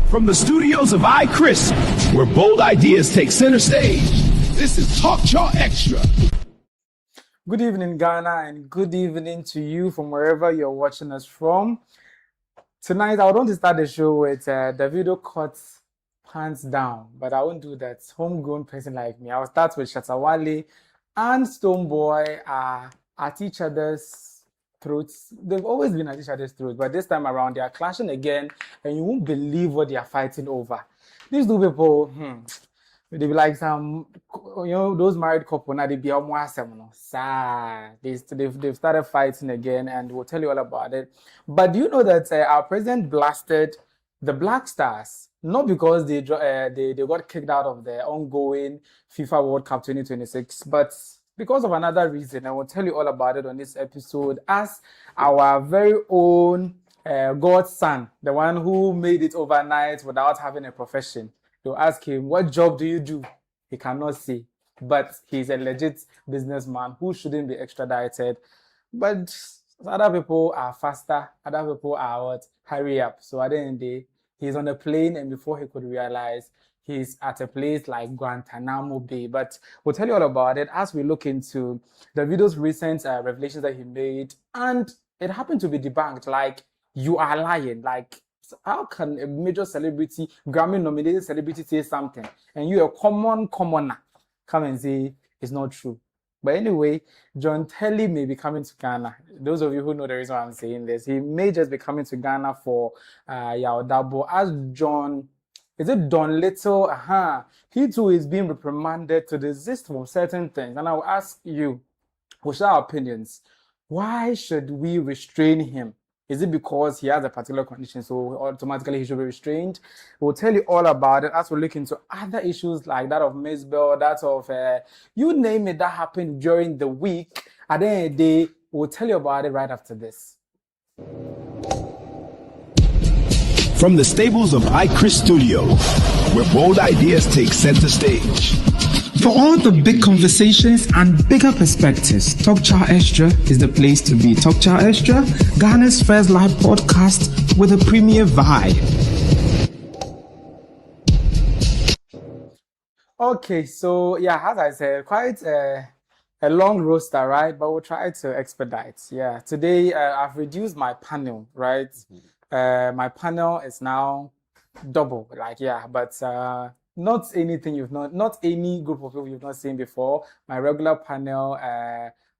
From the studios of iChris, where bold ideas take center stage, this is Talk Chaw Xtra. Good evening, Ghana, and good evening to you from wherever you're watching us from. Tonight, I want to start the show with Davido cuts hands down, but I won't do that. Homegrown person like me. I'll start with Shatta Wale and Stonebwoy at each other's throats. They've always been at each other's throats, but this time around they are clashing again, and you won't believe what they are fighting over. These two people, they be like some, those married couple. Now they be almost they've started fighting again, and we'll tell you all about it. But do you know that our president blasted the Blackstars? Not because they got kicked out of the ongoing FIFA World Cup 2026, but because of another reason. I will tell you all about it on this episode as our very own godson, the one who made it overnight without having a profession. You'll ask him, what job do you do? He cannot say, but he's a legit businessman who shouldn't be extradited. But other people are faster. Other people are what? Hurry up. So at the end of the day, he's on a plane, and before he could realize, he's at a place like Guantanamo Bay. But we'll tell you all about it as we look into Davido's recent revelations that he made. And it happened to be debunked. Like, you are lying. Like, how can a major celebrity, Grammy-nominated celebrity, say something and you, a commoner, come and say it's not true? But anyway, John Telly may be coming to Ghana. Those of you who know the reason why I'm saying this, he may just be coming to Ghana for Yao Dabo. As John, is it Don Little? He too is being reprimanded to desist from certain things. And I will ask you, what's our opinions? Why should we restrain him? Is it because he has a particular condition, so automatically he should be restrained? We'll tell you all about it as we look into other issues like that of Miss Bell, that of, you name it, that happened during the week. At the end of the day, we'll tell you about it right after this. From the stables of iChris Studio, where bold ideas take center stage. For all the big conversations and bigger perspectives, Talk Chaw Xtra is the place to be. Talk Chaw Xtra, Ghana's first live podcast with a premier vibe. Okay, so yeah, as I said, quite a long roster, right? But we'll try to expedite. Yeah, today I've reduced my panel, right? My panel is now double, but not anything not any group of people you've not seen before. My regular panel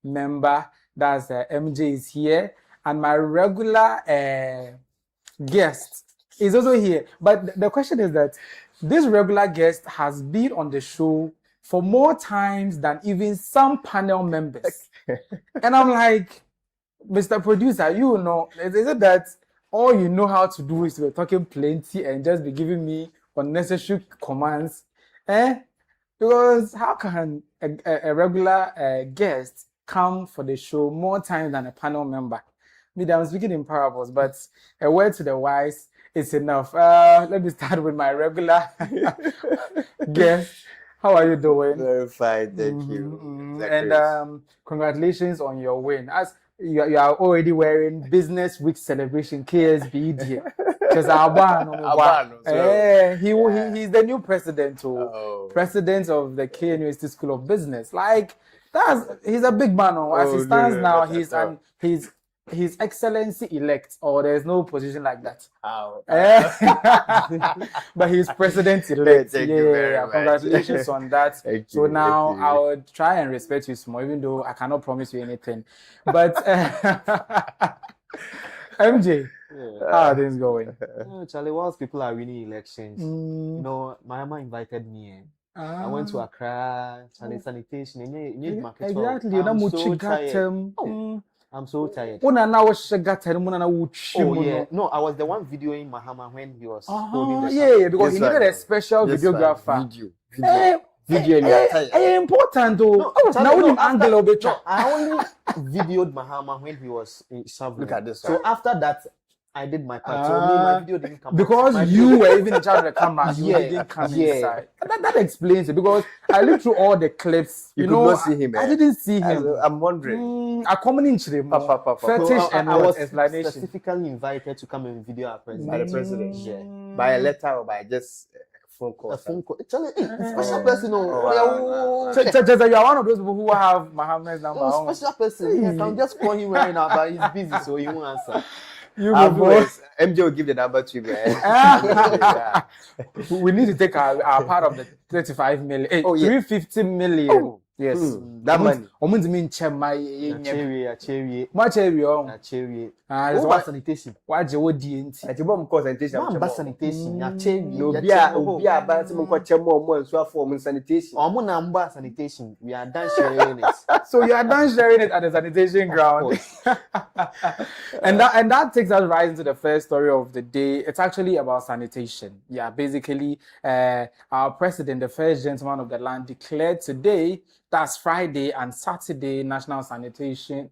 member, that's MJ, is here, and my regular guest is also here. But the question is that this regular guest has been on the show for more times than even some panel members. And I'm like, Mr. Producer, you know, is it that all you know how to do is to be talking plenty and just be giving me unnecessary commands? Because how can a regular guest come for the show more times than a panel member? Maybe I'm speaking in parables, but a word to the wise is enough. Let me start with my regular guest. How are you doing? Very fine, thank you. And congratulations on your win. As you are already wearing Business Week Celebration KSBD. Because he's the new president, president of the K University School of Business. Like, he's a big man. As he stands now, he's His Excellency elect, or there's no position like that. But he's president elect. Thank you very much. Congratulations on that. So now I would try and respect you small, even though I cannot promise you anything. But MJ, how are things going? Charlie, whilst people are winning elections, you know, Mahama invited me in. I went to Accra, Charlie sanitation, and you market. Exactly, you're not much. I'm so tired. Oh, yeah. No, I was the one videoing Mahama when he was holding the yeah, because he needed a special videographer. Video. Important though. Now we need angle of it. I only videoed Mahama when he was in Savannah. Look at this. So after that, I did my part. So my video didn't come. Because you were even in charge of the camera. You didn't come inside. That explains it. Because I looked through all the clips. You could not see him. I didn't see him. I'm wondering. A common incident. Fetish and I was explanation. specifically invited to come and video our president. The president. by a letter or by just a phone call. A phone call. Actually, special person. wow. You are one of those people who have Muhammad's number. Oh, special person. I can just call him right now, but he's busy, so he won't answer. MJ will give the number to you, man. We need to take our part of the 35 million. 350 million. Oh. Yes. That money. What sanitation? What you would do? I do want sanitation. What sanitation? Sanitation. We are done sharing it. So you are done sharing it at the sanitation ground. and that takes us right into the first story of the day. It's actually about sanitation. Yeah, basically, our president, the first gentleman of the land, declared today, that's Friday and Saturday, National Sanitation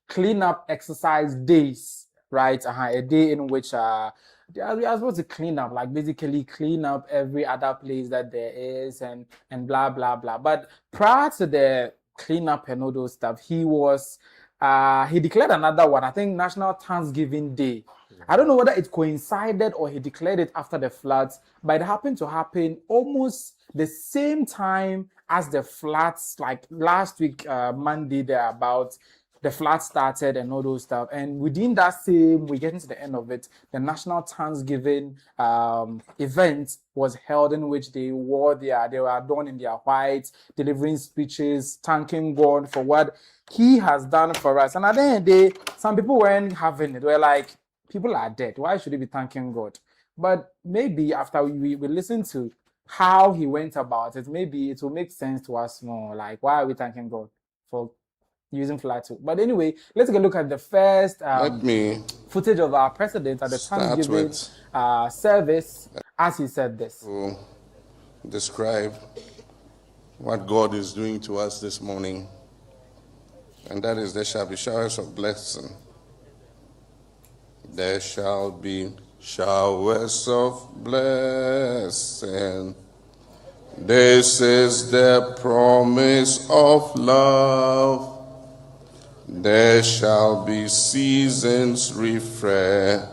Cleanup Exercise Days, right? A day in which we are supposed to clean up, like basically clean up every other place that there is and blah blah blah. But prior to the cleanup and all those stuff, he declared another one. I think National Thanksgiving Day. I don't know whether it coincided or he declared it after the floods, but it happened to happen almost the same time as the floods, like last week, Monday, thereabout, the floods started and all those stuff. And within that same, we getting to the end of it, the National Thanksgiving event was held in which they were adorned in their white, delivering speeches, thanking God for what he has done for us. And at the end of the day, some people weren't having it. They were like, people are dead. Why should they be thanking God? But maybe after we listen to how he went about it, maybe it will make sense to us more. Like, why are we thanking God for using flat too? But anyway, let's take a look at the first footage of our president at the Thanksgiving service as he said this. To describe what God is doing to us this morning, and that is there shall be showers of blessing. There shall be showers of blessing. This is the promise of love. There shall be seasons refreshing,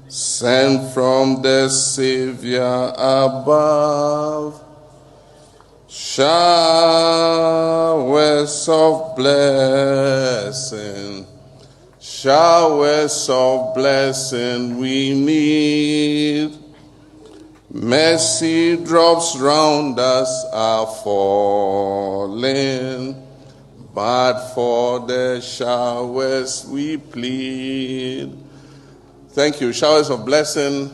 sent from the Savior above. Showers of blessing. Showers of blessing we need. Mercy drops round us are falling, but for the showers we plead. Thank you. Showers of blessing.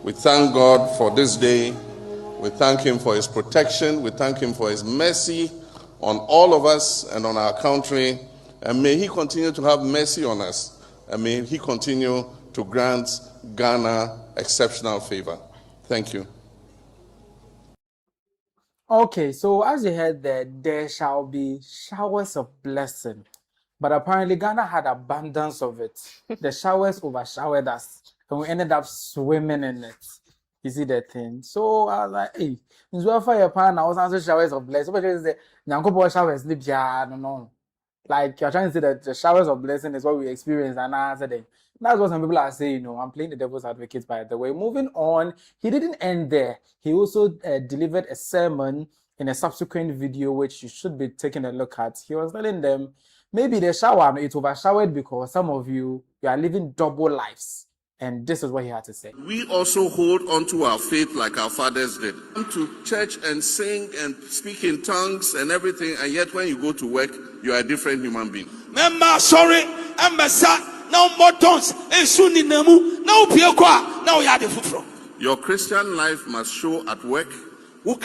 We thank God for this day. We thank him for his protection. We thank him for his mercy on all of us and on our country. And may he continue to have mercy on us. And may he continue to grant Ghana exceptional favor. Thank you. Okay, so as you heard there shall be showers of blessing. But apparently Ghana had abundance of it. The showers overshowered us. And we ended up swimming in it. You see that thing? So I was like, hey, in fire pan, I was answering showers of blessing. But they say, showers, no. Like, you're trying to say that the showers of blessing is what we experience, and I said it. That's what some people are saying, I'm playing the devil's advocate, by the way. Moving on, he didn't end there. He also delivered a sermon in a subsequent video, which you should be taking a look at. He was telling them, maybe the shower, it overshowered because some of you are living double lives. And this is what he had to say. We also hold on to our faith like our fathers did. Come to church and sing and speak in tongues and everything, and yet when you go to work, you are a different human being. Sorry, now more tongues and soon in Namu, now now you are the foot. Your Christian life must show at work. It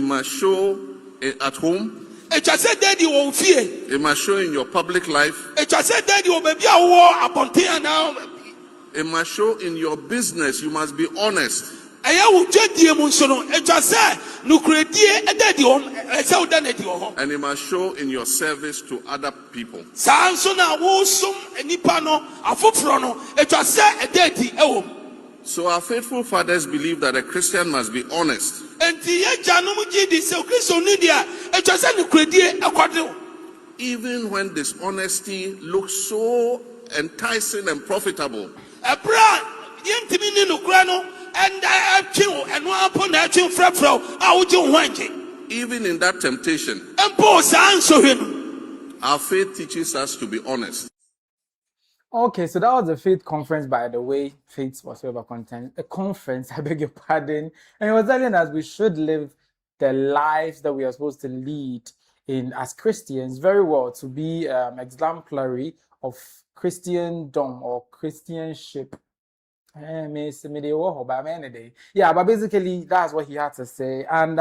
must show at home. It must show in your public life. It must show in your business. You must be honest. And it must show in your service to other people. So our faithful fathers believe that a Christian must be honest. Even when dishonesty looks so enticing and profitable. Even in that temptation, our faith teaches us to be honest. Okay, so that was the Faith Conference, by the way. Faith whatsoever content. A conference, I beg your pardon. And it was telling us we should live the lives that we are supposed to lead in as Christians very well, to be exemplary of Christendom or Christianship. Yeah, but basically that's what he had to say. And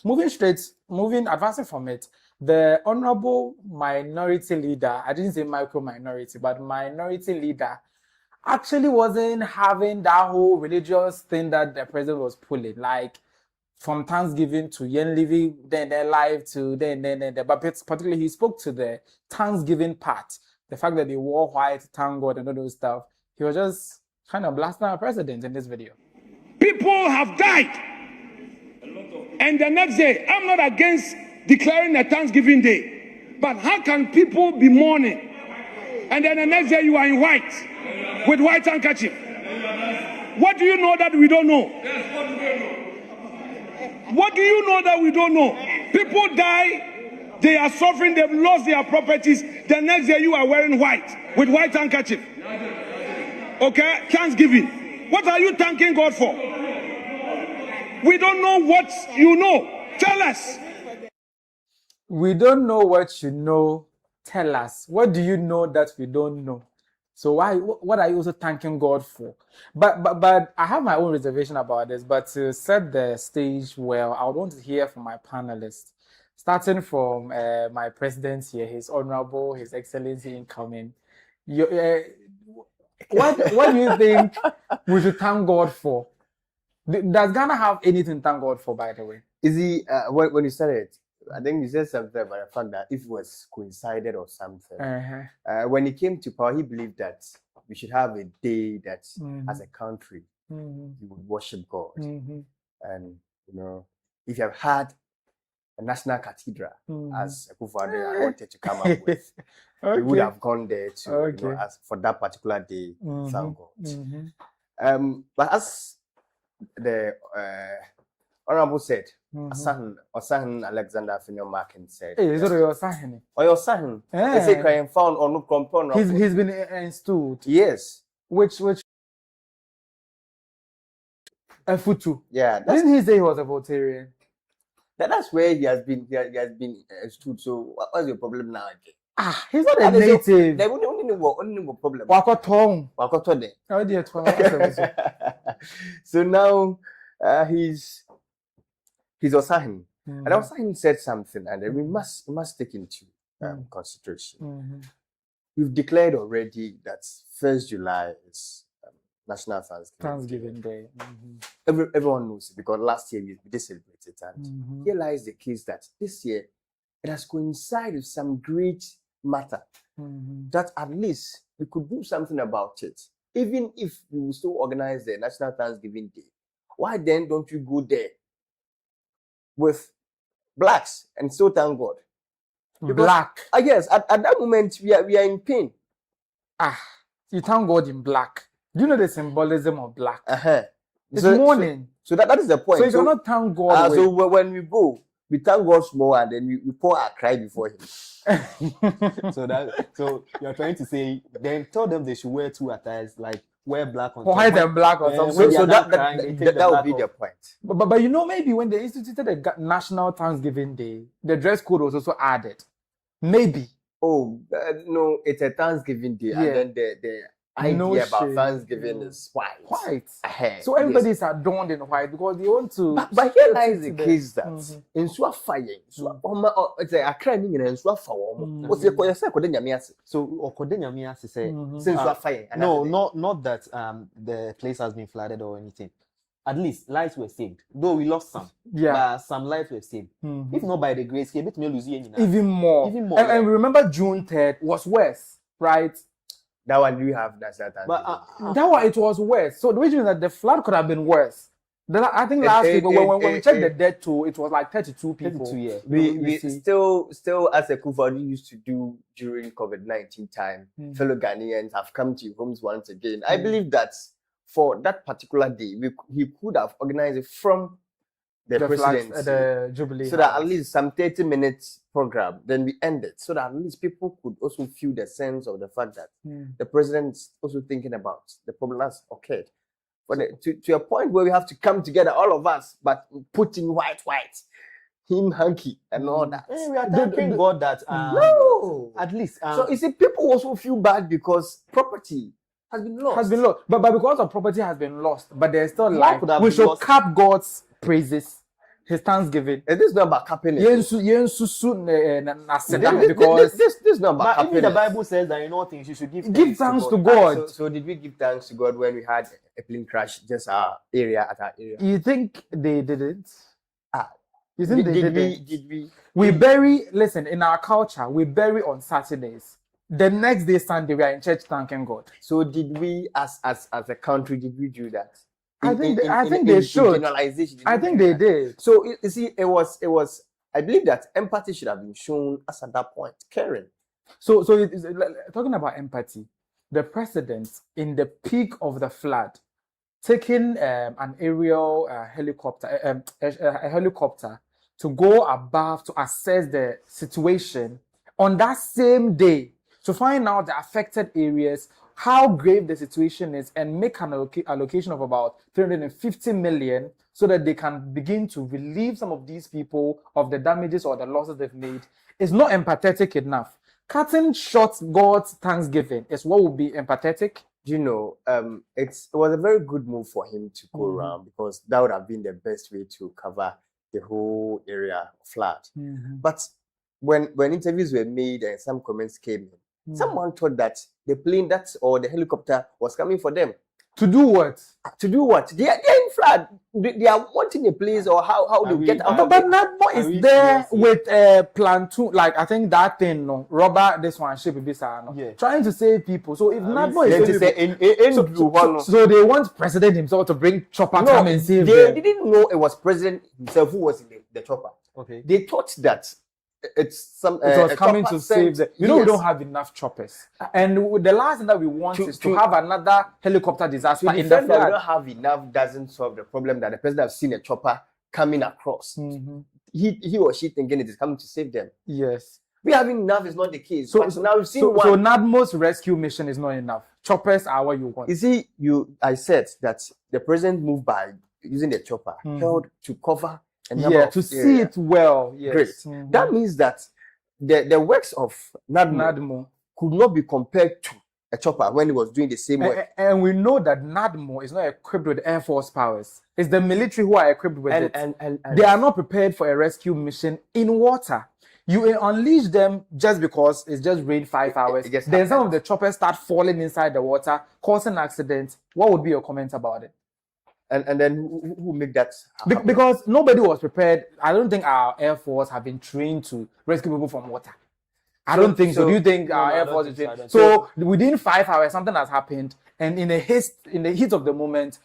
advancing from it, the honorable minority leader, I didn't say micro minority, but minority leader, actually wasn't having that whole religious thing that the president was pulling, like from Thanksgiving to Yen living, then their life to then. But particularly he spoke to the Thanksgiving part, the fact that they wore white, thank God, and all those stuff. He was just kind of blasting our president in this video. People have died. And the next day, I'm not against declaring a Thanksgiving Day. But how can people be mourning? And then the next day you are in white, with white handkerchief. What do you know that we don't know? What do you know that we don't know? People die, they are suffering, they've lost their properties. The next day you are wearing white, with white handkerchief. Okay, Thanksgiving. What are you thanking God for? We don't know what you know. Tell us. We don't know what you know. Tell us. What do you know that we don't know? So what are you also thanking God for? But I have my own reservation about this. But to set the stage well, I would want to hear from my panelists, starting from my president here, His Honorable, His Excellency incoming. What do you think we should thank God for? Does Ghana have anything to thank God for, by the way? Is he, when you said it, I think you said something about the fact that if it was coincided or something. When he came to power, he believed that we should have a day that as a country, we would worship God. And, you know, if you have had a national cathedral, as I wanted to come up with, we would have gone there to, you know, as for that particular day, thank God. But as the Honorable said, Osahin Alexander Finyo Markin said, hey, is it your Osahin? Or your son? They say crying found or no compound. He's been installed. Yes. Which Futu. Yeah. Didn't he say he was a Voltarian? That's where he has been stood. So what's your problem now again? He's not a native. They only know problem. Wakotong. Oh dear. So now he's Osahin. And Osahin said something, and we must take into consideration. We've declared already that 1st July is National Thanksgiving Day. Everyone knows it because last year we did celebrate it, and here lies the case that this year it has coincided with some great matter that at least we could do something about it. Even if we will still organize the National Thanksgiving Day, why then don't you go there with blacks and still thank God? Because, black. Yes, at that moment we are in pain. You thank God in black. Do you know the symbolism of black? It's so, mourning. So that is the point. So you cannot thank God. So when we go, we thank God small and then we pour our cry before Him. So you're trying to say, then tell them they should wear 2 attires, like wear black on white and black or something. So that would be the point. But you know, maybe when they instituted the National Thanksgiving Day, the dress code was also added. Maybe. No, it's a Thanksgiving Day, and then the idea about Thanksgiving is white. So everybody's adorned in white because they want to. But here lies the case that in fire, it's a crime in so fire. No, not that the place has been flooded or anything. At least lives were saved, though we lost some. But some lives were saved. If not by the grace, even more. And remember June 3rd was worse, right? That one do you have that? That one it was worse. So the reason is that the flood could have been worse. I think last week when we checked the death toll, it was like 32 people. 32, yeah. We still as a Kufadu used to do during COVID-19 time, fellow Ghanaians have come to your homes once again. I believe that for that particular day, he could have organized it from the presidency, the Jubilee so that at least some 30 minutes program, then we end it, so that at least people could also feel the sense of the fact that the president is also thinking about the problem that's occurred. But to a point where we have to come together, all of us, but put in white, him hanky and all that. We are thanking God that no, at least. So you see, people also feel bad because property has been lost. But because of property has been lost, but there's still life. We should lost. cap God's praises. His thanksgiving. It is not about capping it. Because this is not about capping. Even the Bible says that in all things you should give thanks to God. So did we give thanks to God when we had a plane crash just at our area? You think they didn't? You think did we? We bury. Listen, in our culture, we bury on Saturdays. The next day, Sunday, we are in church thanking God. So did we, as a country, did we do that? I think they should. I think they did. So you see, it was. I believe that empathy should have been shown as at that point, caring. So it's, talking about empathy, the president in the peak of the flood, taking an aerial helicopter, a helicopter to go above to assess the situation on that same day to find out the affected areas, how grave the situation is, and make an allocation of about 350 million so that they can begin to relieve some of these people of the damages or the losses they've made is not empathetic enough. Cutting short God's thanksgiving is what would be empathetic. You know, it was a very good move for him to go around, because that would have been the best way to cover the whole area flood. But when interviews were made and some comments came in, someone thought that the plane or the helicopter was coming for them. To do what? To do what? They are in flood. They are wanting a place, or how they get out. But Nadmo is there with a platoon, like I think that thing, no, rubber, this one, shape no, trying to save people. So if Nadmo is so they want president himself to bring chopper come and save them. They didn't know it was president himself who was in the chopper. Okay. They thought that it was coming to save them. We don't have enough choppers, and the last thing that we want is to have another helicopter disaster in the flood. We don't have enough doesn't solve the problem that the president has seen a chopper coming across. He or she thinking it is coming to save them. Yes, we having enough is not the case. So now we've seen one. So Nadmo's rescue mission is not enough. Choppers are what you want. You see, I said that the president moved by using the chopper held to cover. To see it well. Yes. Great. That means that the works of Nadmo could not be compared to a chopper when he was doing the same work. And we know that Nadmo is not equipped with Air Force powers. It's the military who are equipped with it. And they are not prepared for a rescue mission in water. You unleash them just because it's just rained 5 hours. Then some of the choppers start falling inside the water, causing accidents. What would be your comment about it? And then who make that happen? Because nobody was prepared. I don't think our Air Force have been trained to rescue people from water. I don't think so. Do you think our Air Force is trained? So within 5 hours, something has happened, and in the heat of the moment,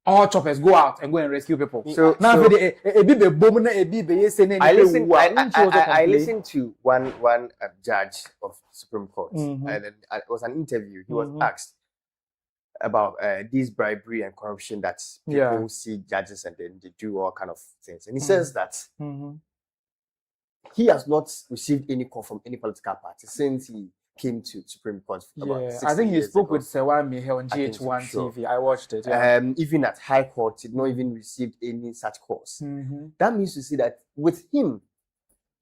all choppers go out and go and rescue people. So now I listened to one judge of Supreme Court, and then it was an interview. He was asked about this bribery and corruption that people see judges and then they do all kind of things. And he says that he has not received any call from any political party since he came to Supreme Court. I think he spoke with Sewa Mihe on GH1 TV. I watched it. Even at High Court, he did not even receive any such calls. That means to see that with him,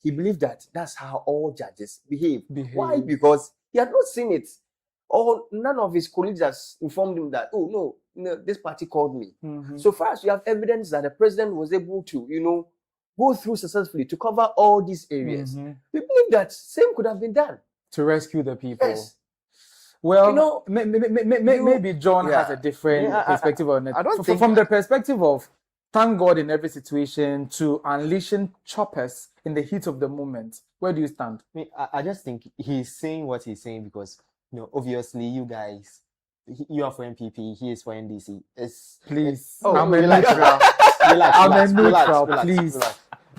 he believed that that's how all judges behave. Why? Because he had not seen it. Or none of his colleagues has informed him that, oh, no, this party called me. So far as you have evidence that the president was able to, go through successfully to cover all these areas, we believe that same could have been done. To rescue the people. Yes. Well, maybe John has a different perspective on it. I don't think from the perspective of thank God in every situation to unleashing choppers in the heat of the moment. Where do you stand? I just think he's saying what he's saying because obviously you guys you are for MPP, he is for NDC. Please, I'm a neutral. Relax, please.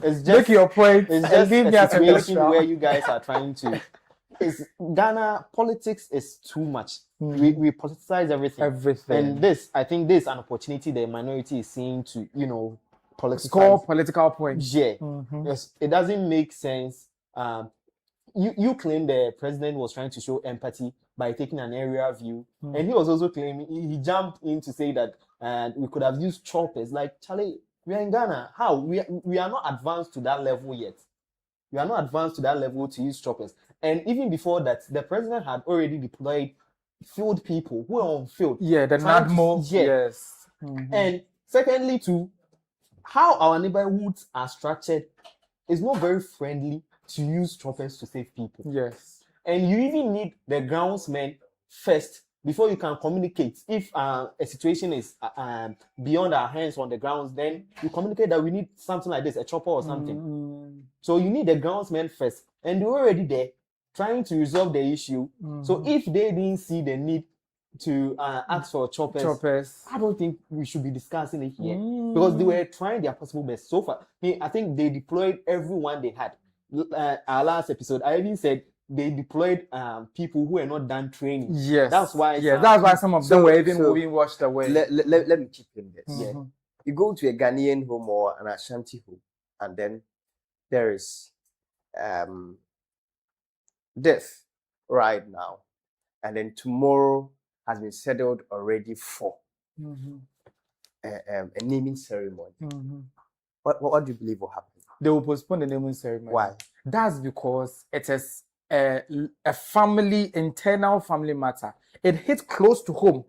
It's just make your point. It's just a situation where you guys are trying to. Ghana politics is too much. We politicize everything. And I think this is an opportunity the minority is seeing to, score political points. Yeah. Yes, it doesn't make sense. You claim the president was trying to show empathy by taking an area view, and he was also claiming he jumped in to say that we could have used choppers. Like, Charlie, we are in Ghana. How we are not advanced to that level yet. We are not advanced to that level to use choppers. And even before that, the president had already deployed field people who are on field. Yeah, the NADMO. Yes. And secondly, too, how our neighborhoods are structured is not very friendly to use choppers to save people. Yes. And you even need the groundsmen first before you can communicate. If a situation is beyond our hands on the grounds, then you communicate that we need something like this, a chopper or something. So you need the groundsmen first. And they're already there trying to resolve the issue. So if they didn't see the need to ask for choppers, I don't think we should be discussing it here. Because they were trying their possible best. So far, I think they deployed everyone they had. Our last episode, I even said they deployed people who were not done training. Yes. That's why. That's why some of them were even moving washed away. Let me chip in this. Yeah. You go to a Ghanaian home or an Ashanti home, and then there is death right now, and then tomorrow has been settled already for a naming ceremony. What do you believe will happen? They will postpone the naming ceremony. Why? That's because it is a internal family matter. It hits close to home.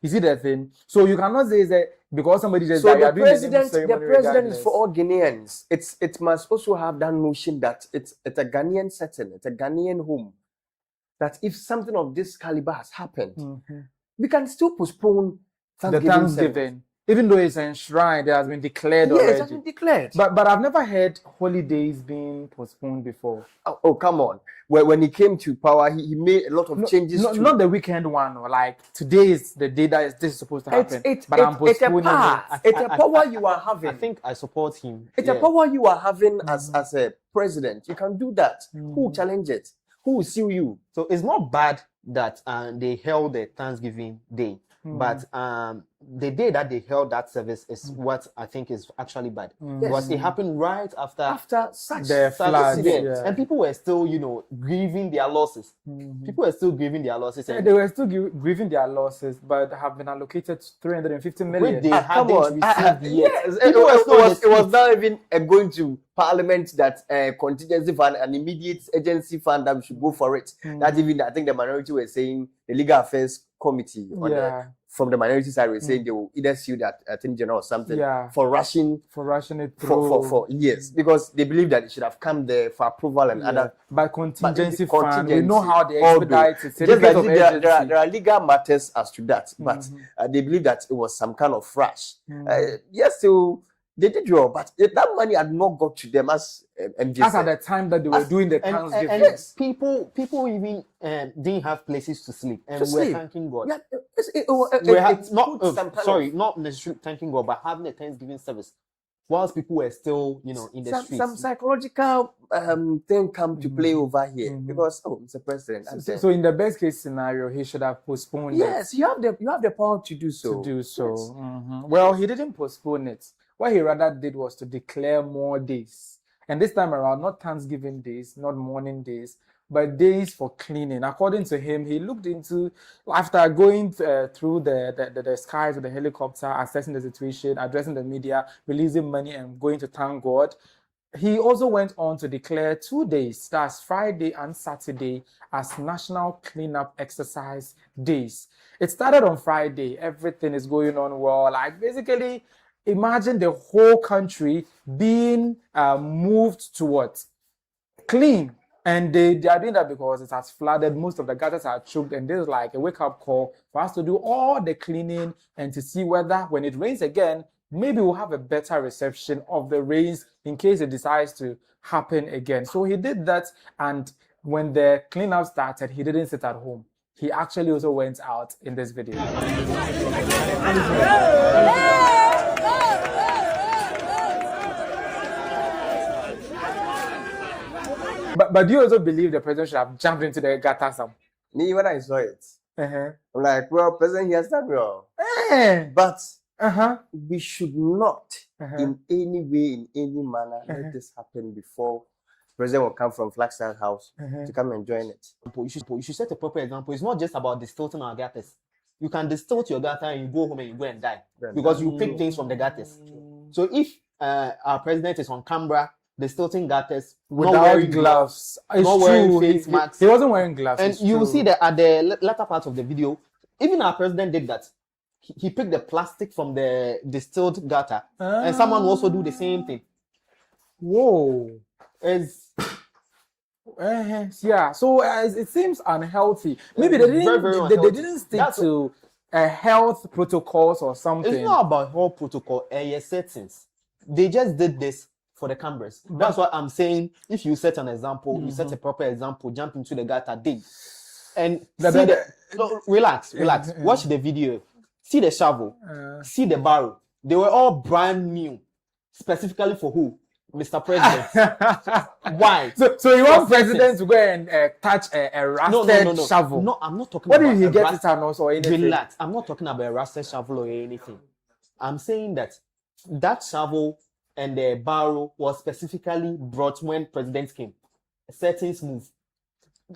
You see that thing? So you cannot say that because somebody just so the president is for all Ghanaians. It must also have that notion that it's a Ghanaian setting, it's a Ghanaian home. That if something of this caliber has happened, we can still postpone Thanksgiving. Even though it's enshrined, it has been declared already. Yes, it has been declared. But I've never heard holidays being postponed before. Oh come on. When he came to power, he made a lot of changes. Not the weekend one. Like, today is the day that this is supposed to happen. I'm postponing it's a power you are having. I think I support him. It's a power you are having as a president. You can do that. Who will challenge it? Who will sue you? So it's not bad that they held the Thanksgiving Day. But the day that they held that service is what I think is actually bad. Because it happened right after such the flood. And people were still, grieving their losses. People were still grieving their losses. And they were still grieving their losses, but have been allocated 350 million. They hadn't received yet. It was not even going to Parliament that contingency fund, an immediate agency fund that we should go for it. That even, I think the minority were saying, the Legal Affairs Committee from the minority side were saying they will either sue that Attorney General or something for rushing it through for years, because they believe that it should have come there for approval and other. By contingency fund, we know how they expedite it. There are legal matters as to that, but they believe that it was some kind of rush. Yes, so they did well, but that money had not got to them as MJ said. At the time that they were doing the Thanksgiving. And yes, people even didn't have places to sleep, and we're thanking God. Not necessarily thanking God, but having a Thanksgiving service, whilst people were still, in the streets. Some psychological thing come to play over here because Mr. President. So in the best case scenario, he should have postponed it. Yes, you have the power to do so. Yes. Well, he didn't postpone it. What he rather did was to declare more days. And this time around, not Thanksgiving days, not mourning days, but days for cleaning. According to him, he looked into, after going through the skies with the helicopter, assessing the situation, addressing the media, releasing money and going to thank God. He also went on to declare 2 days, that's Friday and Saturday, as National Cleanup Exercise Days. It started on Friday. Everything is going on well. Like, basically, imagine the whole country being moved towards clean. And they are doing that because it has flooded. Most of the gutters are choked. And this is like a wake-up call for us to do all the cleaning and to see whether when it rains again, maybe we'll have a better reception of the rains in case it decides to happen again. So he did that. And when the cleanup started, he didn't sit at home. he actually also went out in this video. But do you also believe the president should have jumped into the gutter some? Me, when I saw it, I'm like, well, president, he has done well. But we should not, in any way, in any manner, let this happen before president will come from Blackstars house to come and join it. You should set a proper example. It's not just about distilling our gutters. You can distill your gutter and you go home and you go and die because you pick things from the gutters. So if our president is on camera distilling gutters without wearing gloves, not wearing face masks, he wasn't wearing gloves, and you will see that at the latter part of the video, even our president did that. He picked the plastic from the distilled gutter, and someone will also do the same thing. Whoa. Yeah, so it seems unhealthy. Maybe they didn't stick to health protocols or something. It's not about health protocol, settings. They just did this for the cameras. That's what I'm saying. If you set an example, you set a proper example, jump into the gutter, dig. And relax. Watch the video. See the shovel. See the barrel. They were all brand new. Specifically for who? Mr. President. Why? So you want president to go and touch a rusted shovel? No, I'm not talking about. What if he gets it out or anything? Relax. I'm not talking about a rusted shovel or anything. I'm saying that shovel and the barrel was specifically brought when president came. Settings move.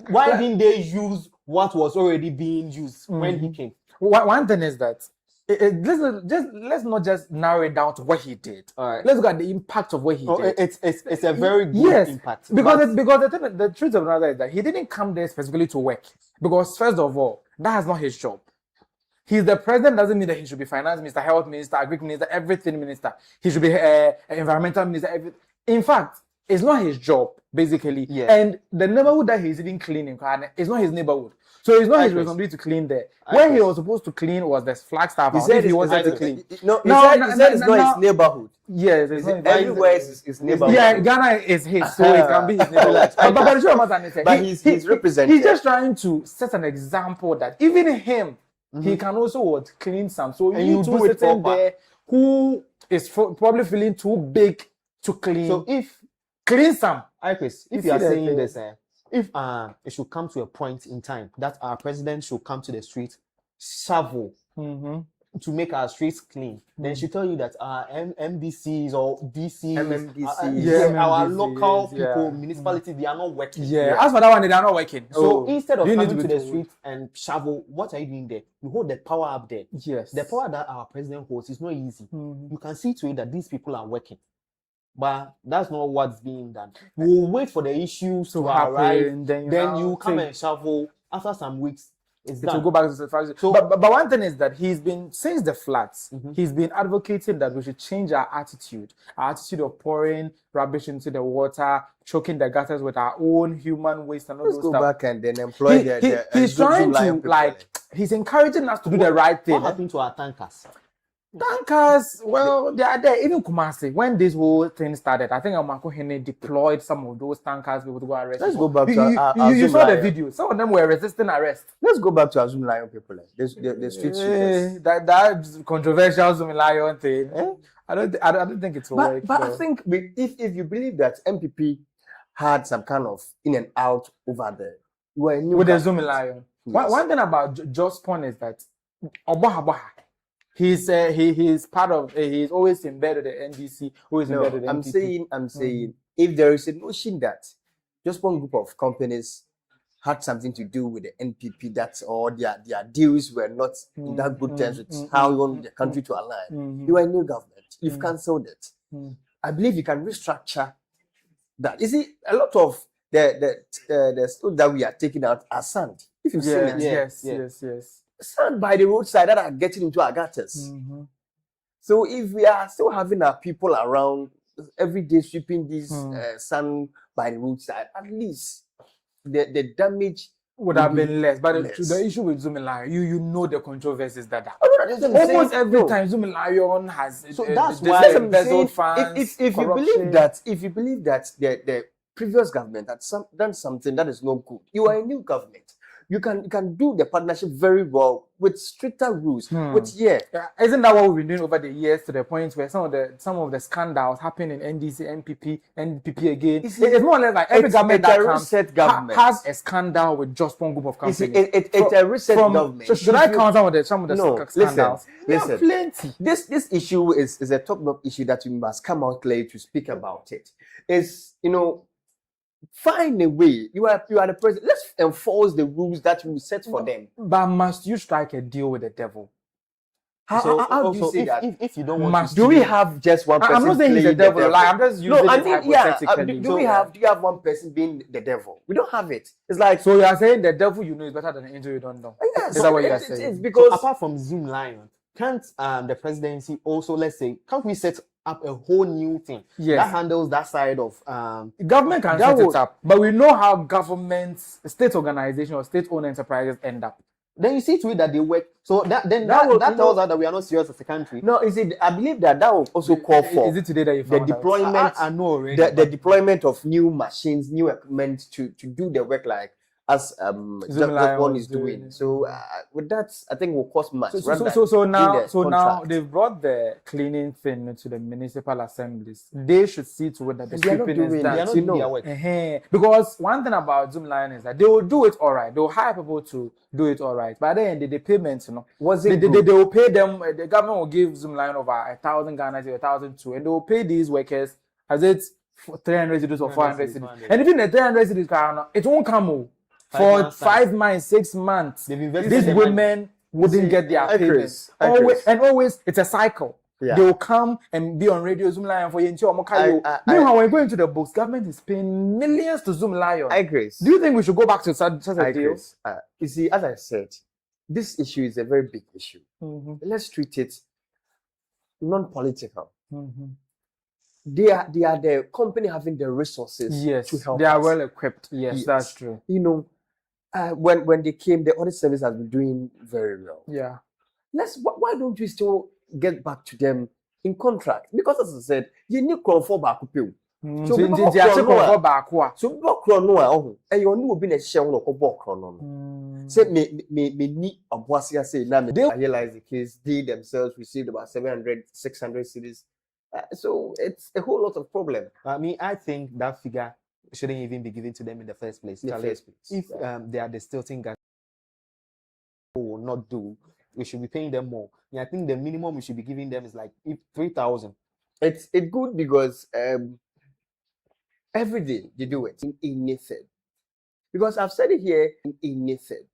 Why didn't they use what was already being used when he came? One thing is that let's not just narrow it down to what he did. All right. Let's look at the impact of what he did. It's a very good impact. Because the truth of the matter is that he didn't come there specifically to work. Because first of all, that is not his job. He's the president, doesn't mean that he should be finance minister, health minister, agri minister, everything minister. He should be environmental minister, everything. In fact, it's not his job, basically. Yeah. And the neighborhood that he's even cleaning, it's not his neighborhood. So it's not his responsibility to clean there. Where he was supposed to clean was the Flagstaff house. He wanted to clean. No, he said it's not his neighborhood. Yes, everywhere is his neighborhood. Yeah, Ghana is his, so it can be his neighborhood. But he's representing. He's just trying to set an example that even him, he can also clean some. So you two sitting there who is probably feeling too big to clean. So if clean some. Chris, if you are saying this, if it should come to a point in time that our president should come to the street, shovel to make our streets clean, then she tell you that our MDCs or DCs, our local people, municipalities, they are not working. Yeah, as for that one, they are not working. So instead of coming to the street and shovel, what are you doing there? You hold the power up there. Yes. The power that our president holds is not easy. You can see to it that these people are working. But that's not what's being done. We'll wait for the issues to arrive. Then you come and shovel. After some weeks, it will go back to the factory. So, but one thing is that he's been, since the floods, he's been advocating that we should change our attitude of pouring rubbish into the water, choking the gutters with our own human waste and all those stuff. Let's go back and then employ he's trying to, he's encouraging us to do the right thing. What happened to our tankers? Tankers, well, they are there. Even Kumasi, when this whole thing started, I think Amako Hene deployed some of those tankers people to go arrest. Let's go back to you saw the video. Some of them were resisting arrest. Let's go back to Azum Lion people. The street shooters. That controversial Azum Lion thing. I don't think it's work. But I think if you believe that MPP had some kind of in and out over there, with the Azum Lion. Yes. One thing about Joss Pond is that Obaha. He's part of. He's always embedded the NDC. Always embedded the NPP. I'm saying, if there is a notion that just one group of companies had something to do with the NPP, that's or their deals were not in that good terms with how you want the country to align. You are a new government. You've cancelled it. I believe you can restructure that. You see, a lot of the stuff that we are taking out are sand. If you've seen it, yes. Sand by the roadside that are getting into our gutters. So if we are still having our people around every day sweeping this sand by the roadside, at least the damage would have been less. But the issue with Zumilayo, you know the controversies that are. Almost every time Zumilayo has. So that's why I'm saying, if you believe that the previous government had done something that is not good, you are a new government. you can do the partnership very well with stricter rules. With isn't that what we've been doing over the years to the point where some of the scandals happen in NDC, NPP again? It's more or less like every government that comes has a scandal with just one group of companies. It's a reset government. So should I count some of the scandals? Listen, plenty. This issue is a top-notch issue that we must come out clearly to speak about it. Is find a way. You are the president. Let's enforce the rules that we set for them. But must you strike a deal with the devil? How do you say that? If you don't want to, do we have just one person? I'm not saying he's the devil. Like, I'm just using it hypothetically. Do you have one person being the devil? We don't have it. It's like, so you are saying the devil you know is better than the angel you don't know. Yes, is that what you are saying? It's because apart from Zoom Lion, can't the presidency also, let's say, can't we set up a whole new thing that handles that side of government can set it up, but we know how governments, state organizations or state-owned enterprises end up. Then you see to it that they work. So that tells us that we are not serious as a country. No, I believe that will also call for. Is it today that you the deployment? I know already. The deployment of new machines, new equipment to do the work like as that one is doing. So with that, I think will cost much. So now they've brought the cleaning thing to the municipal assemblies. They should see to it that the sweeping is done. They are not doing their work. Because one thing about Zoom Lion is that they will do it all right. They will hire people to do it all right. But then the payments, they will pay them. The government will give Zoom Lion over 1,000 Ghana to 1,002, and they will pay these workers as it's 300 cedis or 400 cedis. And even the 300 cedis, it won't come over. For 5 months, 6 months, these women wouldn't get their payments. Always, it's a cycle. Yeah. They will come and be on radio Zoom Lion for Yenti or Mokayo. Meanwhile, when you go into the books, government is paying millions to Zoom Lion. I agree. Do you think we should go back to such a deal? You see, as I said, this issue is a very big issue. Let's treat it non-political. They are the company having the resources to help. They are well equipped. Yes, that's true. When they came, the audit service has been doing very well. Yeah. Why don't we still get back to them in contract? Because as I said, you need for back up. So people will be a shell of say me need a boasia say now they realize the case they themselves received about 700, 600 cities. So it's a whole lot of problem. I think that figure shouldn't even be given to them in the first place. If they are the stilting guys who will not do, we should be paying them more. I think the minimum we should be giving them is like 3,000. It's good because every day they do it in Nathan. Because I've said it here in Nathan.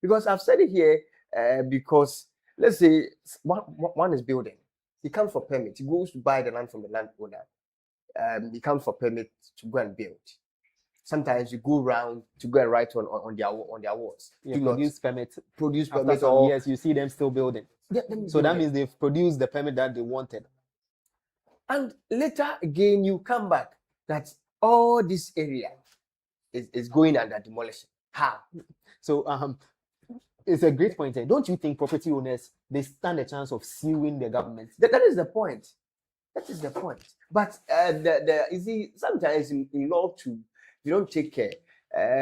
Because let's say one is building. He comes for permit. He goes to buy the land from the landowner. He comes for permit to go and build. Sometimes you go around to go and write on their walls. Produce permit. After some years, you see them still building. So that means they've produced the permit that they wanted. And later again, you come back that all this area is going under demolition. How? So it's a great point. Don't you think property owners, they stand a chance of suing the government? That is the point. But you see, sometimes in law too, you don't take care.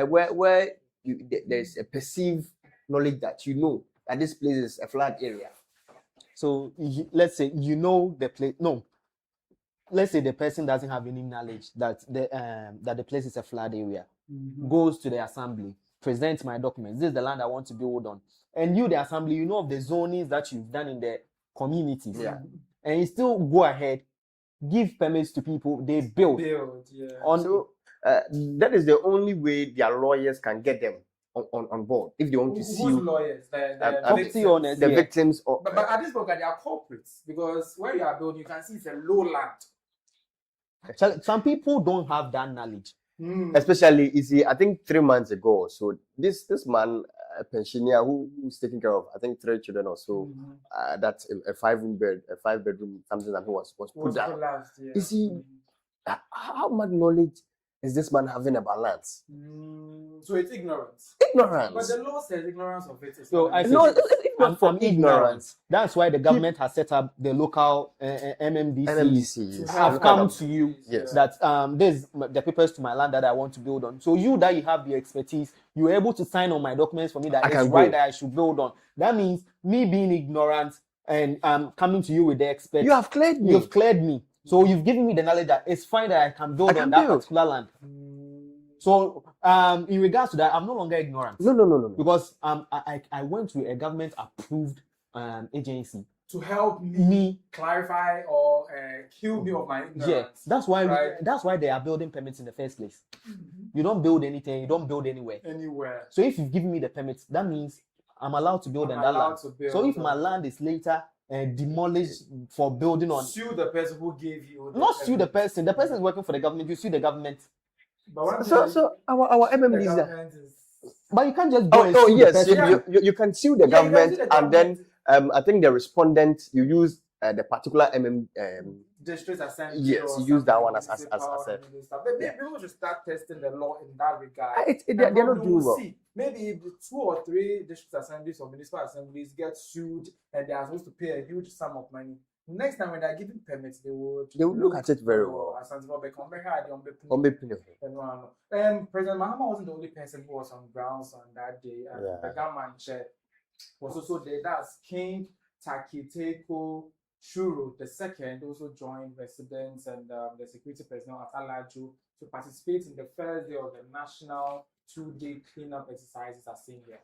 Where there's a perceived knowledge that that this place is a flood area. So let's say the place. No, let's say the person doesn't have any knowledge that the place is a flood area. Goes to the assembly. Present my documents. This is the land I want to build on. And you, the assembly, you know of the zonings that you've done in the communities. Yeah. And you still go ahead, give permits to people, they build. So that is the only way their lawyers can get them on board if they want to sue. Lawyers? The victims. But at this point, they are corporates because where you are building, you can see it's a low land. So some people don't have that knowledge. Especially, you see, I think 3 months ago, so this man, a pensioner who's taking care of, I think 3 children or so, that's a 5-bedroom, something that he was put down. You see, how much knowledge is this man having about lands? So it's ignorance. But the law says ignorance of it is from ignorance. That's why the government has set up the local MMDC. Have come to you that this the papers to my land that I want to build on. So you that you have the expertise, you were able to sign on my documents for me that I it's can right go. that I should build on. That means me being ignorant and coming to you with the experts. You have cleared me. You've cleared me. So you've given me the knowledge that it's fine that I can build on that particular land. So in regards to that, I'm no longer ignorant. No. Because I went to a government approved agency to help me clarify or heal me of my ignorance. Yeah, that's why right? that's why they are building permits in the first place. You don't build anything, you don't build anywhere. Anywhere. So if you've given me the permits, that means I'm allowed to build on that land. So if my land is later demolished for building on, sue the person who gave you. Not sue the person. The person is working for the government. You sue the government. But so our MMDs. But you can't just go and sue sue yes, the person. you can sue the government, and then I think the respondent, you use the particular district assembly. Yes, you use that one as a. Maybe people should start testing the law in that regard. They're not doing well. Maybe if 2 or 3 district assemblies or municipal assemblies get sued and they are supposed to pay a huge sum of money, next time when they're giving permits, they would look at it very well. President Mahama wasn't the only person who was on grounds on that day. The government chair was also there. That's King Takiteko Shuru II also joined residents and the security personnel at Alaju to participate in the first day of the national 2-day cleanup exercises as seen here.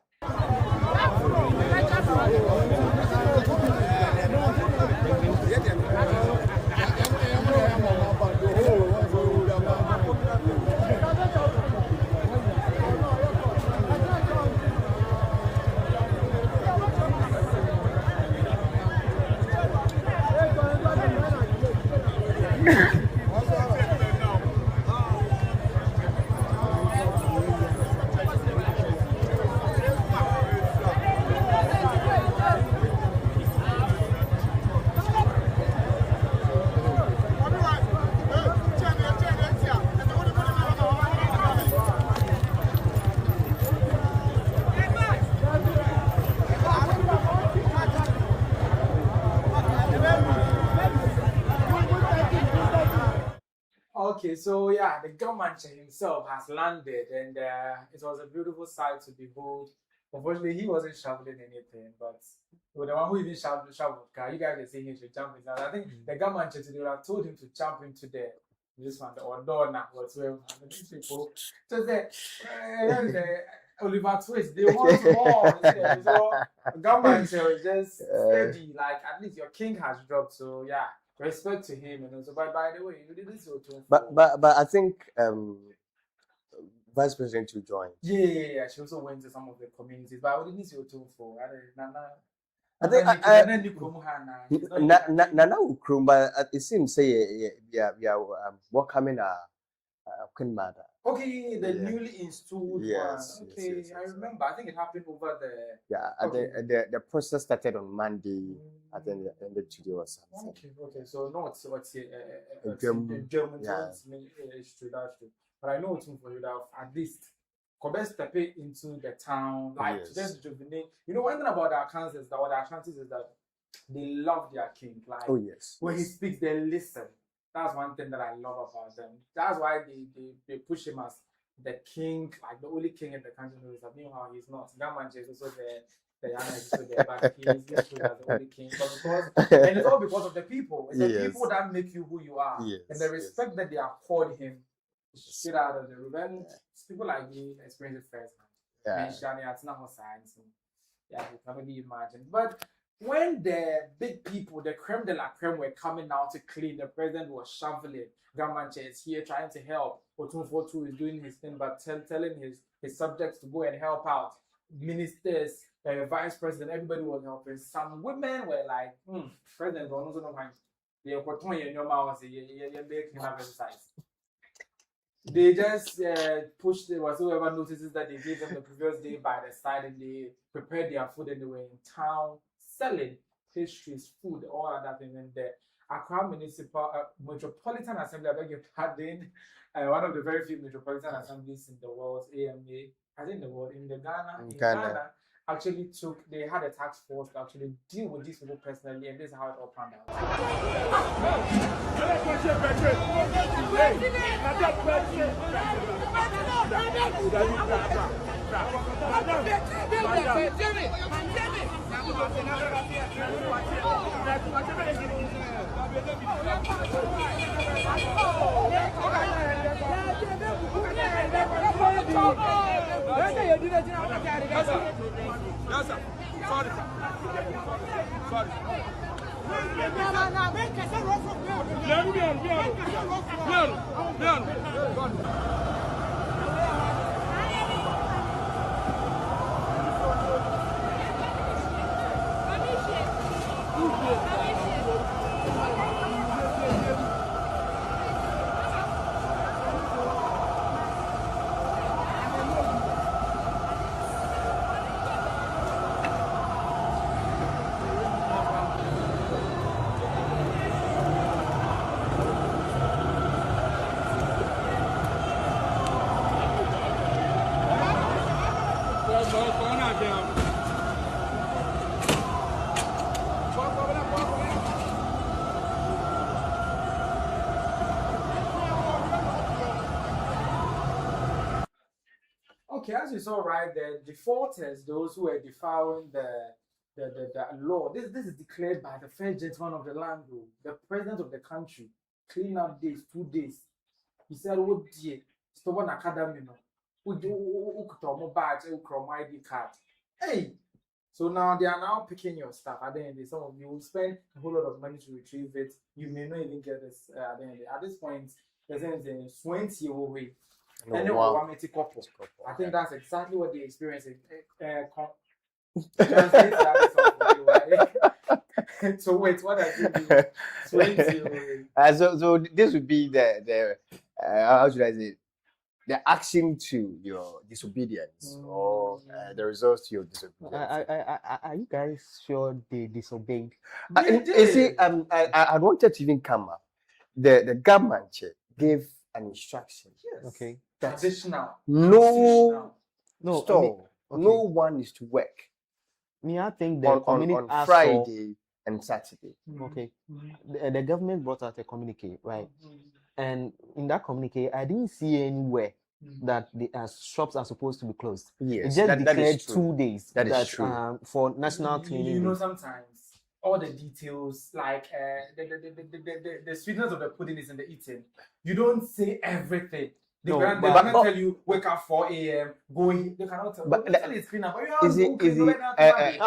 Okay, so yeah, the government himself has landed, and it was a beautiful sight to behold. Unfortunately, he wasn't shoveling anything, but the one who even shoveled car, you guys are saying he should jump in. I think the government today would have told him to jump into this one, or door now, whatsoever. These people just say, Oliver Twist, they want more. So the government was just steady, like at least your king has dropped. So yeah. Respect to him, and also, but by the way, you did this too. But I think Vice President will join. Yeah. She also went to some of the communities, but I didn't see you too for. I think Nana Ukrum, but it seems say welcoming a Queen Mother. Okay, the newly installed one. Okay, yes. I remember. I think it happened over there. Yeah, the process started on Monday. I think the ended today or something. Okay. So no, what's German history. But I know it's for you that at least step into the town, like to just rejuvenate. You know, one thing about the Arkansas is that they love their king. Like when he speaks, they listen. That's one thing that I love about them. That's why they push him as the king, like the only king in the country. Meanwhile, he's not. Gamanche is also the young so there, but he is literally as the only king. And it's all because of the people. It's the people that make you who you are. And the respect that they accord him straight out of the revenge. People like me experience it first. It's not more science. Yeah, you can only imagine. But when the big people, the creme de la creme, were coming out to clean, the president was shoveling. Gamanche is here trying to help. Otunfotu is doing his thing, but telling his subjects to go and help out. Ministers, vice president, everybody was helping. Some women were like, president, don't know why. They're making exercise. They just pushed whatsoever notices that they gave them the previous day by the side, and they prepared their food, and they were in town selling pastries, food, all of that. And then the Accra Metropolitan Assembly, I beg your pardon, one of the very few metropolitan assemblies in the world, AMA, I think in Ghana, actually they had a task force to actually deal with these people personally, and this is how it all panned out. Okay, as you saw right there, defaulters, those who are defiling the law, this is declared by the first gentleman of the land, the president of the country. Clean up days, 2 days. He said, "Oh dear, stop on academy, no. Badge, ID card. Hey, so now they are now picking your stuff. At the end of the day, some of you will spend a whole lot of money to retrieve it. You may not even get this at the end of the day. At this point, there's 20 away. And wow. I think that's exactly what they experience. So wait, what does it mean? So this would be the how should I say, the action to your disobedience or the results to your disobedience. Are you guys sure they disobeyed? You see, I wanted to even come up. The government gave an instruction. Yes. Okay. Traditional. No store. I mean, okay. No one is to work. I think the on Friday and Saturday. Okay. The government brought out a communique, right? And in that communique, I didn't see anywhere that the shops are supposed to be closed. Yes, it just declared 2 days. That is true. For national cleaning. You know, sometimes all the details, like the sweetness of the pudding is in the eating. You don't say everything. They cannot tell you wake up 4 a.m. go in. They cannot tell. But it's clean up.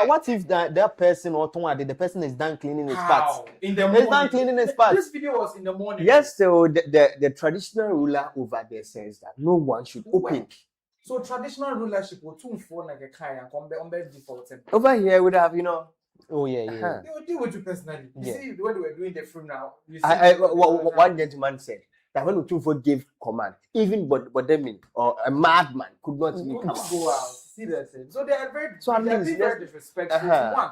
What if that person or the person is done cleaning his parts? In the morning. He's done cleaning his parts. This video was in the morning. Yes, so the traditional ruler over there says that no one should open. So traditional rulership will tune for like a kind and come on default. Over here would have, Oh yeah. They will deal with you personally. You see when they were doing the film now. One gentleman said that when Utumfo gave command, even Bodemi or a madman could not even come go out. See that? So they are very disrespectful. One,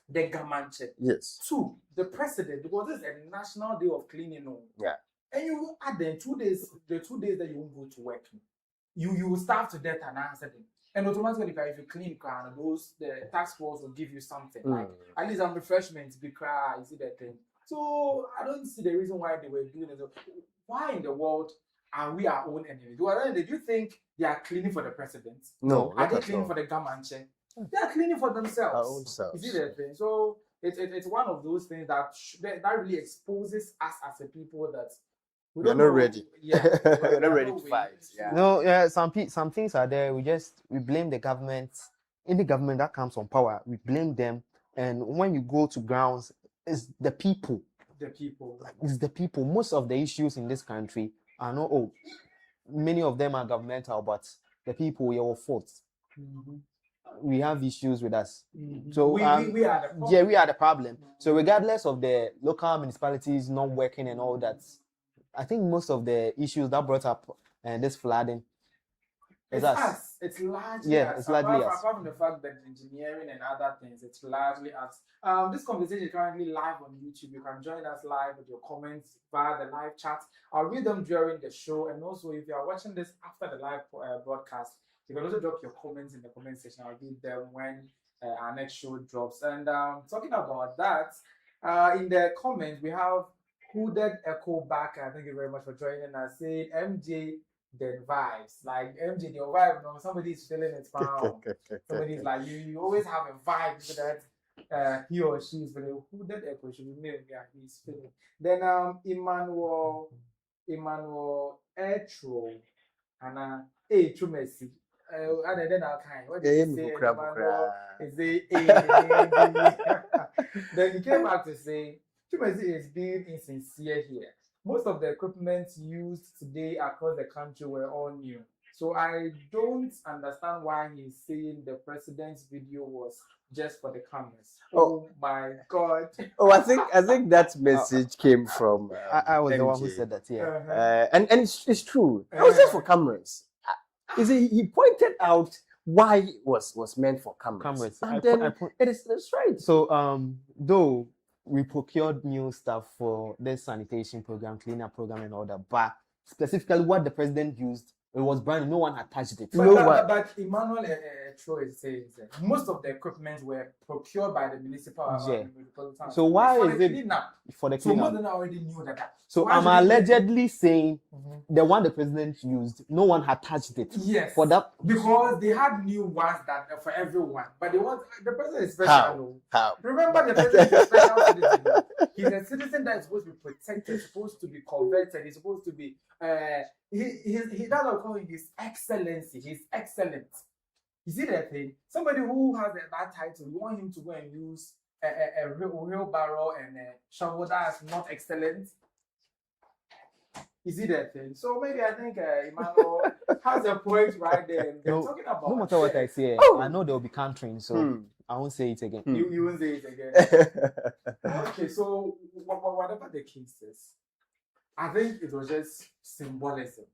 the government check. Yes. 2, the president, because this is a national day of cleaning. Yeah. And you add then 2 days, the 2 days that you won't go to work, you will starve to death and answer them. And automatically, if you clean the task force will give you something like at least some refreshments. Because you see that thing. So I don't see the reason why they were doing it. Why in the world are we our own enemy? Do you think they are cleaning for the president? No. Are they cleaning for the government? They are cleaning for themselves. Our own selves. You see that thing? So it's one of those things that really exposes us as a people that we're not ready. Yeah, we're not ready to fight. Yeah. No, some things are there. We blame the government. Any government that comes on power, we blame them. And when you go to grounds, it's the people. It's the people. Most of the issues in this country are not many of them are governmental, but the people we are fault. We have issues with us. So we are the problem. Yeah, we are the problem. So regardless of the local municipalities not working and all that, I think most of the issues that brought up this flooding is us. It's largely us. It's largely us. Apart from the fact that engineering and other things, it's largely us. This conversation is currently live on YouTube. You can join us live with your comments via the live chat. I'll read them during the show. And also, if you are watching this after the live broadcast, You can also drop your comments in the comment section. I'll read them when our next show drops. And talking about that, in the comments we have Hooded Echo Barker. Thank you very much for joining us. Saying MJ the vibes, like MJ the vibe. No, somebody's feeling it. Somebody's like you always have a vibe so that he or she is feeling. Hooded Echo should be male. Yeah, he's feeling. Then Emmanuel Etro and Chumesi. And then I'll kind. What did you say? Emmanuel is Then he came back to say Chumesi is being insincere here. Most of the equipment used today across the country were all new. So I don't understand why he's saying the president's video was just for the cameras. Oh my God! Oh, I think that message came from. I was MJ. the one who said that. Yeah, and it's true. It was just for cameras. He pointed out why it was meant for cameras. And it's right. So though we procured new stuff for this sanitation program, cleanup program, and all that, but specifically what the president used, it was brand new. No one had touched it. But Emmanuel Tro is saying most of the equipment were procured by the municipal. So why is it for the cleanup? So most of them already knew that. So I'm allegedly saying the one the president used, no one had touched it. Yes. For that, because they had new ones that for everyone, but they want the president is special. How? Remember, the president is a special citizen. He's a citizen that is supposed to be protected, supposed to be converted. He's supposed to be he doesn't call him His Excellency. He's excellent. You see that thing? Somebody who has that title, you want him to go and use a wheelbarrow and a shovel that is not excellent. You see that thing? So maybe I think Emmanuel has a point right there. They're talking about no matter what I say, I know they'll be countering, so I won't say it again. You won't say it again. Okay, so whatever the case is, I think it was just symbolism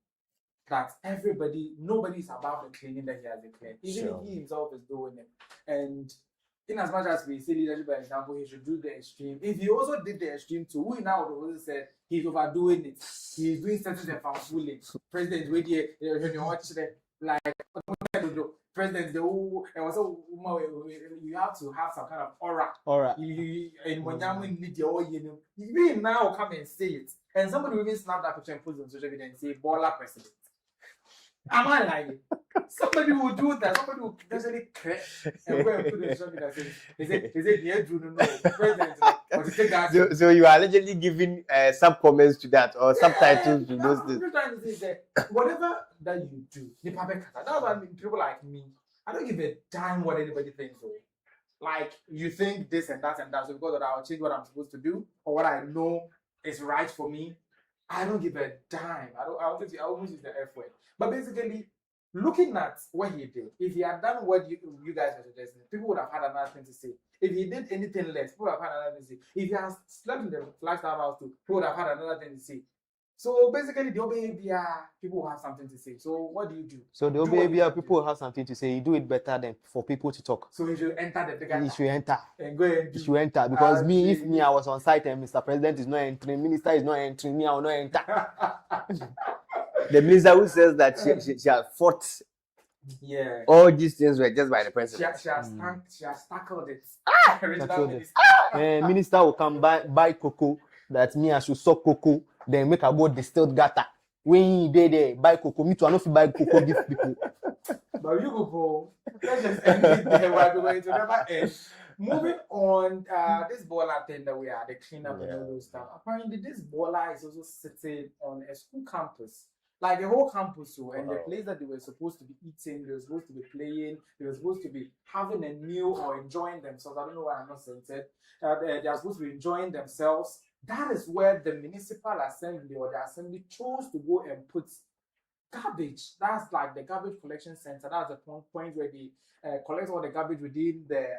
that nobody's above the cleaning that he has declared. Even if he himself is doing it. And in as much as we see leadership by example, he should do the extreme. If he also did the extreme too, we now would also say he's overdoing it. He's doing something that I'm fooling. President, wait here, like president, you have to have some kind of aura. And need your you now come and say it. And somebody will even snap that picture and put it on social media and say, Bola president. Am I lying? Somebody will do that. Somebody will actually crash and go and put it on social media and say, is it near June? No, president. So you are allegedly giving sub-comments to that or subtitles to those things. What I'm trying to say is that whatever that you do, that's what I mean. People like me, I don't give a damn what anybody thinks. Like, you think this and that, so because I'll change what I'm supposed to do or what I know is right for me, I don't give a dime. I almost use the F word. But basically, looking at what he did, if he had done what you guys were suggesting, people would have had another thing to say. If he did anything less, people would have had another thing to say. If he has slept in the lifestyle house too, people would have had another thing to say. So basically, the OBABia people will have something to say. So what do you do? So the OBABia people will have something to say. You do it better than for people to talk. So he should enter the bigger. He should enter. And go and do. He should enter because if I was on site and Mr. President is not entering, Minister is not entering, I will not enter. The minister who says that she has fought. Yeah. All these things were just by the president. She has tackled it. Minister will come buy cocoa. That me I should suck cocoa. Then make a go distilled gata. When you there, buy cocoa. Me too, I don't buy cocoa give people. But you go, let's just end it there. We're going to never end. Moving on, this baller thing that we are, the cleanup and all those stuff. Apparently, this baller is also sitting on a school campus. Like the whole campus, and the place that they were supposed to be eating, they were supposed to be playing, they were supposed to be having a meal or enjoying themselves. I don't know why I'm not saying it. They are supposed to be enjoying themselves. That is where the municipal assembly or the assembly chose to go and put garbage. That's like the garbage collection center. That's the point where they collect all the garbage within the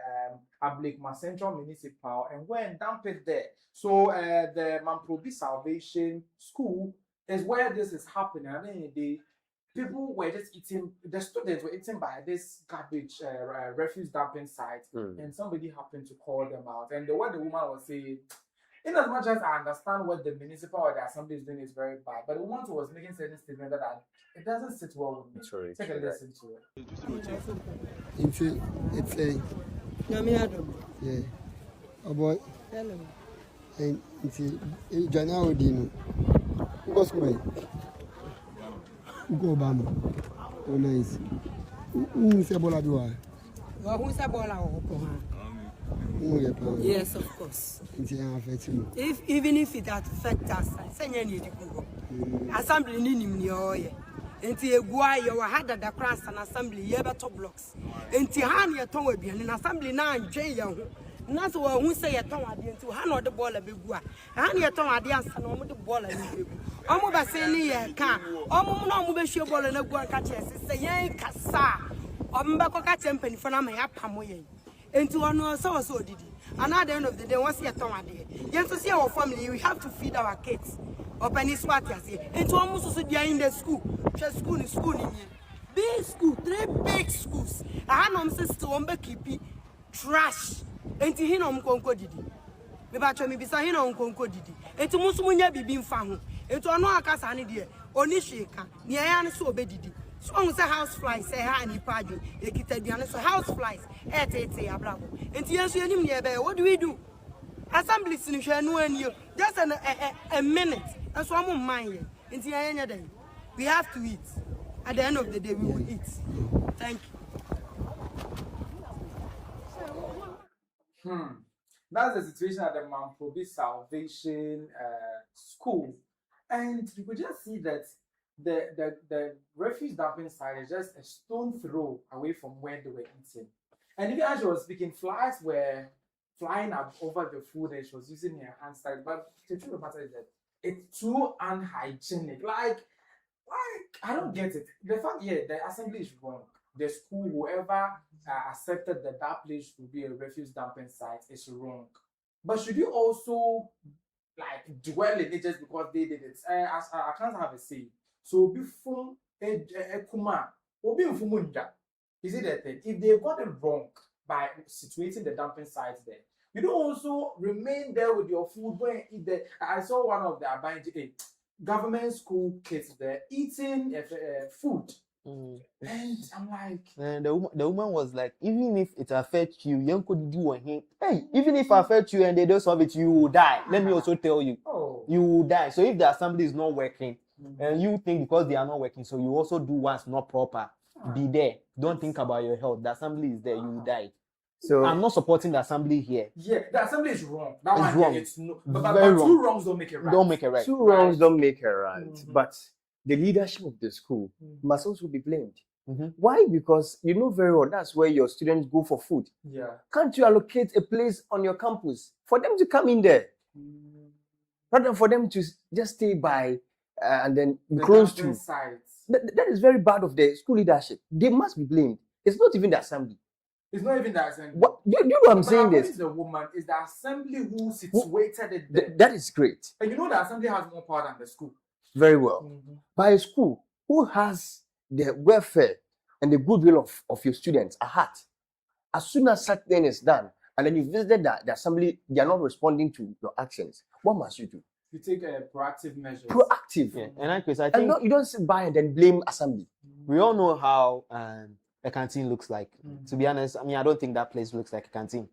Ablekma Central Municipal and go and dump it there. So the Mamprobi Salvation School is where this is happening. And then the people were just eating, the students were eating by this garbage refuse dumping site, and somebody happened to call them out. And what the woman was saying, in as much as I understand what the municipal or the assembly is doing is very bad, but the one who was making certain statements that it doesn't sit well with me. Sorry, Take a listen to it. It's a yeah. Oh boy. Hello. And it's a Janao Dino. What's my Obama? Oh, nice. Who's a bola? Who's a bola? Yes, of course. If even if it affects us, send any assembly in your Enti egua ye wa hada da class an assembly ye beto blocks. Enti han ye ton aduane na assembly na antwen ye ho. Na so wa hu say ye ton ade enti han no de ball begua. Han ye ton ade ansa na omo de ball ni begu. Omo ba se ni ye ka. Omo na omo be hwe ball na gua ka che se ye kasa. Omo be ko ka che mpanifo na ma ya pamo ye. Enti ono so so didi. And at the end of the day, once you ton ade. Ye to see our family, we have to feed our kids. Open his what you say. Into almost so they are in the school. Just school in school in here. Big school, 3 big schools. I know sister ombe keep trash. Enti hino mkonko didi. Me ba cho me bisa hino mkonko didi. Enti musu munya bibi mfa ho. Enti ono akasa ne de. Oni sheka. Ne ya ne so obedidi. So on say house flies say ha ni padu. E kita duane so house flies. Etete abrabo. Enti yenso yanim ne be. What do we do? Assembly sin hwe no ani. Just a minute. That's what I'm mind. We have to eat. At the end of the day, we will eat. Thank you. That's the situation at the Mamprobi Salvation School. And you could just see that the refuse dumping site is just a stone throw away from where they were eating. And even as she was speaking, flies were flying up over the food and she was using her hand side. But the truth of the matter is that it's too unhygienic. Like I don't get it. The fact, the assembly is wrong. The school, whoever accepted that place would be a refuse dumping site is wrong. But should you also like dwell in it just because they did it? I can't have a say. So before a kuma, is it that if they got it wrong by situating the dumping sites there, you don't also remain there with your food when eat there. I saw one of the government school kids there eating food. And I'm like, and the woman was like, even if it affects you, you could do a hint. Hey, even if it affects you and they don't solve it, you will die. Let me also tell you, you will die. So if the assembly is not working, and you think because they are not working, so you also do what's not proper, be there. Don't think about your health. The assembly is there, you will die. So I'm not supporting the assembly here. Yeah, the assembly is wrong. That it's wrong. It's no, but two wrongs don't make it right. Don't make it right. Two wrongs don't make it right. But the leadership of the school must also be blamed. Why? Because you know very well that's where your students go for food. Yeah. Can't you allocate a place on your campus for them to come in there? Rather than for them to just stay by and then be close to sites. That is very bad of the school leadership. They must be blamed. It's not even the assembly. It's not even the assembly. What you know what I'm saying this? Is the woman, is the assembly who situated it there. That is great. And you know the assembly has more power than the school. Very well. By a school who has the welfare and the goodwill of your students at heart. As soon as such thing is done, and then you visited the assembly, they are not responding to your actions. What must you do? You take a proactive measure. Proactive. Yeah. And I think you don't sit by and then blame assembly. We all know how a canteen looks like. To be honest, I mean, I don't think that place looks like a canteen.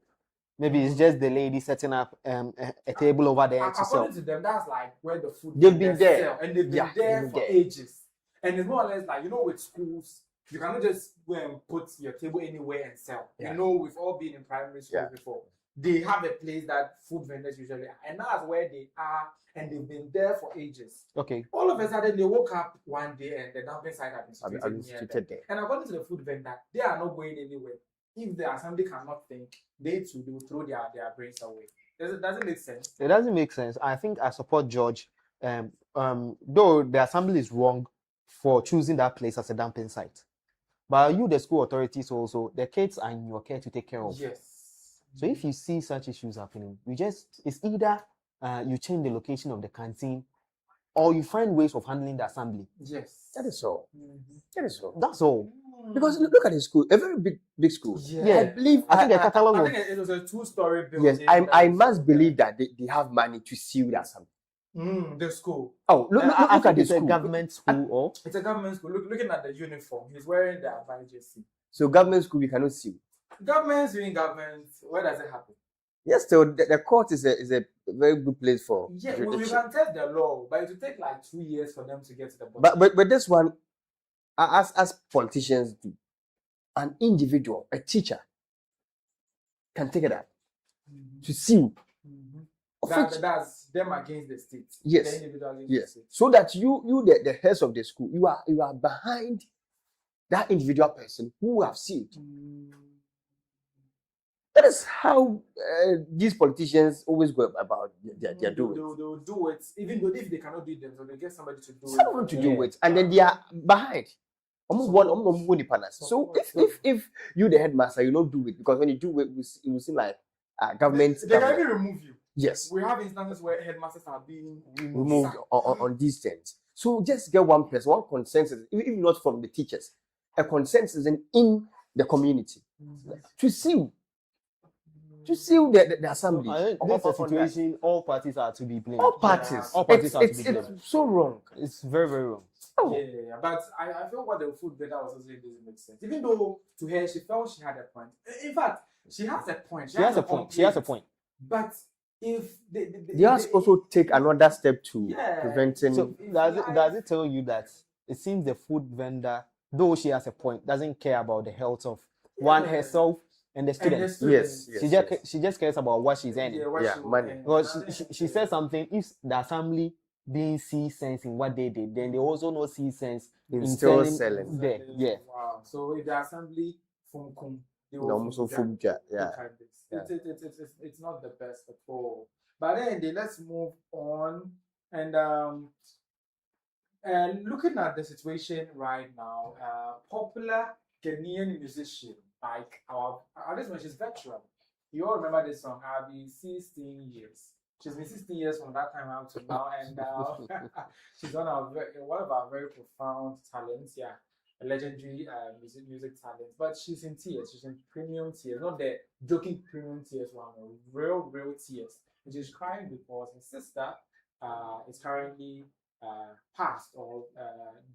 Maybe it's just the lady setting up a table over there to sell. According to them, that's like where the food they've been there. Sell. And they've been there for ages. And it's more or less like, you know, with schools, you cannot just go and put your table anywhere and sell. You know, we've all been in primary school before. They have a place that food vendors usually are. And that's where they are. And they've been there for ages. Okay. All of a sudden, they woke up one day and the dumping site has been situated there. And according to the food vendor, they are not going anywhere. If the assembly cannot think, they will throw their brains away. Doesn't make sense. It doesn't make sense. I think I support George. Though the assembly is wrong for choosing that place as a dumping site. But you, the school authorities also, the kids are in your care to take care of. Yes. So if you see such issues happening, it's either you change the location of the canteen or you find ways of handling the assembly. Yes. That is all. That is all. That's all. Because look at the school, a very big school. Yeah. I believe. I think the catalog I was. think it was a 2-story building. Yes, I must believe that they have money to seal that something. The school. Oh, look at the it's a school. government school or It's a government school. Looking at the uniform, he's wearing the jersey. So government school we cannot seal. Governments doing governments, where does it happen? Yes, so the court is a very good place for. Yeah, well, you can test the law, but it will take like 2 years for them to get to the bottom. But this one, as politicians do, an individual, a teacher, can take it up to sue. That's them against the state. Yes. The individual against Yes. the state. So that you the heads of the school, you are behind that individual person who have sued. That is how these politicians always go about their doing. They'll do it, even though if they cannot do it themselves, they get somebody to do Someone to do it, and then they are behind. So if you the headmaster, you don't do it, because when you do it, it will seem like government. They can even remove you. Yes. We have instances where headmasters are being removed on these things. So just get one person, one consensus, if not from the teachers, a consensus in the community to seal the assembly. I think that's a situation all parties are to be blamed. All parties. All parties are to be blamed. It's so wrong. It's very, very wrong. Oh. Yeah. But I feel what the food vendor was also saying doesn't make sense. Even though to her she felt she had a point. In fact, she has a point. She has a point. But if they also take another step to preventing. So does it tell you that it seems the food vendor, though she has a point, doesn't care about the health of herself and the students? Yes. She just cares about what she's earning. Money. Because she said something. If the assembly didn't see sense in what they did, then they also not see sense in still selling. There. Yeah. Wow. So if the assembly they will it's not the best at all. But then let's move on and looking at the situation right now, popular Ghanaian musician like this one, she's veteran. You all remember this song? I've been 16 years. She's been 16 years from that time out to now, and she's one of our very profound talents. Yeah. A legendary music talent, but she's in tears. She's in premium tears, not the joking premium tears one, real tears. And she's crying because her sister is currently passed or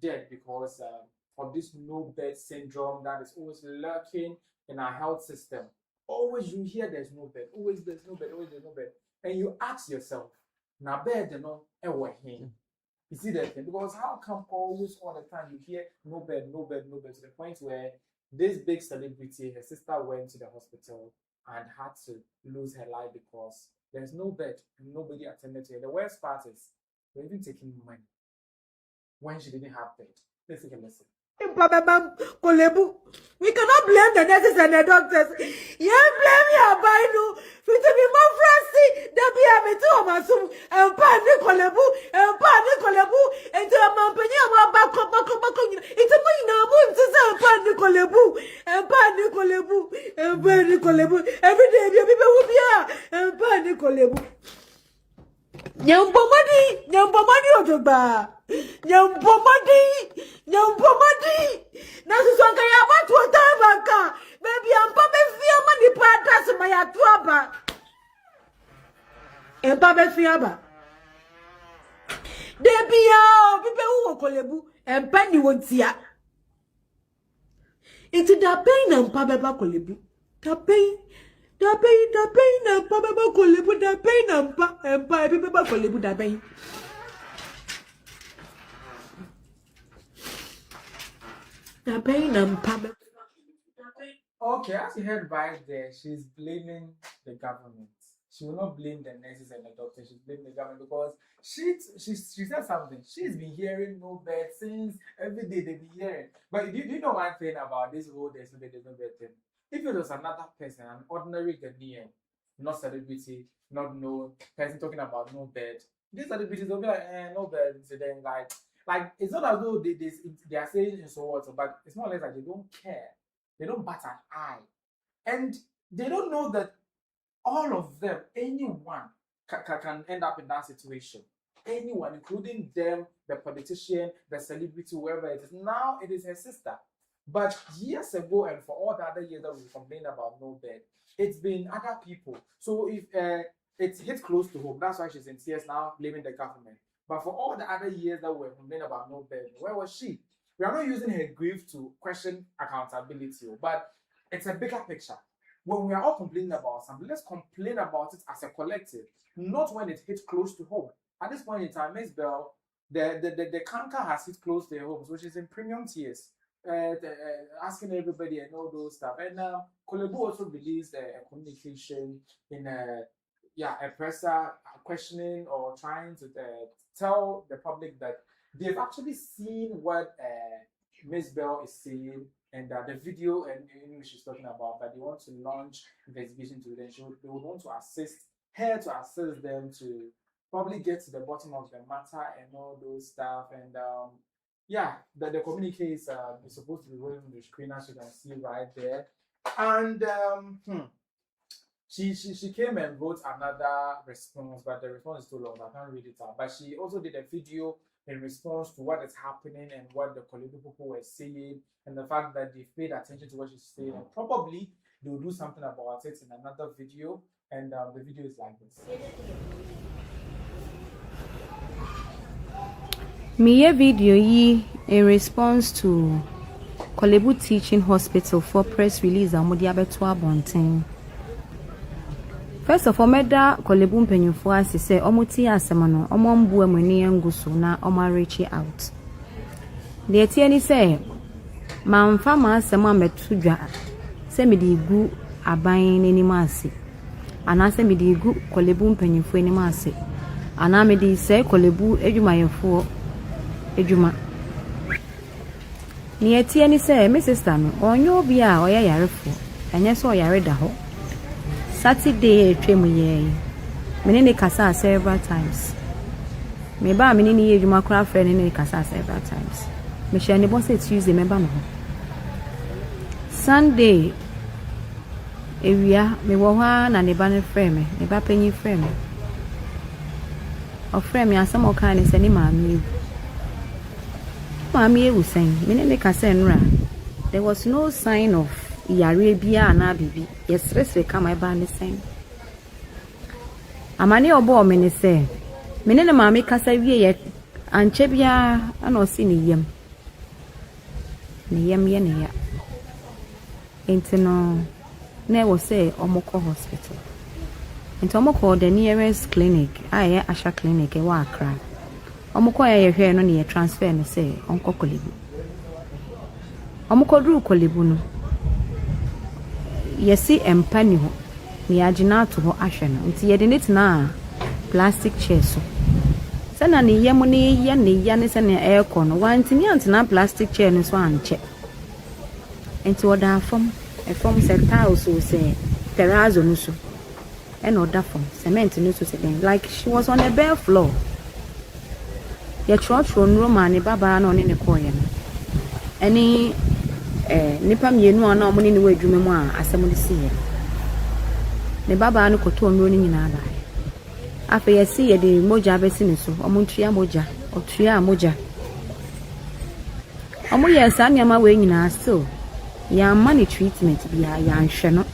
dead because of this no bed syndrome that is always lurking in our health system. Always you hear there's no bed, always there's no bed, and you ask yourself, now bed ever here. You see that thing? Because how come always all the time you hear no bed, to the point where this big celebrity, her sister went to the hospital and had to lose her life because there's no bed and nobody attended to her. The worst part is they're even taking money when she didn't have bed. Let's take a listen. We cannot blame the nurses and the doctors. You blame your binu. To be more frosty, there be a bit of masum and Pani Colebu and to a mampany about Bako. It's a way now to say Pani Colebu. Every day, people will be and Pani Colebu. Nyampomadi ojoba. Nyampomadi. Na susonga ya watu watabaka. Baby ampabe fia mani patas maya tuaba. Empabe fiaba. Debi ya pipe uwo kolebu. Empani wontia. Iti da pain na mpabe ba kolebu. Da pain na mpabe ba kolebu. Da pain na mpabe pipe ba kolebu da pain. Okay, as you heard right there, she's blaming the government. She will not blame the nurses and the doctors. She's blaming the government because she said something. She's been hearing no bed since every day they've been hearing. But do you know one thing about this whole there's no bed thing? If it was another person, an ordinary Ghanaian, not celebrity, not known person talking about no bed, these celebrities will be like, no bed. So then like it's not as though they are saying so what, but it's more or less like they don't care. They don't bat an eye. And they don't know that all of them, anyone can end up in that situation. anyone, including them, the politician, the celebrity, whoever it is. Now it is her sister. But years ago, and for all the other years that we complained about no bed, it's been other people. So if it hits close to home, that's why she's in tears now, blaming the government. But for all the other years that we were complaining about no bed, where was she? We are not using her grief to question accountability, but it's a bigger picture. When we are all complaining about something, let's complain about it as a collective, not when it hits close to home. At this point in time, Ms. Bell, the canker has hit close to their homes, which is in premium tiers. Asking everybody and all those stuff. And Kolebu also released a communication in a presser questioning or trying to tell the public that they've actually seen what Ms. Bell is saying and the video and which she's talking about, that they want to launch investigation to them. They would want to assist them to probably get to the bottom of the matter and all those stuff. And the communique is supposed to be rolling on the screen, as you can see right there. And she came and wrote another response, but the response is too long. I can't read it out. But she also did a video in response to what is happening and what the Kolebu people were saying, and the fact that they paid attention to what she's saying, and probably they will do something about it in another video. And the video is like this. Me video in response to Kolebu Teaching Hospital for press release Amodiabetua Bonting. First of all, meda Kolebu mpenyufo ase say omuti asemano omombu amani anguso na omarechi out. De tie ni say mamfa ma asema metudwa se mede igu aban n'anim ase. Ana se mede igu Kolebu mpenyufo anim ase. Ana mede say Kolebu edwumayefo edwuma. Ni etie ni say me sister no onyo obi a oya yarefo enye so oyare da ho. Saturday twemu ye me ne kasa several times. Me ba me ne ye edwuma kra friend ne kasa several times. Me share ne bo say Tuesday me ba no. Sunday ewia me wo ha na ne ba ne friend me ne ba panyi friend me. O friend me asem o kan ne se ne maami ewu sen me ne kasa nra. There was no sign of yare bia na bibi. Yes, reswe kama eba ne sen. Amani obo me ne se me ne maami kasa wie ye anche bia ana osi ne yem. Ne yem ye ne ya. Entino na wo say omoko hospital. Ento omoko the nearest clinic, aye Asha clinic e wa Accra. Omoko ye hwe no ne transfer ne say onko Kolebu. Omoko dru Kolebu no. Yesi empani ho ni agina to ho ahwe no. Nti ye de net na plastic chair so. Sana ne yem ne ya ne se ne aircon no wantimi antena plastic chair no so anche. Enti oda from set tiles so say terrazzo no so. And oda from cement no so say like she was on the bare floor. Ye church room and baba no ne koye no. Any nipa mienu ana omuni ne wadwuma mu a asem de siye. Ne baba no koto onro ni nyina ba. Afa ye si ye de moja besi ne so omuntua moja, otua moja. Omo ye sa nyama we nyina still. Ya money treatment bia ya nhwe no.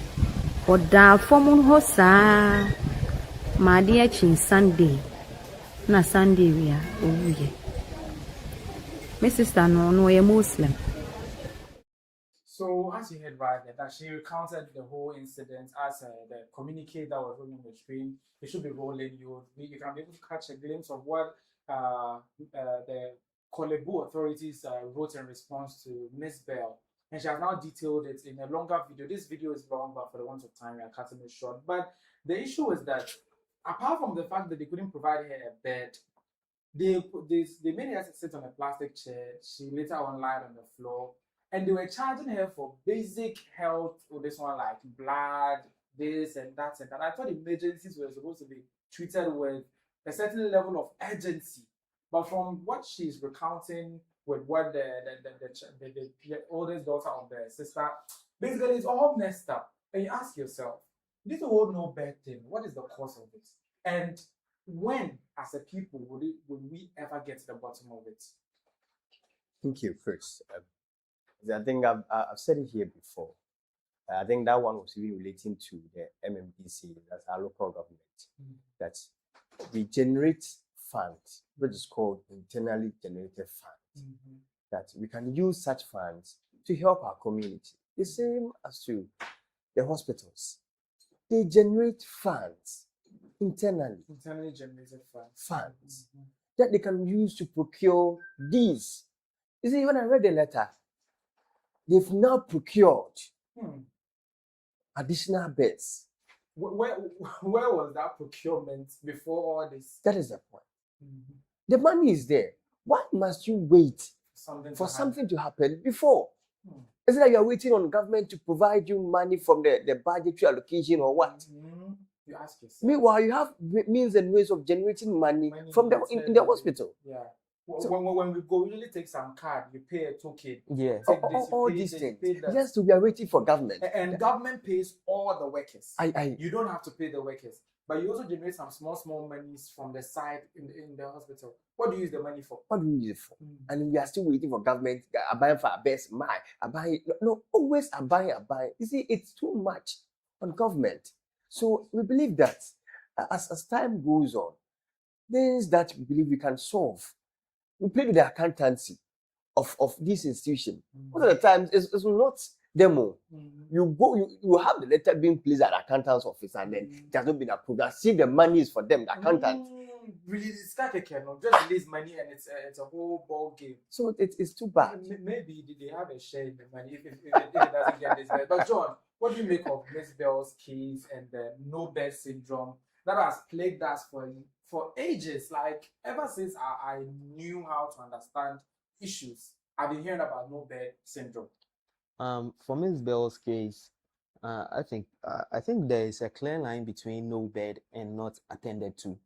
Oda form ho sa ma de chin Sunday. Na Sunday we a owuye. My sister no ye Muslim. So as you heard right there, that she recounted the whole incident as the communique that was rolling on the screen. It should be rolling. You can be able to catch a glimpse of what the Kolebu authorities wrote in response to Miss Bell. And she has now detailed it in a longer video. This video is long, but for the want of time, we are cutting it short. But the issue is that apart from the fact that they couldn't provide her a bed, they made her sit on a plastic chair. She later on lied on the floor. And they were charging her for basic health, or this one like blood, this and that and that. I thought emergencies were supposed to be treated with a certain level of urgency. But from what she's recounting with what the oldest daughter of the sister, basically it's all messed up. And you ask yourself, this whole no bed thing, what is the cause of this? And when, as a people, would we ever get to the bottom of it? Thank you first. I think I've said it here before. I think that one was even relating to the MMDC, that's our local government, that we generate funds, which is called internally generated funds, that we can use such funds to help our community. The same as to the hospitals. They generate funds internally. Internally generated funds. Funds that they can use to procure these. You see, when I read the letter, they've now procured additional beds. Where was that procurement before all this? That is the point. The money is there. Why must you wait for something to happen before? Is it like you're waiting on government to provide you money from the budgetary allocation or what? You ask yourself. Meanwhile, you have means and ways of generating money from in the hospital. Yeah. So, when we go, we usually take some card, you pay a token. Yeah. All these things. Just we are waiting for government. And government pays all the workers. You don't have to pay the workers. But you also generate some small monies from the side in the hospital. What do you use the money for? What do you use it for? And we are still waiting for government. I buy for our best. I buy. No, always I buy. You see, it's too much on government. So we believe that as time goes on, things that we believe we can solve. We play with the accountancy of this institution. Most of the times, it's not demo. You go, you have the letter being placed at the accountant's office, and then it has not been approved. I see the money is for them, the accountant. Really, it's like a kernel. Just release money, and it's a whole ball game. So it's too bad. Maybe they have a share in the money if it doesn't get this bad. But John, what do you make of Miss Bell's case and the no bed syndrome that has plagued us for ages? Like ever since I knew how to understand issues, I've been hearing about no bed syndrome. For Miss Bell's case, I think there is a clear line between no bed and not attended to.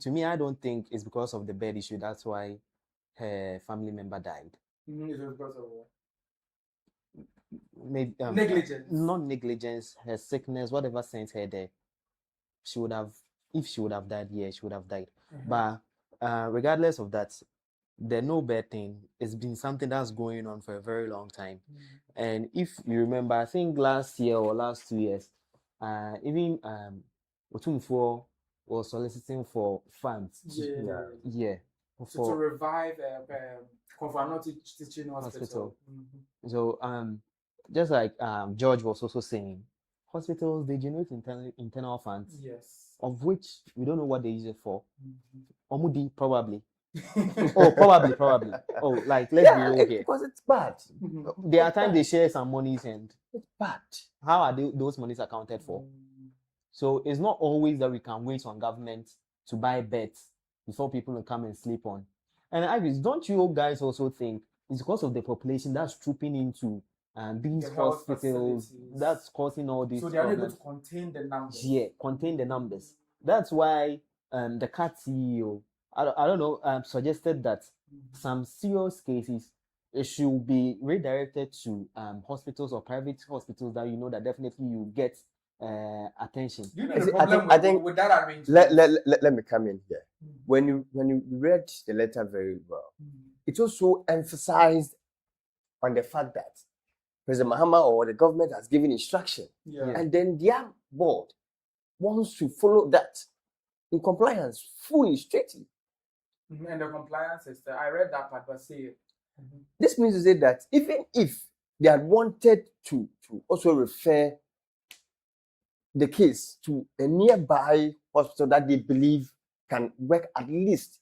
To me, I don't think it's because of the bed issue. That's why her family member died. Is it because of what? Maybe negligence. Not negligence. Her sickness, whatever sent her there, she would have. If she would have died, yeah, she would have died. But regardless of that, the no bed thing has been something that's going on for a very long time. And if you remember, I think last year or last 2 years, even Otumfuo was soliciting for funds. To revive Konfano Teaching Hospital. So just like George was also saying, hospitals, they generate internal funds. Yes. Of which we don't know what they use it for. Omudi probably. probably. Oh, like let's be real here. Because it's bad. There are times they share some monies and it's bad. How are those monies accounted for? So it's not always that we can wait on government to buy beds before people will come and sleep on. And I guess, don't you guys also think it's because of the population that's trooping into these hospitals that's causing all these problems? So they are able to contain the numbers. Yeah, contain the numbers. That's why the CAT CEO, I don't know, suggested that some serious cases should be redirected to hospitals or private hospitals that you know that definitely you get attention. You know the problem I think with that arrangement. Let me come in here. When you read the letter very well, it also emphasized on the fact that President Mahama or the government has given instruction, and then their board wants to follow that in compliance fully, straightly. And the compliance is I read that part, but see it. This means to say that even if they had wanted to also refer the case to a nearby hospital that they believe can work at least,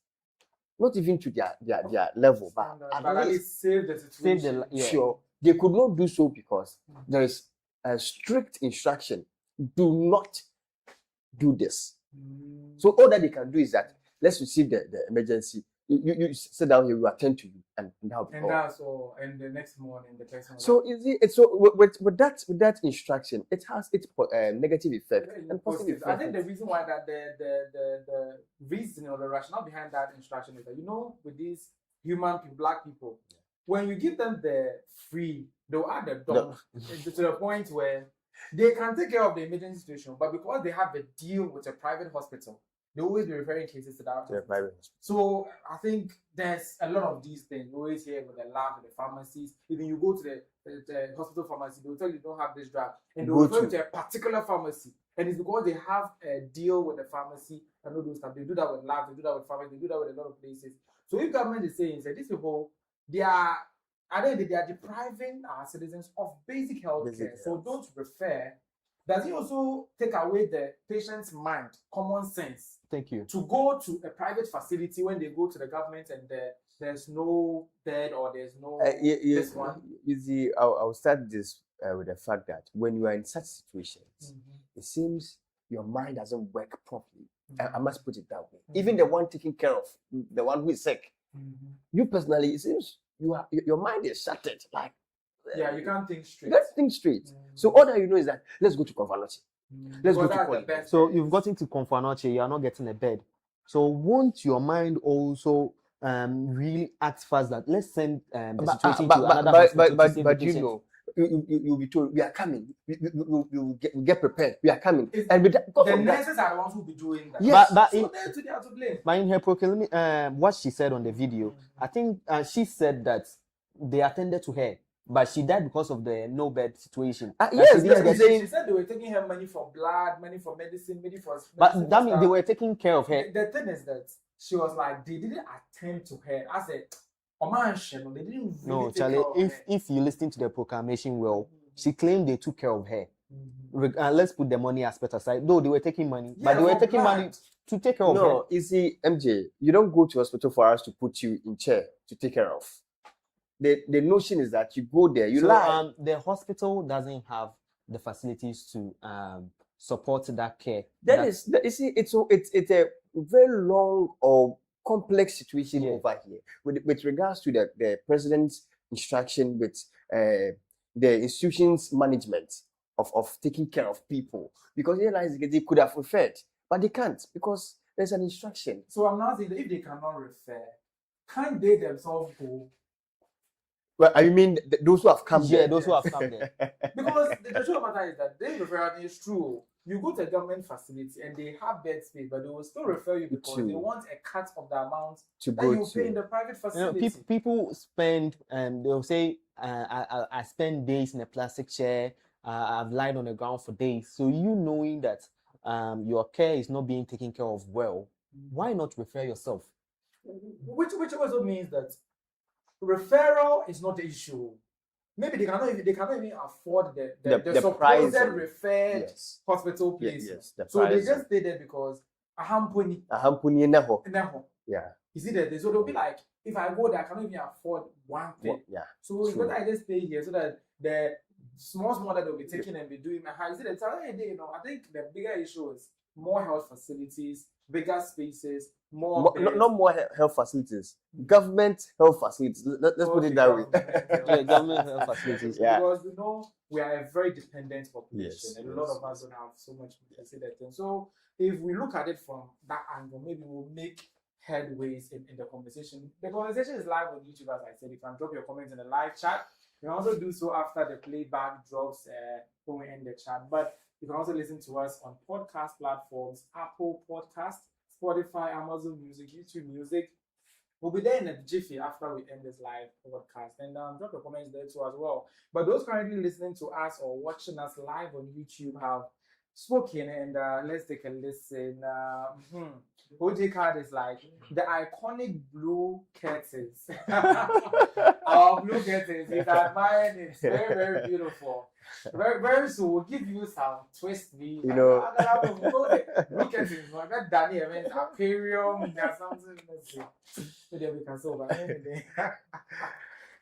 not even to their level, but at least save the situation. Sure, they could not do so because there is a strict instruction: do not do this. So all that they can do is that let's receive the emergency. You sit down here, we attend to you, and that'll be all. And that's all. And the next morning, the person. So with that instruction, it has its negative effect and positive effect. I think the reason why that the reason or the rationale behind that instruction is that with these human people, black people, when you give them the free, they'll add the dog to the point where they can take care of the emergency situation, but because they have a deal with a private hospital, they always be referring cases to that. private. So I think there's a lot of these things. We always hear with the lab, with the pharmacies. Even you go to the hospital pharmacy, they'll tell you don't have this drug. And they'll refer to a particular pharmacy. And it's because they have a deal with the pharmacy and all those stuff. They do that with labs, they do that with pharmacy, they do that with a lot of places. So if government is saying that these people, they are depriving our citizens of basic health care. So don't refer. Does it also take away the patient's mind, common sense? Thank you. To go to a private facility when they go to the government and there's no bed or there's no this one? You see, I'll start this with the fact that when you are in such situations, it seems your mind doesn't work properly. I must put it that way. Even the one taking care of the one who is sick, you personally, it seems your mind is shattered. Like, you can't think straight. Let's think straight. So all that you know is that let's go to Confanoche. Let's go to Poly. So you've gotten to Confanoche, you are not getting a bed. So won't your mind also really act fast that let's send the situation to another hospital to save the patient? You know, you'll be told we are coming. We get prepared. We are coming. And with that, the nurses are the ones who will be doing that. Yes. But they are to blame. But in her proclamation, what she said on the video, I think she said that they attended to her. But she died because of the no bed situation. Yes, she said they were taking her money for blood, money for medicine, money for. But that means they were taking care of her. The thing is that she was like, they didn't attend to her. I said, they didn't really no, take Charlie. care of her. If you listen to the proclamation well, she claimed they took care of her. Let's put the money aspect aside. Though they were taking money, but they were taking money to take care of her. No, you see, MJ, you don't go to hospital for us to put you in chair to take care of. The notion is that you go there, the hospital doesn't have the facilities to support that care. You see, it's a very long or complex situation over here with regards to the president's instruction with the institution's management of taking care of people, because they could have referred, but they can't because there's an instruction. So I'm not saying that if they cannot refer, can't they themselves go? Well, I mean those who have come there. Yeah, those who have come there. Because the truth of the matter is that they refer is true. You go to a government facility and they have bed space, but they will still refer you because they want a cut of the amount that you pay in the private facility. You know, people spend and they'll say, I spend days in a plastic chair. I've lied on the ground for days. So you knowing that your care is not being taken care of well, why not refer yourself? Which also means that referral is not the issue. Maybe they cannot even afford the supposed referred hospital place. So they just stay there because ahampuni neho. Yeah. You see that? So they'll be like, if I go there, I cannot even afford one thing. So it's better I just stay here so that the small that they'll be taking and be doing. You see that? I think the bigger issue is more health facilities, bigger spaces, not more health facilities, government health facilities. Let's put it that way. Government health facilities. Because we are a very dependent population. A lot of us don't have so much facility. So if we look at it from that angle, maybe we'll make headways in the conversation. The conversation is live on YouTube, as I said. You can drop your comments in the live chat. You can also do so after the playback drops when we end the chat. But you can also listen to us on podcast platforms, Apple Podcast, Spotify, Amazon Music, YouTube Music. We'll be there in a jiffy after we end this live podcast. And drop your comments there too as well. But those currently listening to us or watching us live on YouTube have spoken, and let's take a listen. OJ card is like the iconic blue curtains. Our blue curtains, he's admiring it. Very, very beautiful. Very, very soon we'll give you some twist. Blue curtains, that Danny event, aquarium, there's something. Maybe we can solve it.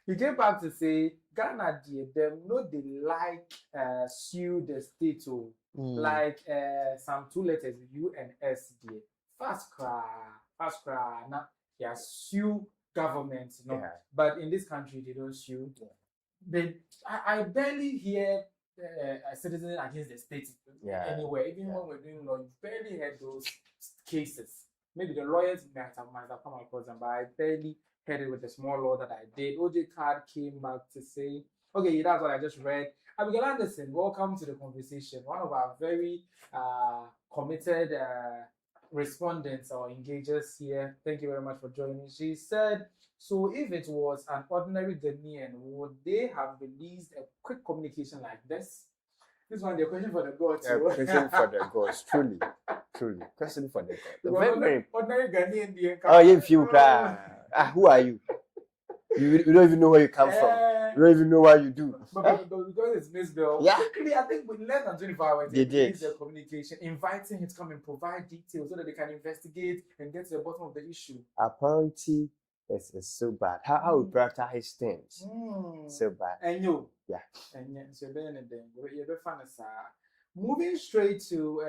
He came back to say Ghana them no they like sue the state like some 2 letters U and S dear. Fast cry. Now yeah, sue government, but in this country they don't sue. I barely hear a citizen against the state anywhere. Even when we're doing law, you barely heard those cases. Maybe the lawyers might have come across them, but I barely heard it with the small law that I did. OJ Card came back to say, okay, that's what I just read. Abigail Anderson, welcome to the conversation. One of our very committed respondents or engagers here. Thank you very much for joining. She said, so if it was an ordinary Ghanaian, would they have released a quick communication like this? This one, the question for the gods. Yeah, question for the gods. Truly. Question for the gods. Very ordinary Ghanaian. Oh, if you cry. Who are you? You don't even know where you come from. You don't even know what you do. But because it's Miss Bell, quickly, I think with less than 24 hours, they did their communication, inviting him to come and provide details so that they can investigate and get to the bottom of the issue. Apparently, it's so bad. How we prioritize things. So bad. And you? Yeah. And so you're fun. Moving straight to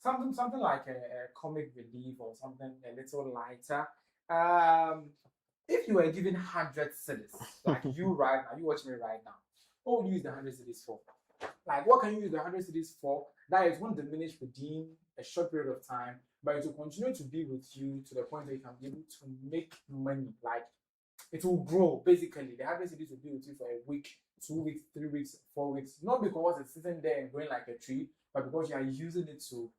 something like a comic relief or something a little lighter. If you were given 100 cities, like you right now, you watch me right now, what would you use the 100 cities for? Like, what can you use the 100 cities for? That it won't diminish within a short period of time, but it will continue to be with you to the point where you can be able to make money. Like, it will grow, basically. The 100 cities will be with you for a week, 2 weeks, 3 weeks, 4 weeks. Not because it's sitting there and growing like a tree, but because you are using it to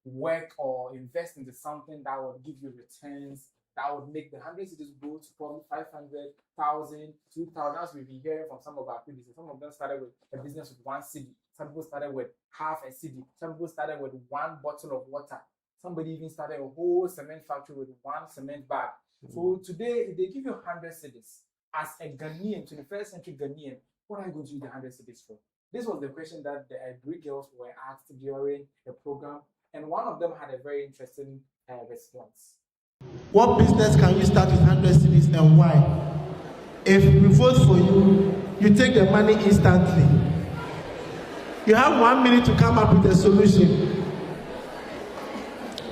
work or invest into something that will give you returns. That would make the 100 cities go to probably 500,000, 2,000. As we've been hearing from some of our predecessors. Some of them started with a business with 1 cedi. Some people started with half a cedi. Some people started with 1 bottle of water. Somebody even started a whole cement factory with 1 cement bag. So today, if they give you 100 cities, as a Ghanaian, 21st century Ghanaian, what are you going to use the 100 cities for? This was the question that the Greek girls were asked during the program, and one of them had a very interesting response. What business can you start with 100 cedis and why? If we vote for you, you take the money instantly. You have 1 minute to come up with a solution.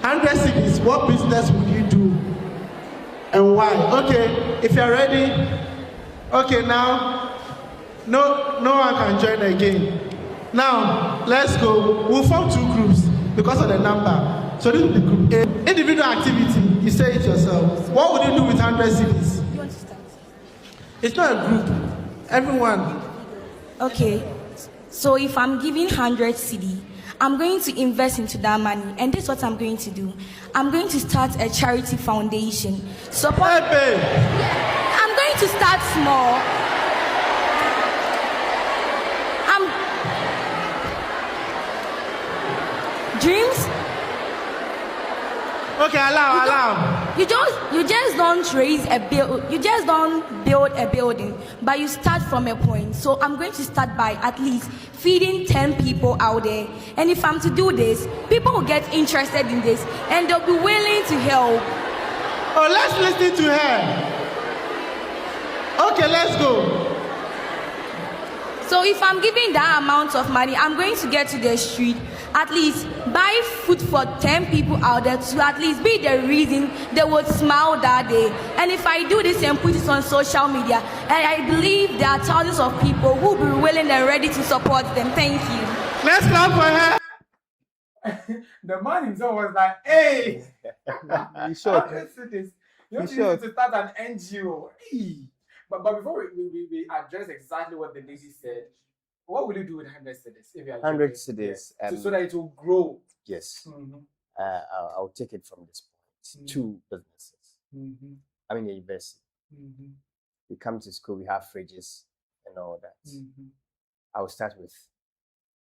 100 cedis, what business would you do and why? Okay, if you're ready, okay, now, no one can join again. Now, let's go. We'll form 2 groups because of the number. So this is the group A. Individual activity, you say it yourself. What would you do with 100 cities? You want to start? It's not a group. Everyone. Okay. So if I'm giving 100 cedi, I'm going to invest into that money. And this is what I'm going to do. I'm going to start a charity foundation. Support. I'm going to start small. Dreams. Okay, allow. You just don't raise a build. You just don't build a building, but you start from a point. So I'm going to start by at least feeding 10 people out there. And if I'm to do this, people will get interested in this, and they'll be willing to help. Oh, let's listen to her. Okay, let's go. So if I'm giving that amount of money, I'm going to get to the street, at least buy food for 10 people out there to at least be the reason they would smile that day. And if I do this and put it on social media, and I believe there are thousands of people who will be willing and ready to support them. Thank you. Let's clap for her. The man himself was like, hey, you should. You need to start an NGO. Hey. But before we address exactly what the lady said, what will you do with 100 cedis? 100 cedis. So that it will grow. Yes. I'll take it from this point. 2 businesses. I mean, a university. We come to school, we have fridges and all that. I'll start with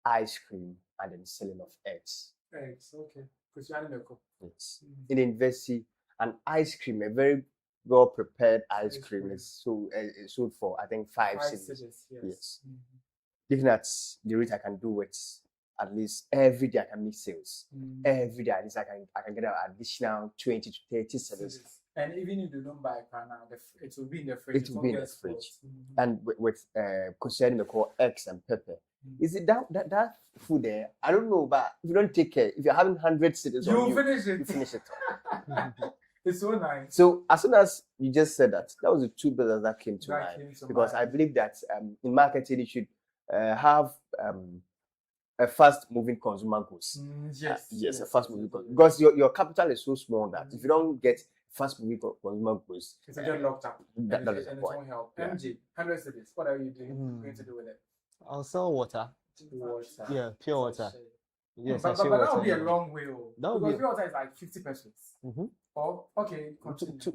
ice cream and then selling of eggs. Eggs, okay. Because you're animal. Yes. In the university, an ice cream, a very well prepared ice cream is sold for I think 5 cedis. Yes. Looking at the rate I can do it, at least every day I can make sales. Every day at least I can get an additional 20 to 30 cedis. And even if you don't buy it now, it will be in the fridge. It will be in the fridge. And with concerning the core eggs and pepper. Is it that food there? I don't know, but if you don't take care, if you're having 100 cedis, you finish it. You finish it. It's so nice. So as soon as you just said that, that was the 2 business that came to mind. Because I believe that in marketing you should have a fast-moving consumer goods. Yes, a fast-moving goods. Because your capital is so small that if you don't get fast-moving consumer goods, it's a get locked up. That is the point. It won't help. MG, 100 cedis. What are you going to do with it? I'll sell water. Water. Yeah, pure water. Yes, but that would be a long way. Because pure water is like 50 pesos. Oh, okay.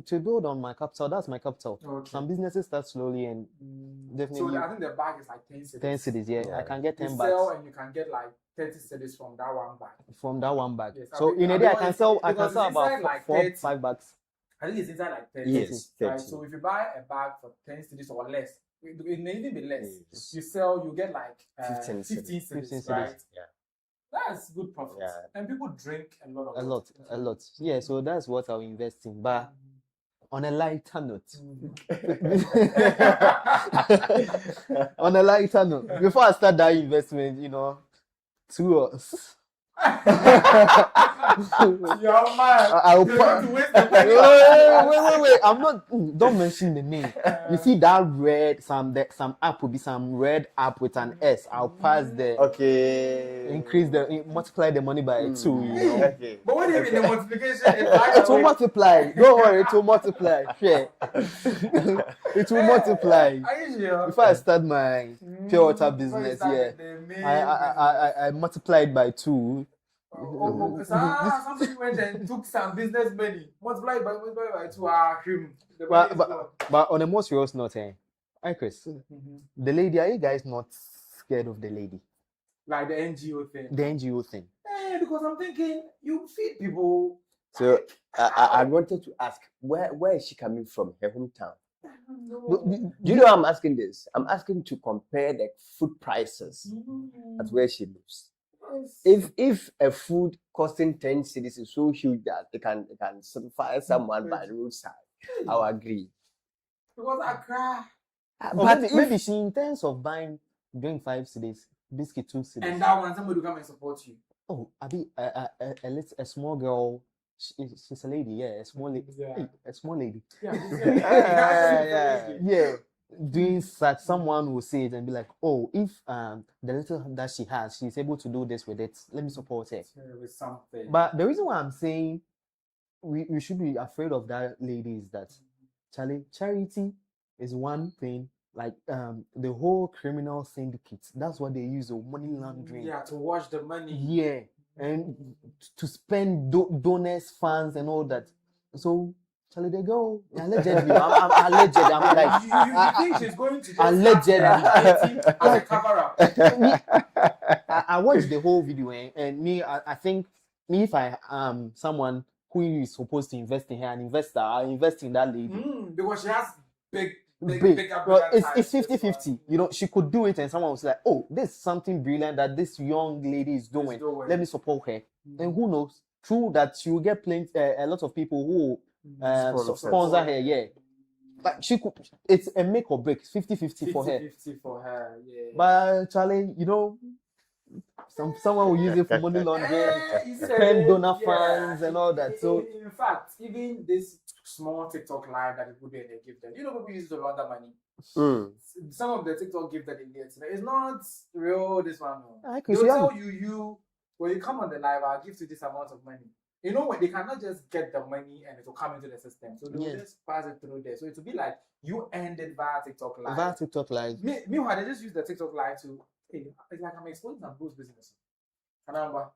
To build on my capital, that's my capital. Okay. Some businesses start slowly and definitely. So I think the bag is like 10 cedis. 10 cedis, yeah. I can get 10 you bags. sell and you can get like 30 cedis from that one bag. From that one bag. Yes, so in a day I can sell about like 4-5 bags. I think it's inside like 30. Yes, 30. Right? So if you buy a bag for 10 cedis or less, it may even be less. Yes. You get like 15 cedis, right? Yeah. That's good profit. Yeah. And people drink a lot of a lot. Yeah, so that's what I'll invest in. But on a lighter note, before I start that investment, you know, to us. You're mad. Wait. I'm not. Don't mention the name. You see that red? Some app will be some red app with an S. I'll pass the. Okay. Multiply the money by 2. You know? Okay. But what do you mean the multiplication? It will multiply. Don't worry. It will multiply. Sure. It will multiply. Are you sure? Before I start my pure water business, I multiplied by 2. Somebody went and took some business money, multiplied by 2. But on a more serious note, hi Chris, the lady, are you guys not scared of the lady? Like the NGO thing. The NGO thing. Because I'm thinking you feed people. So I wanted to ask, where is she coming from? Her hometown? Do you know I'm asking this? I'm asking to compare the food prices at where she lives. If a food costing 10 cedis is so huge that it can satisfy someone by the roadside, I'll agree. Because I cry. But maybe she intends of doing 5 cedis, biscuit 2 cedis. And that one, somebody will come and support you. Oh, a small girl. She's a lady, yeah, a small lady. Hey, a small lady. Yeah. Doing such, someone will say it and be like, oh, if the little that she has, she's able to do this with it, let me support her. With something. But the reason why I'm saying we should be afraid of that lady is that charity is one thing, like the whole criminal syndicate, that's what they use, the money laundering. Yeah, to wash the money. Yeah, and to spend donors, funds and all that. So Charlie, they go. Allegedly, I'm alleged. I'm like, you think she's going to just allegedly as a cover up? I watched the whole video, and I think if I am someone who is supposed to invest in her, an investor, I'll invest in that lady. Because she has big. Well, it's 50-50. You know, she could do it, and someone was like, "Oh, this is something brilliant that this young lady is doing. Let me support her." And who knows? True that she will get a lot of people who sponsor her, yeah. But she could. It's a make or break, 50-50 for her. 50-50 for her, yeah. But Charlie, you know, someone will use it for money laundering, spend donor funds and all that. So in fact, even this small TikTok live that people do and they give them, you know, people use it to launder money. Some of the TikTok gift that they get, it's not real. This one, they'll tell you when you come on the live, I'll give you this amount of money. You know what? They cannot just get the money and it will come into the system. So they'll just pass it through there. So it will be like you ended via TikTok live. Via TikTok live. Meanwhile, they just use the TikTok live to. It's like I'm exposing some boost business.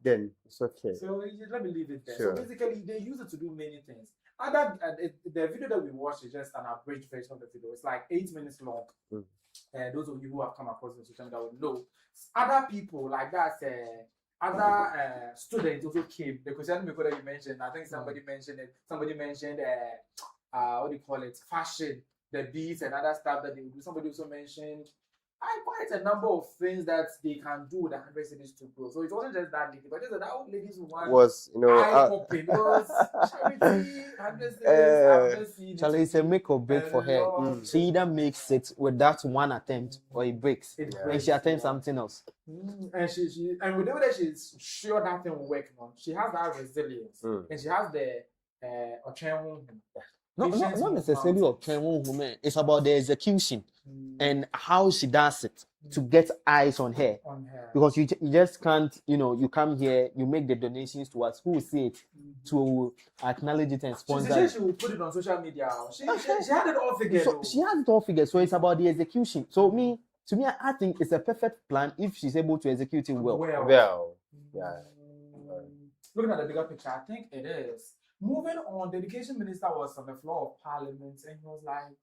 Then it's okay. So let me leave it there. Sure. So basically, they use it to do many things. The video that we watched is just an abridged version of the video. It's like 8 minutes long. And those of you who have come across the social media will know. Other people like that, other students also came. The question that you mentioned, I think somebody mentioned it. Somebody mentioned what do you call it? Fashion, the beats and other stuff that they do. Somebody also mentioned quite a number of things that they can do with 100 cedis to grow. So it wasn't just that lady, but just that old lady's one was, you know, eye-popping. It was charity, 100 cedis, Charlie, it's a make or break for her. She either makes it with that one attempt or it breaks. And she attempts something else. And she and with the way that she's sure that thing will work on, she has that resilience. And she has the not necessarily of woman. It's about the execution and how she does it to get eyes on her. Because you just can't, you know, you come here, you make the donations to us, who will see it to acknowledge it and sponsor it. She will put it on social media. She had it all figured. So she has it all figured. So it's about the execution. So to me, I think it's a perfect plan if she's able to execute it well. Yeah. Looking at the bigger picture, I think it is. Moving on, the education minister was on the floor of parliament and he was like,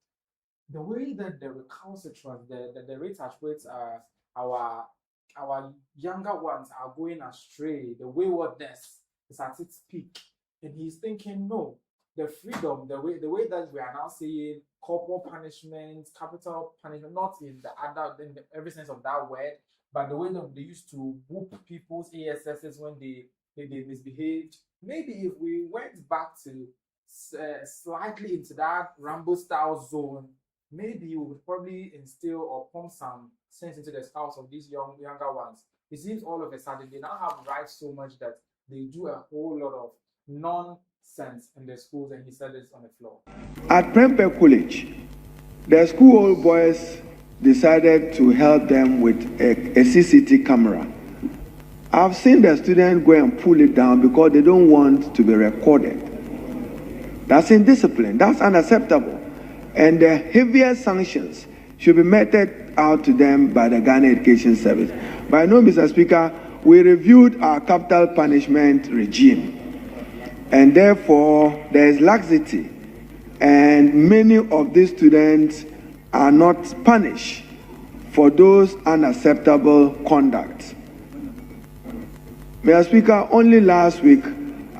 the way that the recalcitrant, the rate at which our younger ones are going astray, the waywardness is at its peak. And he's thinking, no, the freedom, the way that we are now saying corporal punishment, capital punishment, not in every sense of that word, but the way that they used to whoop people's ASSs when they misbehaved. Maybe if we went back to slightly into that Rambo style zone, maybe we would probably instill or pump some sense into the skulls of these younger ones. It seems all of a sudden they now have rights so much that they do a whole lot of nonsense in their schools, and he said this on the floor. At Prempeh College, the school old boys decided to help them with a CCTV camera. I've seen the students go and pull it down because they don't want to be recorded. That's indiscipline. That's unacceptable. And the heaviest sanctions should be meted out to them by the Ghana Education Service. But I know, Mr. Speaker, we reviewed our capital punishment regime. And therefore, there is laxity. And many of these students are not punished for those unacceptable conduct. Mr. Speaker, only last week,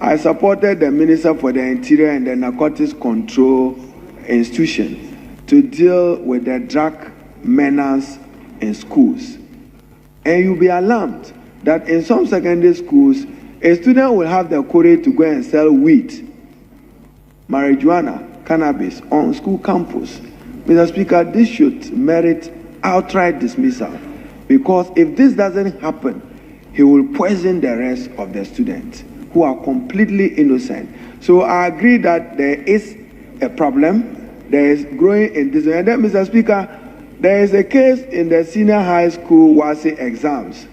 I supported the Minister for the Interior and the Narcotics Control Institution to deal with the drug menace in schools. And you'll be alarmed that in some secondary schools, a student will have the courage to go and sell weed, marijuana, cannabis on school campus. Mr. Speaker, this should merit outright dismissal, because if this doesn't happen, he will poison the rest of the students who are completely innocent. So I agree that there is a problem. There is growing in this. And then, Mr. Speaker, there is a case in the senior high school WASSCE exams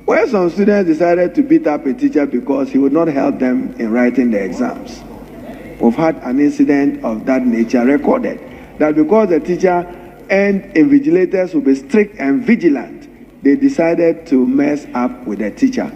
where some students decided to beat up a teacher because he would not help them in writing the exams. We've had an incident of that nature recorded, that because the teacher and invigilators will be strict and vigilant, they decided to mess up with the teacher.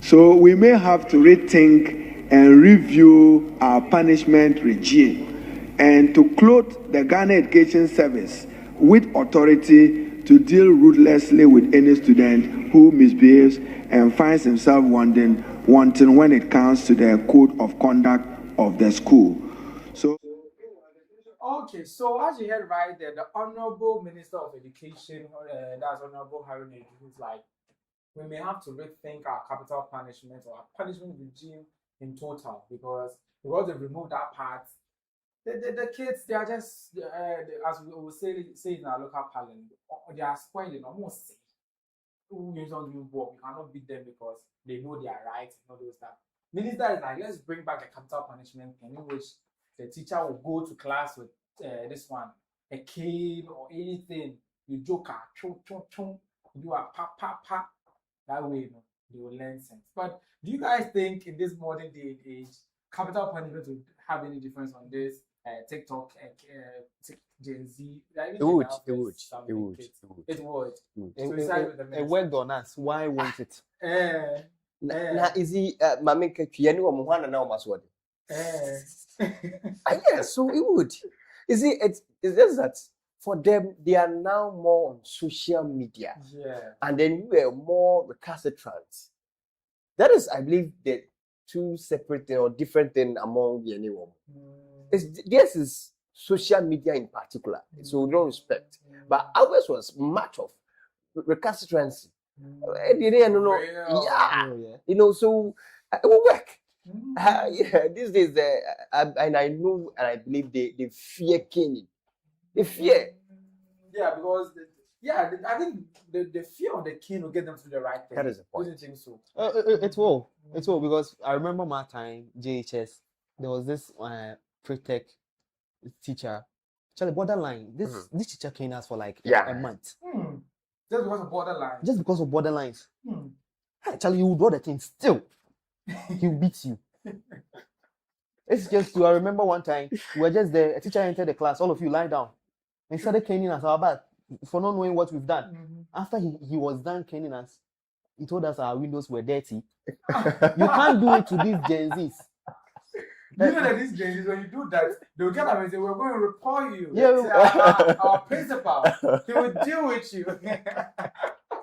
So we may have to rethink and review our punishment regime and to clothe the Ghana Education Service with authority to deal ruthlessly with any student who misbehaves and finds himself wanting when it comes to the code of conduct of the school. So, okay, so as you heard right there, the Honorable Minister of Education, that's Honorable Harry, who's like, we may have to rethink our capital punishment or our punishment regime in total, because they removed that part. The kids, they are just, as we will say in our local parliament, they are spoiling, almost you cannot beat them because they know their rights and all those stuff. Minister is like, let's bring back the capital punishment in which the teacher will go to class with this one, a cane or anything. You joker, you do a pa. That way, they will learn sense. But do you guys think in this modern day and age, capital punishment would have any difference on this? TikTok, Gen Z. It would. So it worked on us. Why won't it? Now is he Mami Kiani or Muhana now Maswadi? Yes, so it would. Is it's just that for them they are now more on social media. Yeah. And then you are more recalcitrant. That is, I believe, the two separate or different things among the anyone. This is social media in particular, so we don't respect. But ours was much of recalcitrancy. So it will work. These days, and I know and I believe they fear caning. They fear. Yeah, because I think the fear of the king will get them to the right thing. That is the point. Don't you think so? It will, because I remember my time JHS. There was this pre-tech teacher, actually borderline. This teacher caned us for like a month. Just because of borderline. Just because of borderlines. Actually, you would draw the thing still. He'll beat you. It's just I remember one time we were just there. A teacher entered the class. All of you lie down. And started caning us our bad for not knowing what we've done. After he was done caning us, he told us our windows were dirty. You can't do it to these Gen Zs. You know that these Gen Zs, when you do that, they'll get up and say, we're going to report you. Yeah. Our principal, he will deal with you.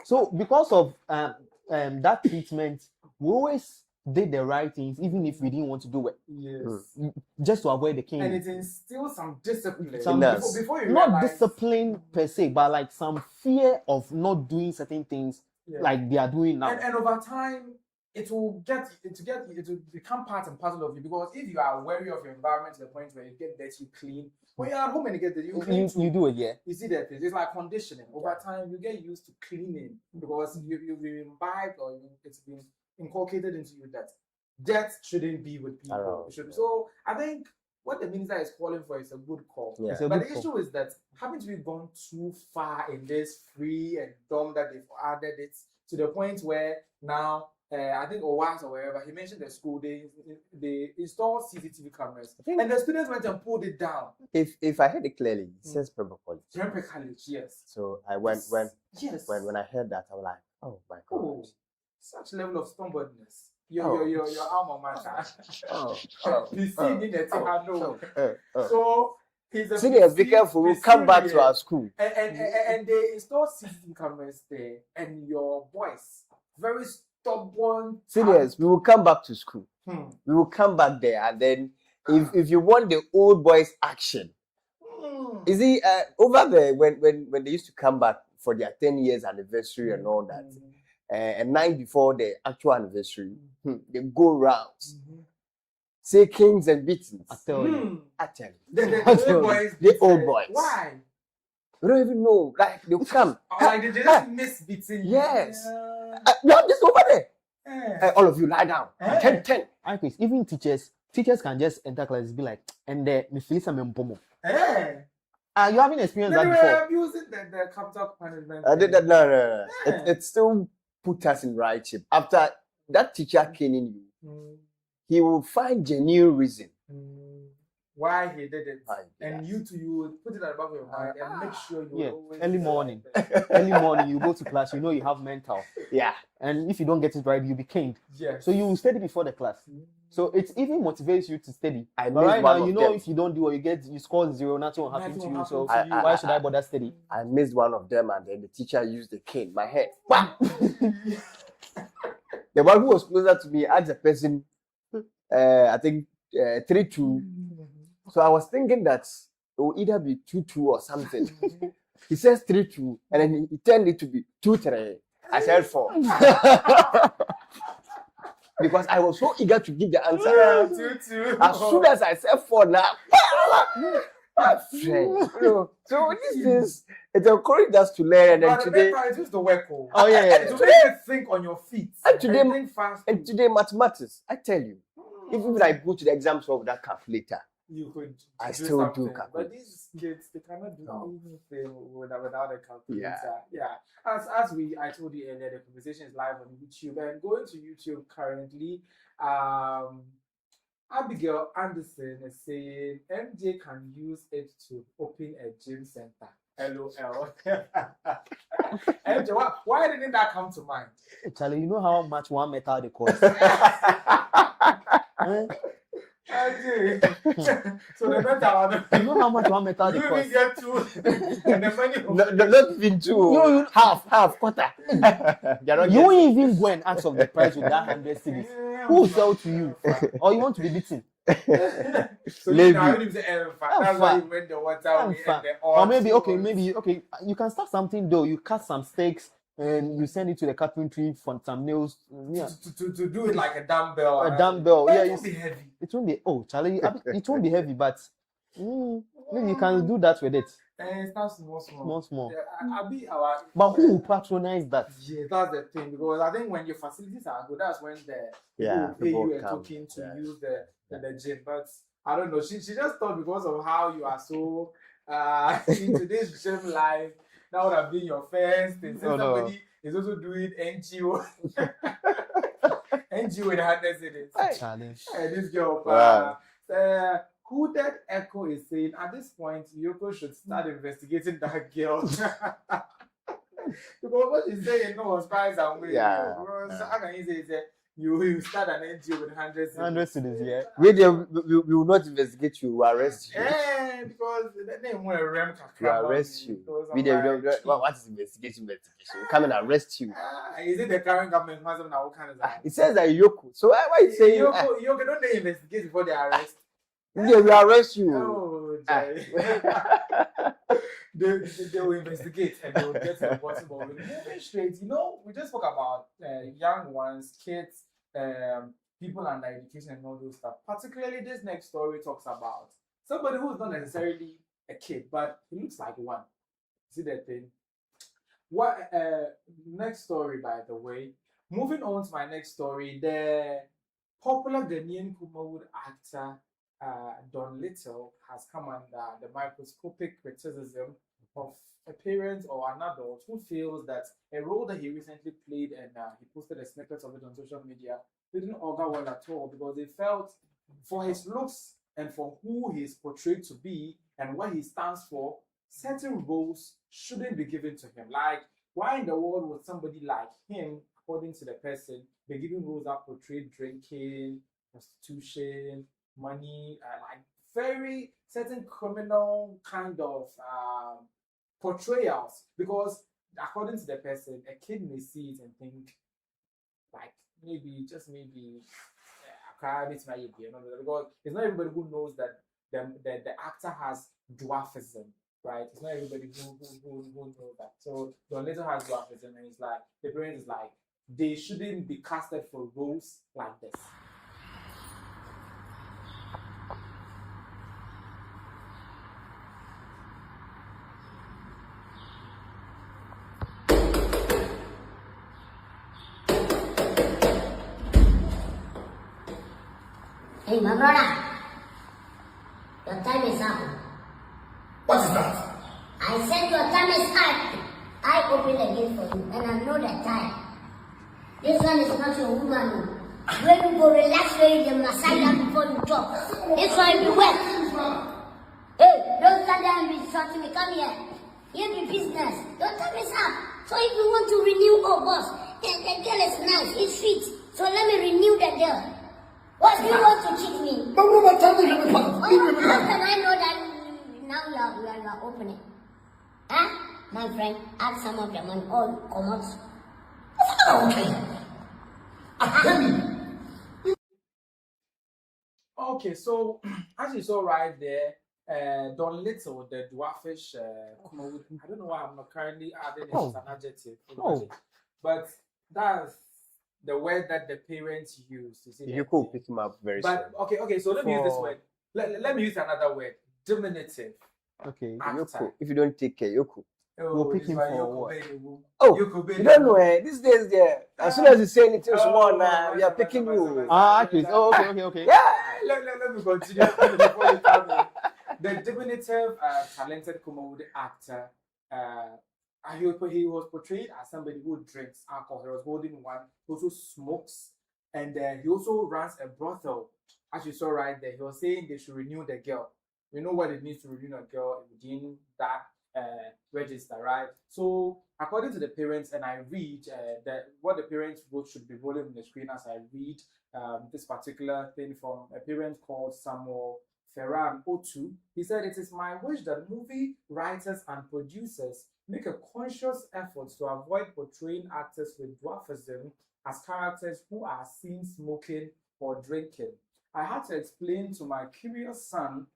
So because of that treatment, we always did the right things, even if we didn't want to do it. Yes. Just to avoid the cane. And it instills some discipline. Before you not realize, discipline per se, but like some fear of not doing certain things like they are doing now. And over time, it will become part and parcel of you, because if you are wary of your environment to the point where you get dirty, clean, when you're at home and you get dirty, you do it, yeah. You see that it's like conditioning. Over time, you get used to cleaning because you've been imbibed, or it's been inculcated into you that death shouldn't be with people. So I think what the minister is calling for is a good call. Yeah. But the issue is that haven't we gone too far in this free and dumb that they've added it to the point where now I think Owas or wherever he mentioned the school they installed CCTV cameras and the students went and pulled it down. If I heard it clearly, it says Prempeh College. Prempeh College, yes. So I when I heard that, I was like, oh my God. Oh, such level of stubbornness. Your alma mater. You see in the So he's a serious, be careful, we'll come back to our school. And they installed CCTV cameras there, and your boys, very stubborn. Serious, we will come back to school. We will come back there, and then if you want the old boys action, you see, over there when they used to come back for their 10 years anniversary and all that, and night before the actual anniversary, they go rounds, say kings and beatings. I tell you, the old boys. Why? We don't even know. Like they'll come. Like they just miss beating. Yes. You're just over there. All of you lie down. 10. Even teachers can just enter class and be like, and me feel some mpomo. You haven't experienced that before. I'm using the capital punishment. I did that. No. It still put us in right shape. After that teacher caning you, he will find genuine reason why he did it, and you would put it at the back of your mind and make sure you always early morning you go to class, you know you have mental, and if you don't get it right, you be caned. So you study before the class. So it even motivates you to study. But right now, you know, if you don't do what you score 0, nothing will happen to you. So why should I bother study? I missed one of them, and then the teacher used the cane. My head. The one who was closer to me asked the person, I think 3-2. So I was thinking that it will either be 2-2 or something. He says 3-2, and then he turned it to be 2-3. I said 4. Because I was so eager to give the answer. 2-2. As soon as I said 4 now, so these things, it encourages us to learn. And today, it used to work. To make you think on your feet. And today, mathematics, I tell you, even I go to the exams with that calculator, you could. I still do calculate. But these kids, they cannot do anything without a calculator. As I told you earlier, the conversation is live on YouTube, and going to YouTube currently, Abigail Anderson is saying MJ can use it to open a gym center. LOL. MJ, why didn't that come to mind? Charlie, you know how much one metal they cost? So the metal, you know how much one metal they cost? You get 2, and the money. Not even 2. Half, quarter. You won't even go and ask of the price with that 100 cedis. Who will sell to you? Or you want to be beaten? So you know, even if the that's why you went the water and the or maybe you can start something though. You cut some steaks and you send it to the carpentry for some nails. To do it like a dumbbell. A dumbbell. But it won't be heavy. It won't be. Oh, Charlie, it won't be heavy, but maybe you can do that with it. It's not small. But who will patronize that? Yeah, that's the thing, because I think when your facilities are good, that's when people pay you a token to use the gym. But I don't know. She just thought because of how you are so into this gym life, that would have been your first thing. Somebody is also doing NGO. NGO with harness in it. Challenge. This girl. Who that Echo is saying at this point, Yoko should start investigating that girl. Because what you say, was price and way. Yeah. How can you say you start an NGO with 100 citizens, yeah. We will not investigate you, we will arrest you. Yeah, because the name will We arrest you. We don't, what is investigation? We come and arrest you. Is it the current government? What kind of that? It says that Yoko. So why you saying Yoko don't they investigate before they arrest? Yeah, we arrest you. Oh, they will investigate and they will get to the bottom of it. Moving straight, we just spoke about young ones, kids, people under education and all those stuff. Particularly, this next story talks about somebody who's not necessarily a kid, but he looks like one. See that thing? What next story, by the way. Moving on to my next story, the popular Ghanaian Kumawood actor Don Little has come under the microscopic criticism of a parent or an adult who feels that a role that he recently played, and he posted a snippet of it on social media, didn't augur well at all, because they felt for his looks and for who he is portrayed to be and what he stands for, certain roles shouldn't be given to him. Like, why in the world would somebody like him, according to the person, be given roles that portray drinking, prostitution, money, like very certain criminal kind of portrayals? Because according to the person, a kid may see it and think, like, just maybe because it's not everybody who knows that the actor has dwarfism, right? It's not everybody who knows that. So Don Little has dwarfism, and it's like the parent is like, they shouldn't be casted for roles like this. Hey, my brother, your time is up. What is that? I said your time is up. I open the gate for you, and I know the time. This one is not your woman. When you go relax, where you massage before you talk. This one will be wet. Hey, don't stand there and be distracting me. Come here. Here be business. Your time is up. So if you want to renew, oh boss, the girl is nice, it's sweet. So let me renew the girl. What do you want to cheat me? But what tell me? How can I know that now you are opening? Huh? My friend, add some of the money or come out. Okay, so as you saw right there, Don Little, the dwarfish Kumawood, I don't know why I'm not currently adding it as an adjective, but that's the word that the parents use. You could pick him up very soon. But okay, so let me use this word. Let me use another word. Diminutive. Okay. Yoko. If you don't take care, Yoko. We'll pick him for what? Oh, you don't know these days there. As soon as you say anything small now, we are picking you. Okay. Okay. Yeah. Let me continue before you tell me. The diminutive, talented Kumawood actor, he was portrayed as somebody who drinks alcohol. He was holding one. He also smokes, and he also runs a brothel. As you saw right there, he was saying they should renew the girl. You know what it means to renew a girl within that register, right? So according to the parents, and I read that what the parents wrote should be rolling on the screen as I read this particular thing from a parent called Samuel Ferran Otu. He said, "It is my wish that movie writers and producers make a conscious effort to avoid portraying actors with dwarfism as characters who are seen smoking or drinking. I had to explain to my curious son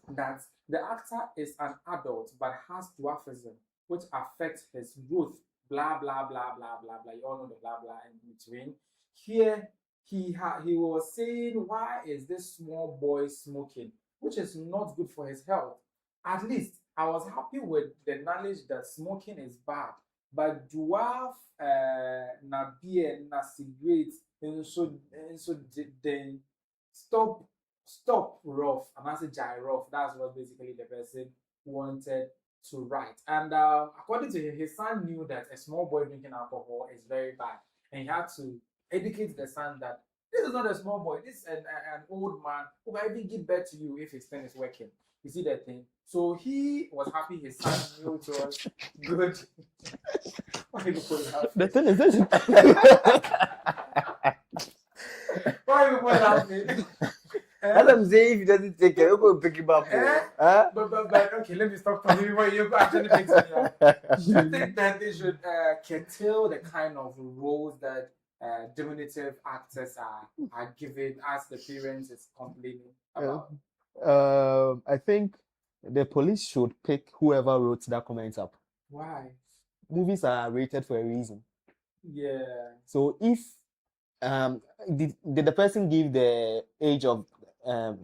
that the actor is an adult but has dwarfism, which affects his growth, blah, blah, blah, blah, blah, blah. You all know the blah, blah in between. Here, he was saying, why is this small boy smoking, which is not good for his health? At least I was happy with the knowledge that smoking is bad, but dwarf na beer na cigarette and so then stop rough, and I say jai rough. That's what basically the person wanted to write. And according to him, his son knew that a small boy drinking alcohol is very bad, and he had to educate the son that This is not a small boy. This is an old man who can even give birth to you if his thing is working. You see that thing? So he was happy his son knew it was good. Why are you putting out? The thing is this. Why are you putting out? As I'm saying, if he doesn't take care, you're going to pick him up. But okay, let me stop talking before you actually fix it. You think that they should curtail the kind of roles that diminutive actors are given as the parents is complaining about? I think the police should pick whoever wrote that comment up. Why? Movies are rated for a reason. Yeah. So if did the person give the age of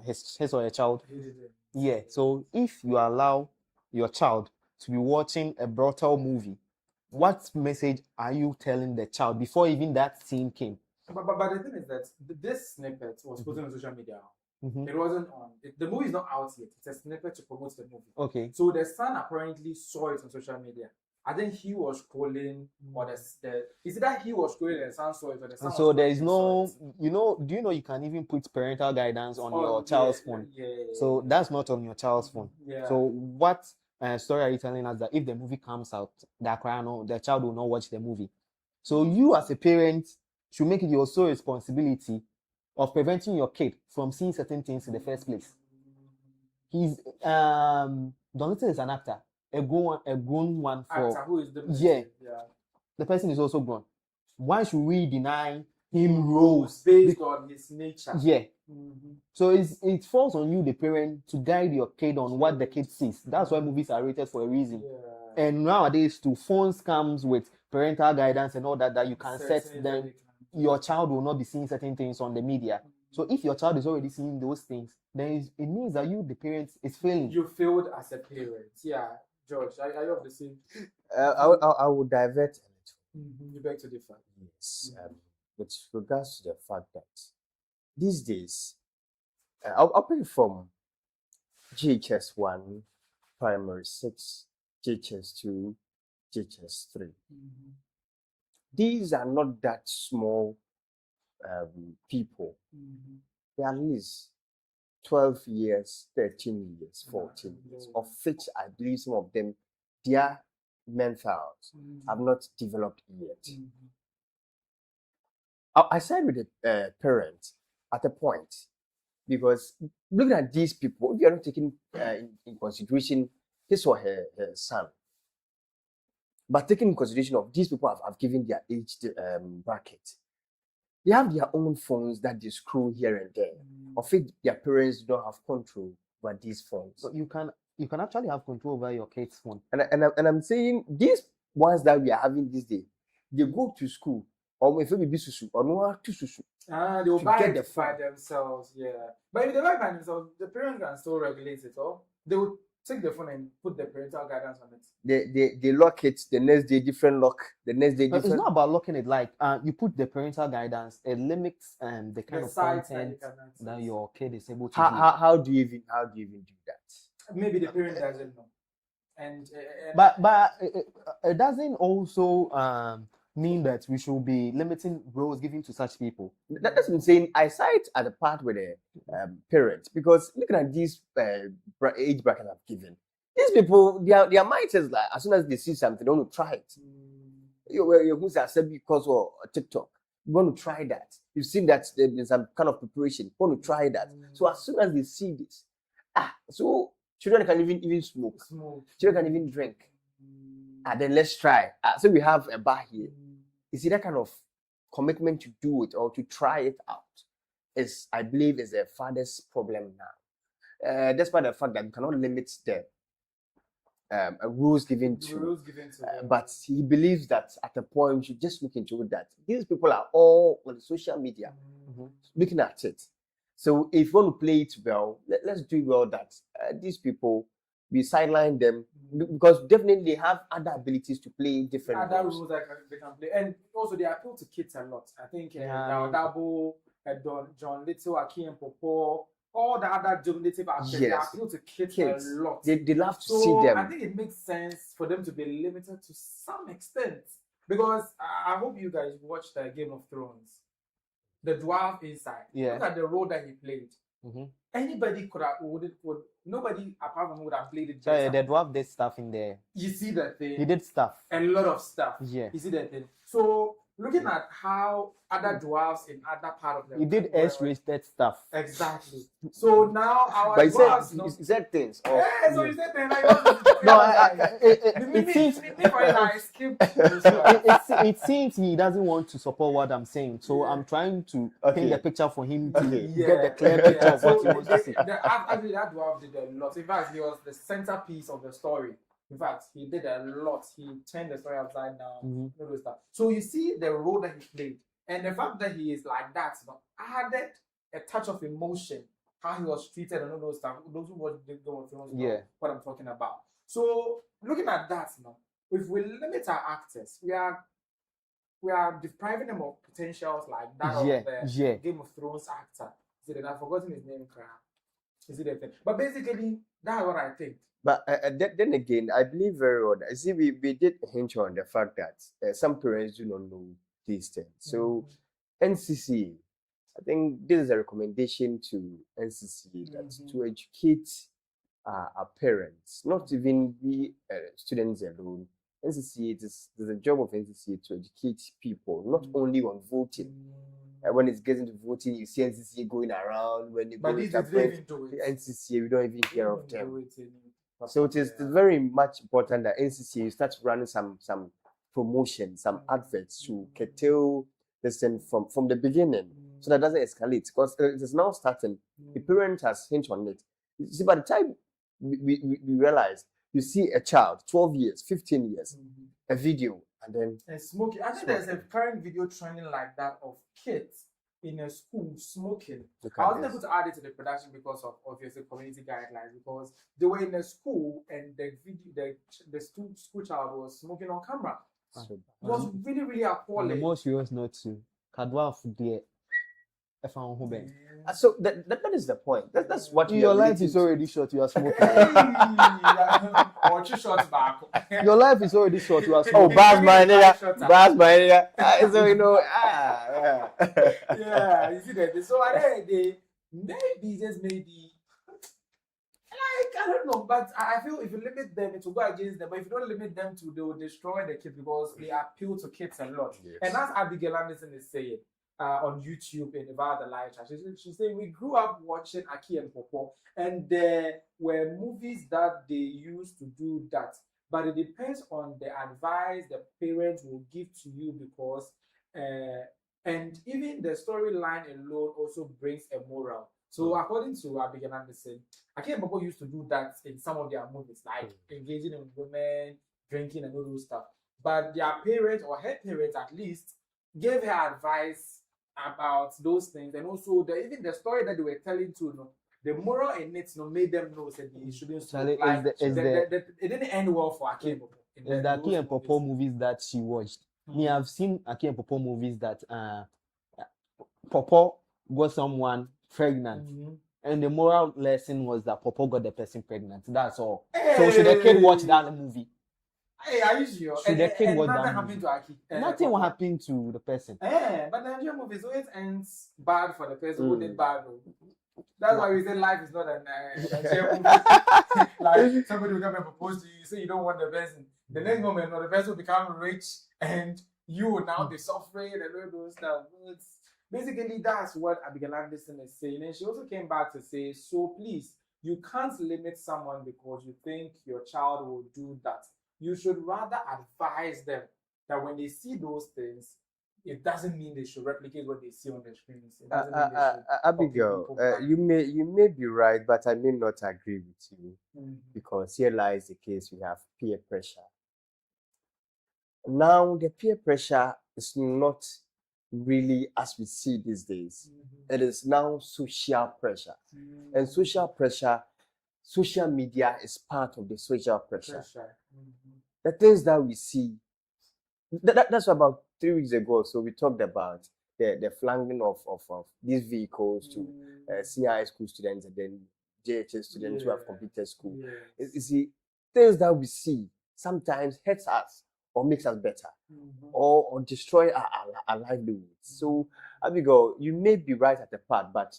his or her child? He didn't. Yeah. So if you allow your child to be watching a brutal movie, what message are you telling the child before even that scene came? But the thing is that this snippet was put on social media. It wasn't on. The movie is not out yet. It's a snippet to promote the movie. Okay. So the son apparently saw it on social media. I think he was scrolling, or is it that he was scrolling and the son saw it, or the son? So there is no, do you know you can even put parental guidance on your child's phone? Yeah. So that's not on your child's phone. Yeah. So what story are you telling us that if the movie comes out, the child will not watch the movie? So you as a parent should make it your sole responsibility of preventing your kid from seeing certain things in the first place. He's Donald is an actor. A grown one for actor who is the yeah. The person is also grown. Why should we deny him roles based on his nature? Yeah. So it falls on you, the parent, to guide your kid on what the kid sees. That's why movies are rated for a reason. Yeah. And nowadays, phones comes with parental guidance and all that you can set. Then your child will not be seeing certain things on the media. So if your child is already seeing those things, then it means that you, the parents, is failing. You failed as a parent. Yeah. George, are you of the same? I will divert a little. You beg to differ. Yes. With regards to the fact that these days, I'll pick from GHS 1, Primary 6, GHS 2, GHS 3. These are not that small people. They are at least 12 years, 13 years, 14 years, of which I believe some of them, their mentals have not developed yet. I side with the parents at a point, because looking at these people, if you are not taking in consideration his or her son, but taking in consideration of these people have given their age bracket, they have their own phones that they screw here and there. Of it, their parents don't have control over these phones. So you can actually have control over your kid's phone. And I'm saying these ones that we are having this day, they go to school or if it be susu or no to susu. They will buy it by themselves. Yeah, but if they buy by themselves, the parents can still regulate it. Or they will take the phone and put the parental guidance on it. They lock it. The next day different lock. The next day different. It's not about locking it. Like you put the parental guidance. It limits the kind of content that your kid is able to do. How do you even do that? Maybe the parent doesn't know. But it doesn't also mean that we should be limiting roles given to such people. That's what I'm saying. I side at the part with the parents, because looking at these age brackets I've given, these people, their mindset is like, as soon as they see something, they want to try it. Who's said because of TikTok, you want to try that. You've seen that there's some kind of preparation, you want to try that. So as soon as they see this, so children can even smoke. Children can even drink. Then let's try. So we have a bar here. You see, that kind of commitment to do it or to try it out I believe, is a father's problem now. Despite the fact that we cannot limit the rules given to them. But he believes that at a point we should just look into it, that these people are all on social media looking at it. So if you want to play it well, let's do well that these people, we sideline them, because definitely they have other abilities to play different roles. Roles that they can play. And also they appeal to kids a lot. I think Dabo, John Little, Akim Popo, all the other dominative actors, they appeal to kids a lot. They love to see them. I think it makes sense for them to be limited to some extent. Because I hope you guys watched Game of Thrones. the dwarf inside. Yeah. Look at the role that he played. Mm-hmm. Anybody could have nobody apart from him would have played it. So the dwarf did stuff in there. You see that thing? He did stuff. A lot of stuff. Yeah. You see that thing? So looking at how other dwarves in other part of the he did X-rated stuff. Exactly. So now our but dwarves, he said things. Yeah, so he said things. It seems he doesn't want to support what I'm saying. So I'm trying to paint the picture for him to get the clear picture of what he wants to say. Actually, that dwarf did a lot. In fact, he was the centerpiece of the story. In fact, he did a lot. He turned the story upside down. So you see the role that he played. And the fact that he is like that, added a touch of emotion, how he was treated and all those stuff. Those who watch the Game of Thrones know what I'm talking about. So looking at that, if we limit our actors, we are depriving them of potentials like that of the Game of Thrones actor. Is it? I've forgotten his name, Is it a thing? But basically, that's what I think. But then again, I believe very well that, see, we did hinge on the fact that some parents do not know these things. So NCC, I think this is a recommendation to NCC that to educate our parents, not even we students alone. NCC, there's a job of NCC to educate people, not only on voting. When it's getting to voting, you see NCC going around. When you go to NCC, we don't even hear of them. So it's very much important that NCC starts running some promotion, some adverts to curtail this thing from the beginning, so that doesn't escalate. Because it is now starting. The parent has hinged on it. You see, by the time we realize, you see a child, 12 years, 15 years, a video, and then smoking. I think there's a current video trending like that of kids in a school smoking. I wasn't able to add it to the production because of obviously community guidelines, because they were in a school and the video, the school child was smoking on camera. It was really, really appalling. The most serious note too. Kadwa there. So that is the point. That's what your life is already short. You are smoking. Or 2 shots back. Your life is already short. You are smoking. Oh, bars my nigga. So you know, yeah, you see that. So they maybe just maybe. I don't know, but I feel if you limit them, it will go against them. But if you don't limit them to, they will destroy the kids because they appeal to kids a lot. Yes. And as Abigail Anderson is saying on YouTube in about the live chat, she's saying we grew up watching Aki and Popo, and there were movies that they used to do that. But it depends on the advice the parents will give to you, because and even the storyline alone also brings a moral. So according to Abigail Anderson, Aki and Popo used to do that in some of their movies, like engaging in women, drinking and all those stuff. But their parents, or her parents at least, gave her advice about those things, and also even the story that they were telling to the moral in it made them know that they shouldn't smoke. Like, it didn't end well for Aki and Popo. It's the Aki and Popo movies that she watched. Me, I've seen Aki and Popo movies that Popo got someone pregnant, and the moral lesson was that Popo got the person pregnant. That's all. Hey. So should the kid watch that movie? Hey, are you sure? Should the kid watch that movie? To Aki? Nothing will happen to the person. But the Nigerian movies always ends bad for the person who did bad. That's why we say life is not a Nigerian movie. Like somebody will come and propose to you, you say you don't want the person. The next moment, the person will become rich, and you will now be suffering and all those stuff. Basically, that's what Abigail Anderson is saying. And she also came back to say, so please, you can't limit someone because you think your child will do that. You should rather advise them that when they see those things, it doesn't mean they should replicate what they see on the screens. It doesn't mean they should Abigail, you may be right, but I may not agree with you, because here lies the case. We have peer pressure. Now, the peer pressure is not really as we see these days. It is now social pressure. And social pressure, social media is part of the social pressure. The things that we see, that's about 3 weeks ago. So we talked about the flagging of these vehicles to CI school students and then JHS students who have completed school. You see, things that we see sometimes hurts us. or makes us better, or destroy our livelihoods. So, Abigail, you may be right at the part, but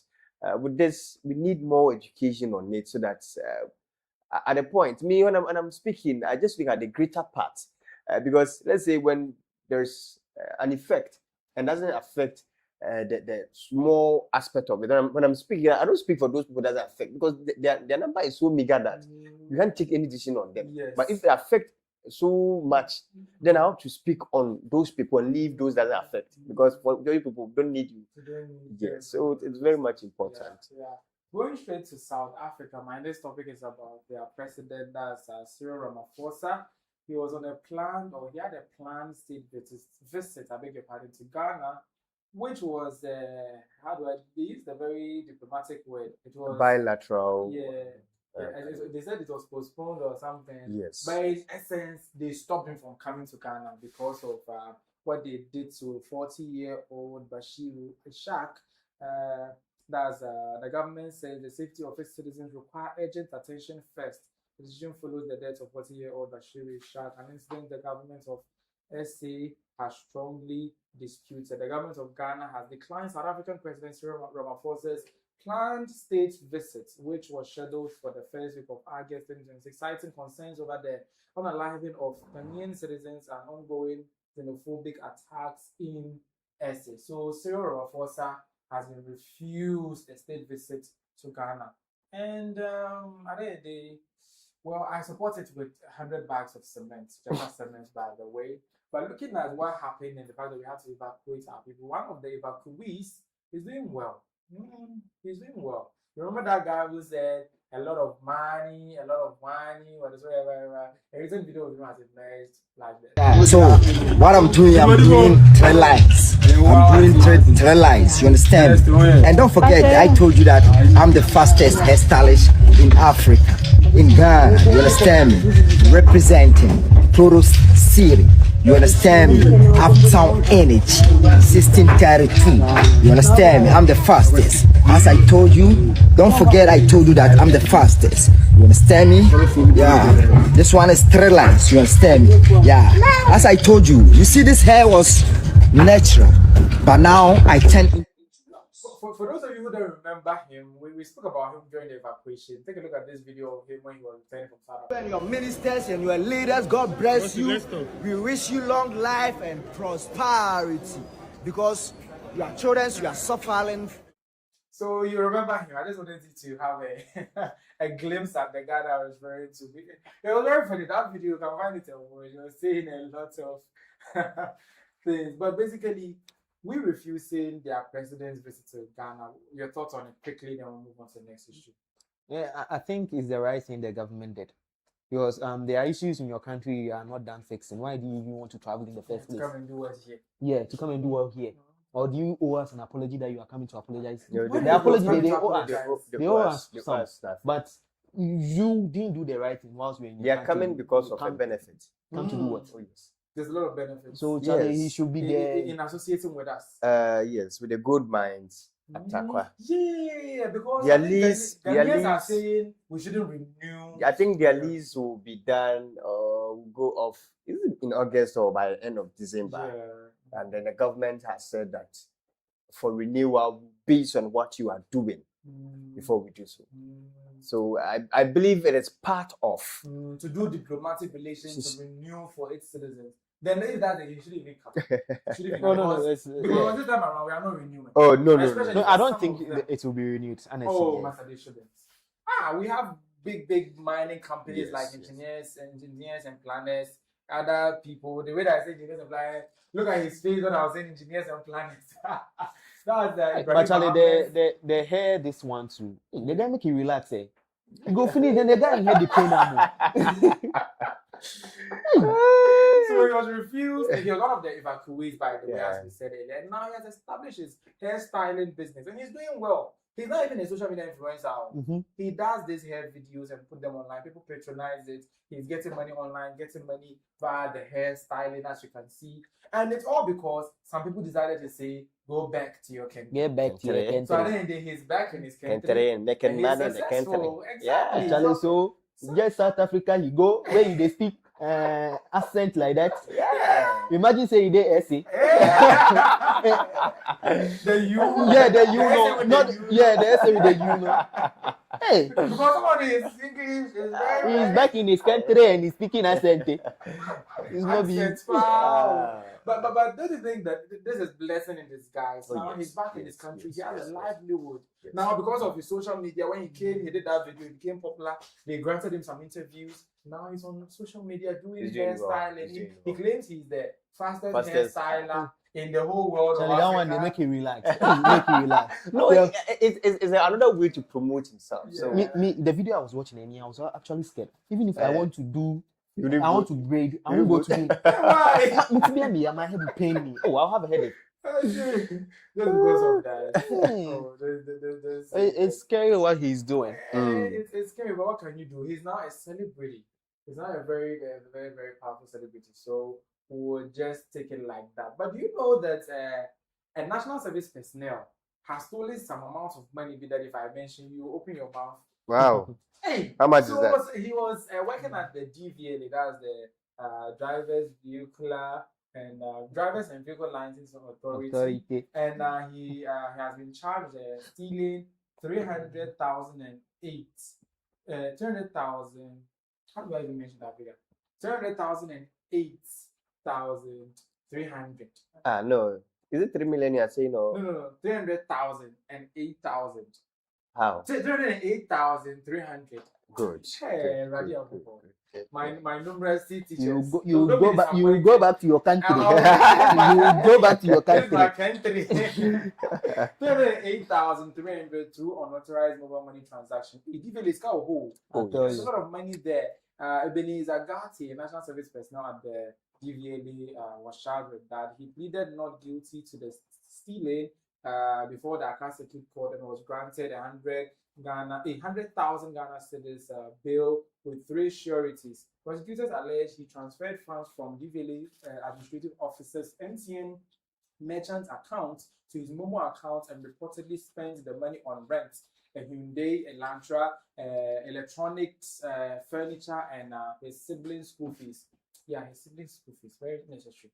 with this, we need more education on it so that at the point, me when I'm speaking, I just look at the greater part, because let's say when there's an effect and doesn't affect the small aspect of it. When I'm speaking, I don't speak for those people that affect, because their number is so meager that you can't take any decision on them. Yes. But if they affect so much, then I have to speak on those people and leave those that doesn't affect, because for those people don't need you. Yes, so it's very much important. Yeah. Going straight to South Africa, my next topic is about their president, that's Cyril Ramaphosa. He was on a planned, or he had a planned state visit, I beg your pardon, to Ghana, which was, they used a very diplomatic word. It was bilateral. They said it was postponed or something. Yes. But in essence, they stopped him from coming to Ghana because of what they did to 40-year-old Bashiru Ishaq. The government says the safety of its citizens require urgent attention first. The decision follows the death of 40-year-old Bashiru Ishaq, an incident the government of SA has strongly disputed. The government of Ghana has declined South African President Cyril Ramaphosa's planned state visit, which was scheduled for the first week of August 2026, citing concerns over the unaliving of Ghanaian citizens and ongoing xenophobic attacks in SA. So Cyril Ramaphosa has been refused a state visit to Ghana. And I support it with 100 bags of cement, just cement, by the way. But looking at what happened and the fact that we have to evacuate our people, one of the evacuees is doing well. He's doing well. You remember that guy who said a lot of money, whatever. A recent video of him has emerged like that. So what I'm doing three lines. I'm doing three lines, you understand? And don't forget, I told you that I'm the fastest hairstylist in Africa, in Ghana, you understand me? Representing Toros City. You understand me? Uptown Energy, 1632. You understand me? I'm the fastest. As I told you, don't forget I told you that I'm the fastest. You understand me? Yeah. This one is three lines. You understand me? Yeah. As I told you, you see this hair was natural, but now I tend. For those of you who don't remember him, we spoke about him during the evacuation. Take a look at this video of him when he was returning from South Africa. And your ministers and your leaders, God bless you. We wish you long life and prosperity, because your children, you are suffering. So you remember him. I just wanted you to have a glimpse at the guy that I was referring to. It was very funny. That video, you can find it somewhere. You were saying a lot of things. But basically, we refusing their president's visit to Ghana. Your thoughts on it quickly, then we'll move on to the next issue. Yeah, I think it's the right thing the government did. Because there are issues in your country you are not done fixing. Why do you even want to travel in the first place? To come and do what here? Yeah, to come and do what here. Or do you owe us an apology that you are coming to apologize? The apology they owe us. They owe us some. But you didn't do the right thing whilst we're in your country. They are coming because of the benefit. Come to do what? Oh, yes. There's a lot of benefits. So Charlie, he should be there in associating with us. Yes, with the gold mines at Takwa. Yeah, because their lease are saying we shouldn't renew. I think their lease will be done will go off in August or by the end of December. Yeah. And then the government has said that for renewal based on what you are doing before we do so. So I believe it is part of to do diplomatic relations to renew for its citizens. Then if that they shouldn't even come. No. Because this time around we are not renewing. Oh no. I don't think it will be renewed. Honestly. Oh, Master, they shouldn't. We have big mining companies like engineers and planners, other people. The way that I say engineers and planners, look at his face when I was saying engineers and planners. But Charlie, they hear this one too. They don't make you relax. Go finish, then the guy in here the pain now. So he was refused. He was one of the evacuees, by the way, as we said earlier. And now he has established his hairstyling business, and he's doing well. He's not even a social media influencer. He does these hair videos and put them online. People patronize it. He's getting money online, getting money via the hairstyling, as you can see. And it's all because some people decided to say, go back to your country. Get back to your country. So at the end of the day, he's back in his country. And he's successful. Exactly. Yeah, Charlie, so just South Africa, he go where they speak accent like that. Yeah. Imagine saying they essay. The you. Yeah, the you know. Not yeah, the essay with the you know. Hey. Because somebody is English is very. He's back in his country and he's speaking accent. It's not being. But don't you think that this is blessing in disguise? Now yes, he's back in his country. He has a livelihood. Yes. Now because of his social media, when he came, he did that video. He became popular. They granted him some interviews. Now he's on social media doing hairstyling. He claims he's the fastest hairstyler in the whole world. Charlie, that one they make you relax. Make you relax. No, it's another way to promote himself. Yeah. So Me, the video I was watching, and I was actually scared. Even if I want to do. I want to braid. I won't go to him. Why? My head will pain me. Oh, I'll have a headache. Just because of that. It's scary what he's doing. It's scary, but what can you do? He's now a celebrity. He's now a very, very, very powerful celebrity. So we'll just take it like that. But do you know that a national service personnel has stolen some amount of money that if I mention you open your mouth? wow. Hey, How much is that? He was working at the DVLA, that's the Drivers and Vehicle License Authority. And he has been charged stealing 300,008. 300,000. How do I even mention that figure? 308,300. No. Is it 3 million you're saying or? No. 300,000 and 8,000. How? 308,300. Good. Hey, radio people. My numeracy teachers. You go back to your country. You go back to your country. My country. 308,300 through unauthorized mobile money transaction. It even is called whole. There's a lot of money there. Ebenezer Gatti, a national service personnel at the DVLA, was charged with that. He pleaded not guilty to the stealing before the Accra Circuit Court and was granted 100,000 Ghana cedis bail with 3 sureties. Prosecutors allege he transferred funds from DVLA administrative officers' MTN merchant account to his Momo account and reportedly spent the money on rent, a Hyundai, Elantra, electronics, furniture, and his siblings' school fees. Yeah, his siblings' school fees, very necessary.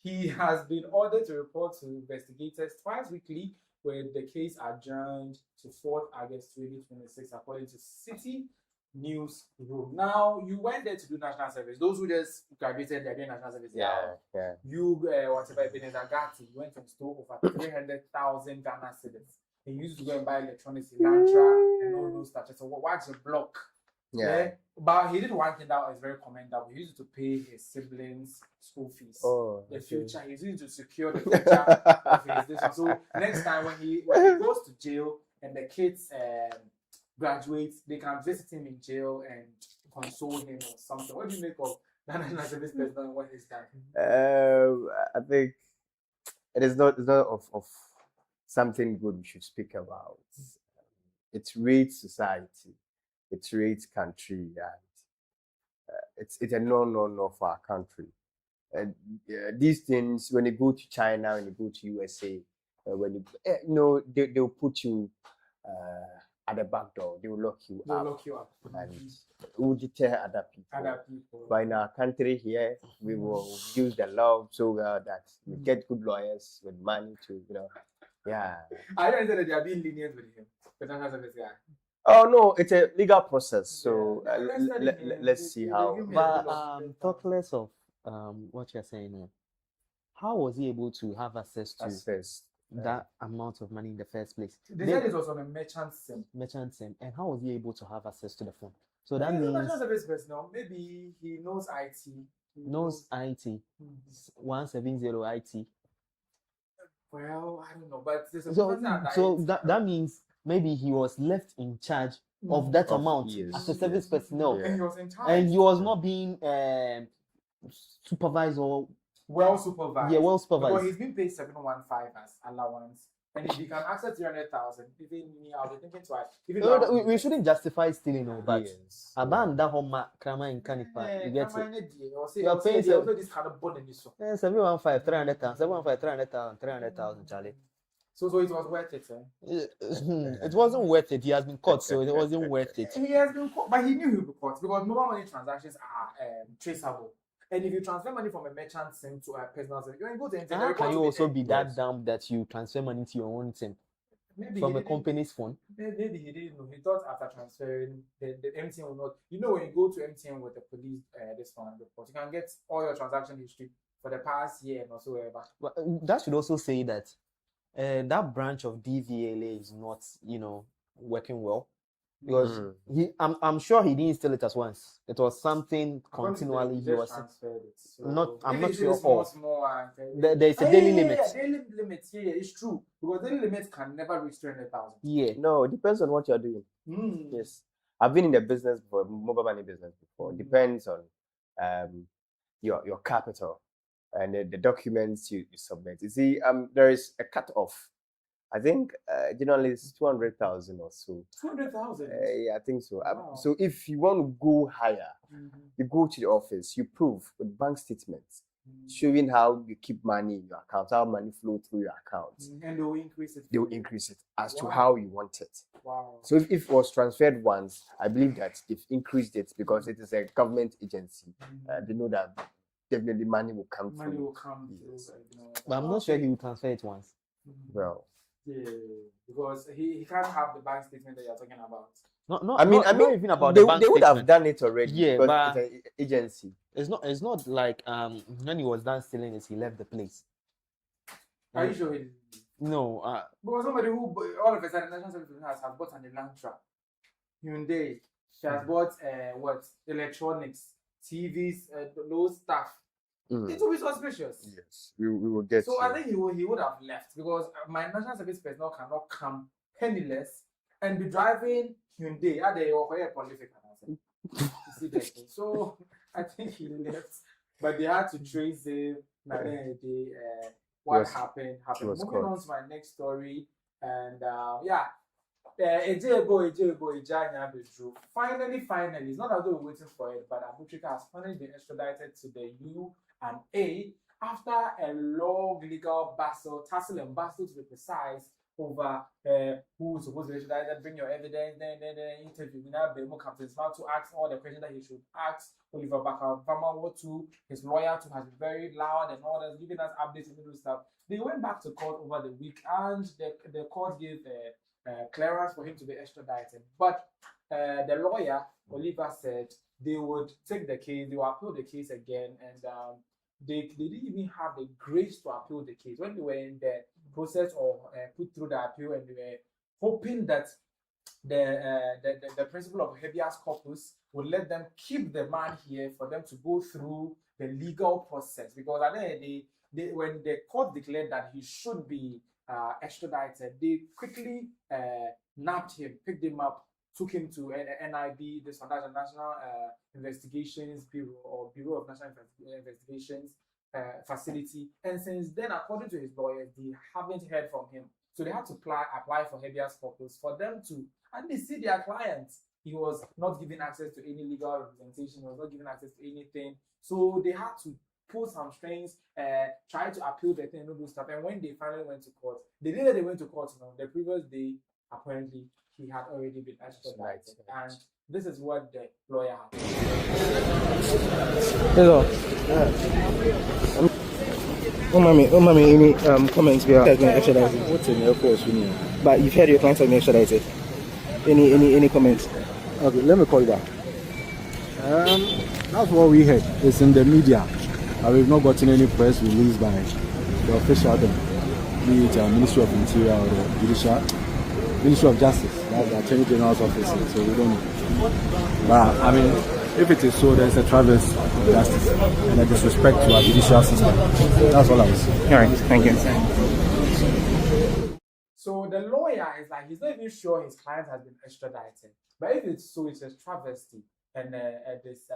He has been ordered to report to investigators twice weekly, with the case adjourned to 4th August 2026, according to City Newsroom. Now, you went there to do national service. Those who just graduated, they're doing national service. Yeah. You, whatever, Ebenezer Gatti, you went and stole over 300,000 Ghana cedis. He used to go and buy electronics in Lantra and all those stuff. So, what's your block? Yeah. But he did one thing that was very commendable. He used to pay his siblings' school fees. The future, he's used to secure the future of his this one. So next time when he goes to jail and the kids graduate, they can visit him in jail and console him or something. What do you make of that national service person and what he's done? I think it's not of something good we should speak about. It rates society. It rates country, and it's a no for our country. These things, when you go to China, when you go to USA, when you they'll put you at the back door. They will lock you up. And we'll deter other people. But in our country here, we will use the law so well that we get good lawyers with money to, yeah. I don't say that they are being lenient with him. But that's not guy. Oh no, it's a legal process. So let's see how. But talk less of what you're saying here. How was he able to have access to that amount of money in the first place? They said it was on a merchant SIM. And how was he able to have access to the phone? So that means maybe he knows IT. Knows IT. 170 IT. Well, I don't know, but there's a so that means maybe he was left in charge of that amount as a service personnel, and he was in charge, and he was not being supervised or well supervised. Yeah, well supervised. Because he's been paid 715 as allowance, and if he can access 300,000, even me, I'll be thinking twice. We shouldn't justify stealing, but that home krama in Kanipa, you get it. You are paying 715, 300,000, 300,000, Charlie. So it was worth it, It wasn't worth it. He has been caught, so it wasn't worth it. He has been caught, but he knew he would be caught because mobile money transactions are traceable. And if you transfer money from a merchant SIM to a personal SIM, you go to internet. How can you also be that dumb that you transfer money to your own SIM from a company's phone? Maybe he didn't know. He thought after transferring, the MTN will not. You know, when you go to MTN with the police, this one report, you can get all your transaction history for the past year and also whatever. But that should also say that that branch of DVLA is not, working well. Because I'm sure he didn't steal it as once. It was something continually he was transferred it. So I'm not sure of. There's a daily limit. Yeah, daily limit. Yeah, it's true. Because daily limit can never reach 300,000. Yeah. No, it depends on what you're doing. Yes. I've been in the business before, mobile money business before. Depends on your capital and the documents you submit. You see, there is a cut-off. I think generally it's 200,000 or so. 200,000? Yeah, I think so. Wow. So if you want to go higher, you go to the office, you prove with bank statements showing how you keep money in your account, how money flow through your account. And they will increase it. They will increase it as to how you want it. Wow. So if it was transferred once, I believe that they've increased it because it is a government agency. They know that definitely money will come through. Money will come yes. through. But I'm not sure he will transfer it once. Well. Yeah, because he can't have the bank statement that you're talking about. I mean, even about they, the bank they would statement. have done it already. Yeah, because but it's an agency. It's not like when he was done stealing it, he left the place. Are you sure he didn't? No. Because somebody who all of a sudden National Service has bought an Elantra, Hyundai. She has bought electronics, TVs, those stuff. It will be suspicious. Yes, we will get. So I think he would have left because my National Service personnel cannot come penniless and be driving Hyundai. You see that thing. So I think he left, but they had to trace him. What happened. Moving on to my next story, and Finally, it's not as though we're waiting for it, but Trica has finally been extradited to the U.S. after a long legal tussle and battle to be precise over who's supposed to be extradited, bring your evidence, then interview. We now Bemo Captain Smart to ask all the questions that he should ask. Oliver Barker-Vormawor too, his lawyer too has been very loud and all that, giving us updates and little stuff. They went back to court over the week and the court gave clearance for him to be extradited. But the lawyer, Oliver, said they would take the case, they will appeal the case again, and they didn't even have the grace to appeal the case. When they were in the process of put through the appeal, and they were hoping that the principle of habeas corpus would let them keep the man here for them to go through the legal process. Because at the end of the day, when the court declared that he should be extradited, they quickly nabbed him, picked him up, took him to NIB, the National Investigations Bureau or Bureau of National Investigations facility. And since then, according to his lawyers, they haven't heard from him. So they had to apply for habeas corpus for them to, and they see their clients. He was not given access to any legal representation, he was not given access to anything. So they had to pull some strings, try to appeal the thing, and all those stuff. And when they finally went to court, the day that they went to court, the previous day, apparently, he had already been extradited. And this is what the lawyer had. Hello. Mommy, any comments here has been extradited? What's in your course? But you've heard your clients have been extradited. Any comments? Okay, let me call you back. That's what we heard. It's in the media. We've not gotten any press release by the official, be it Ministry of Interior or the Judicial. Ministry of Justice, that's the Attorney General's office, so we don't know. But I mean, if it is so, there's a travesty of justice and a disrespect to our judicial system. That's all I was saying. All right, thank you. So the lawyer is like, he's not even sure his client has been extradited. But if it's so, it's a travesty and this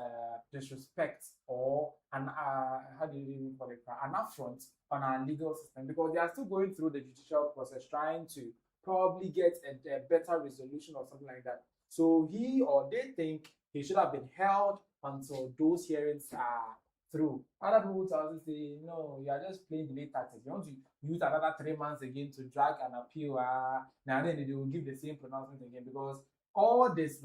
disrespect or an how do you even call it, an affront on our legal system, because they are still going through the judicial process trying to probably get a better resolution or something like that. So he or they think he should have been held until those hearings are through. Other people will also say, no, you are just playing delay tactics. You want to use another 3 months again to drag an appeal. Now then they will give the same pronouncement again because all this,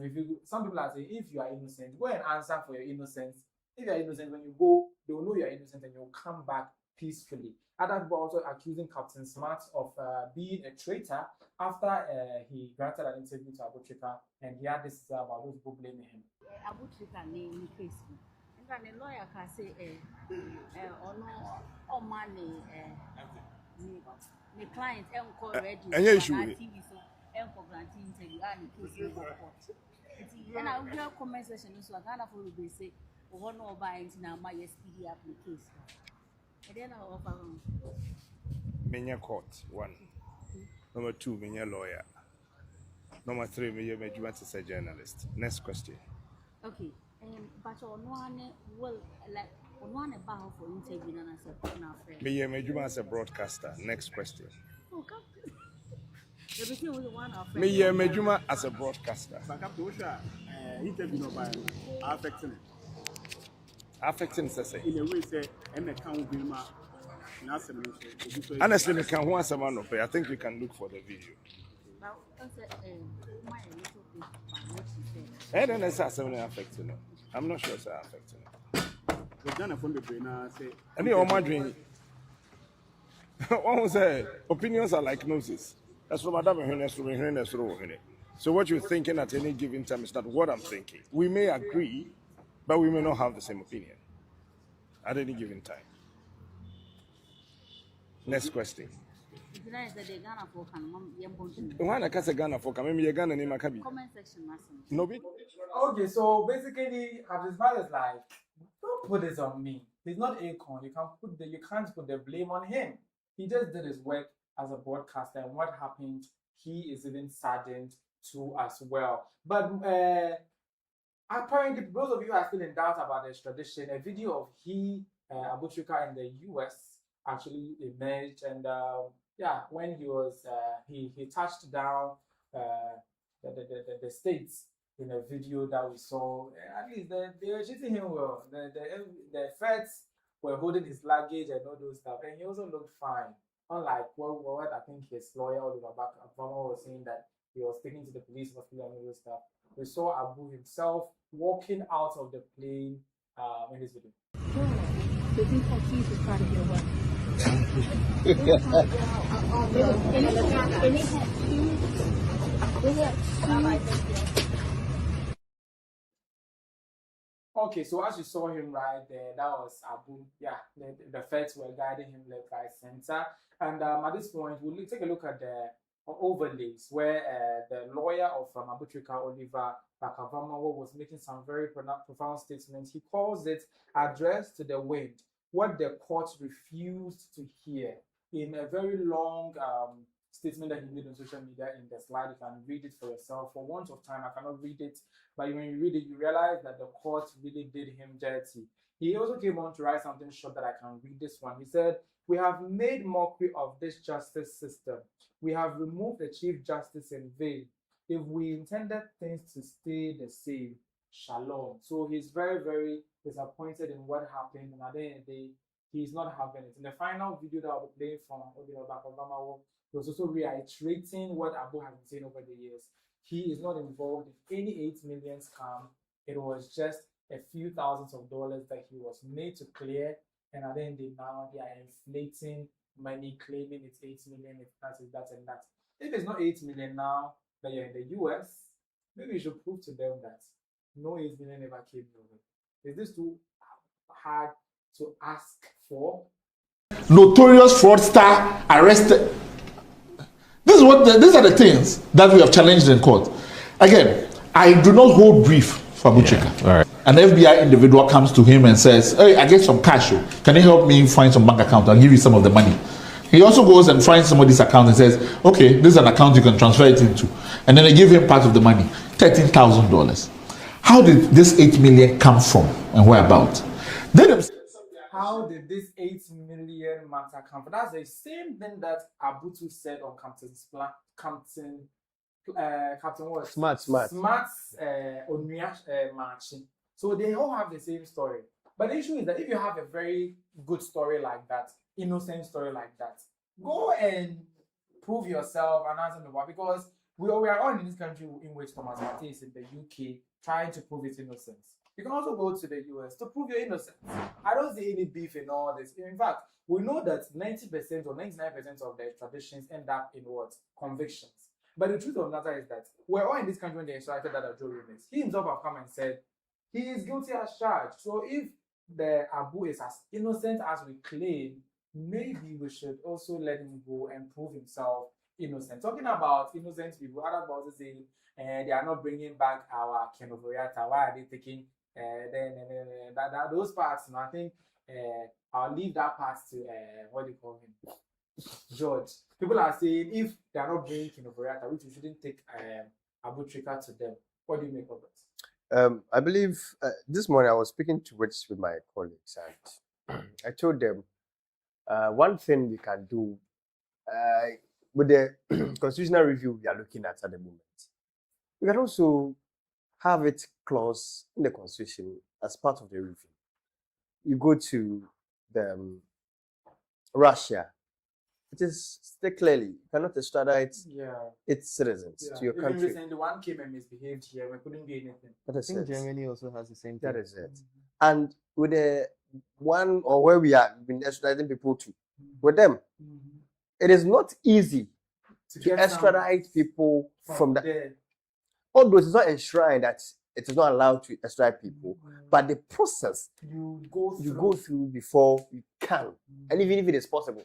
some people are saying, if you are innocent, go and answer for your innocence. If you are innocent, when you go, they will know you are innocent and you'll come back peacefully. Other people also accusing Captain Smart of being a traitor after he granted an interview to Trica, and he had this about those people blaming him. Trica name case. And the lawyer can say, no, money, the client, ready, and yes, you for granting interview and the case in court. And I will hear comment section so I can't afford to say, one or buying now my SPD application. And then I'll offer Menya court, 1. Number 2, Menya lawyer. Number 3, Menya Mejuan is a journalist. Next question. Okay. But on one will like on one about for interview and I said, Menya Mejuan as a broadcaster. Next question. Menya Mejuan as a broadcaster. Interview by affecting it. Affecting say. In a way, say, and account will ma. Honestly, we can want someone of I think we can look for the video. And then it's something affecting it. I'm not sure it's affecting it. We're gonna phone the brain say. Any of my dream. One say opinions are like noses. That's what Madam Henry. So what you're thinking at any given time is not what I'm thinking. We may agree, but we may not have the same opinion at any given time. Next question. Why not Ghana for maybe Ghana name Makabi? Comment section, No. Okay, so basically, his father is like, don't put this on me. He's not Akon. You can't put the blame on him. He just did his work as a broadcaster, and what happened, he is even saddened too as well. But apparently, those of you are still in doubt about the extradition. A video of Trica in the US actually emerged, and when he was he touched down the states in a video that we saw. At least they were treating him well. The feds were holding his luggage and all those stuff, and he also looked fine. Unlike what I think his lawyer Barker-Vormawor was saying, that he was taken to the police hospital and all those stuff. We saw Abu himself walking out of the plane in this video. Okay, so as you saw him right there, that was Abu. Yeah, the feds were guiding him left, right, center. And at this point, we'll take a look at the overlays where the lawyer of Abu Trica, Barker-Vormawor, was making some very profound statements. He calls it address to the wind, what the court refused to hear, in a very long statement that he made on social media. In the slide, you can read it for yourself. For want of time, I cannot read it, but when you read it, you realize that the court really did him dirty. He also came on to write something short that I can read this one. He said, "We have made mockery of this justice system. We have removed the Chief Justice in vain. If we intended things to stay the same, shalom." So he's very, very disappointed in what happened, and at the end of the day, he's not having it. In the final video that I'll be playing from Barker-Vormawor, he was also reiterating what Abu has been saying over the years. He is not involved in any 8 million scam. It was just a few thousands of dollars that he was made to clear, and at the end of the day, now they are inflating money, claiming it's 8 million, it's that, it's that, and that. If it's not 8 million now that you're in the US, maybe you should prove to them that no 8 million ever came your way. Is this too hard to ask for? Notorious fraudster arrested. These are the things that we have challenged in court. Again, I do not hold brief for Abu Trica. Right. An FBI individual comes to him and says, "Hey, I get some cash. Can you help me find some bank account? I'll give you some of the money." He also goes and finds somebody's account and says, "Okay, this is an account you can transfer it into." And then they give him part of the money, $13,000. How did this 8 million come from and where about? How did this 8 million matter come from? That's the same thing that Abutu said on Captain what? Smart's marching. So they all have the same story. But the issue is that if you have a very good story like that, innocent story like that, go and prove yourself and answer the one, because we are all in this country in which Thomas Partey is in the UK trying to prove his innocence. You can also go to the US to prove your innocence. I don't see any beef in all this. In fact, we know that 90% or 99% of the extraditions end up in what? Convictions. But the truth of the matter is that we're all in this country when they extradited that Joe Remix. He himself have come and said he is guilty as charged. So if the Abu is as innocent as we claim, maybe we should also let him go and prove himself innocent. Talking about innocent people, other bosses saying they are not bringing back our Ken Oforiatta. Why are they taking those parts? And I think I'll leave that part to what do you call him, George. People are saying if they are not bringing Ken Oforiatta, which we shouldn't take Abu Trica to them. What do you make of it? I believe this morning I was speaking to with my colleagues, and I told them one thing we can do with the constitutional review we are looking at the moment. We can also have it clause in the constitution as part of the review. You go to the Russia, it is stated clearly you cannot extradite its citizens to your country. Even recently, one came and misbehaved here. We couldn't do anything. I think Germany also has the same thing. That is it. And with the one or where we are been extraditing people to, with them, it is not easy to extradite people from that. Although it is not enshrined that it is not allowed to extradite people, but the process you go through before you can, and even if it is possible.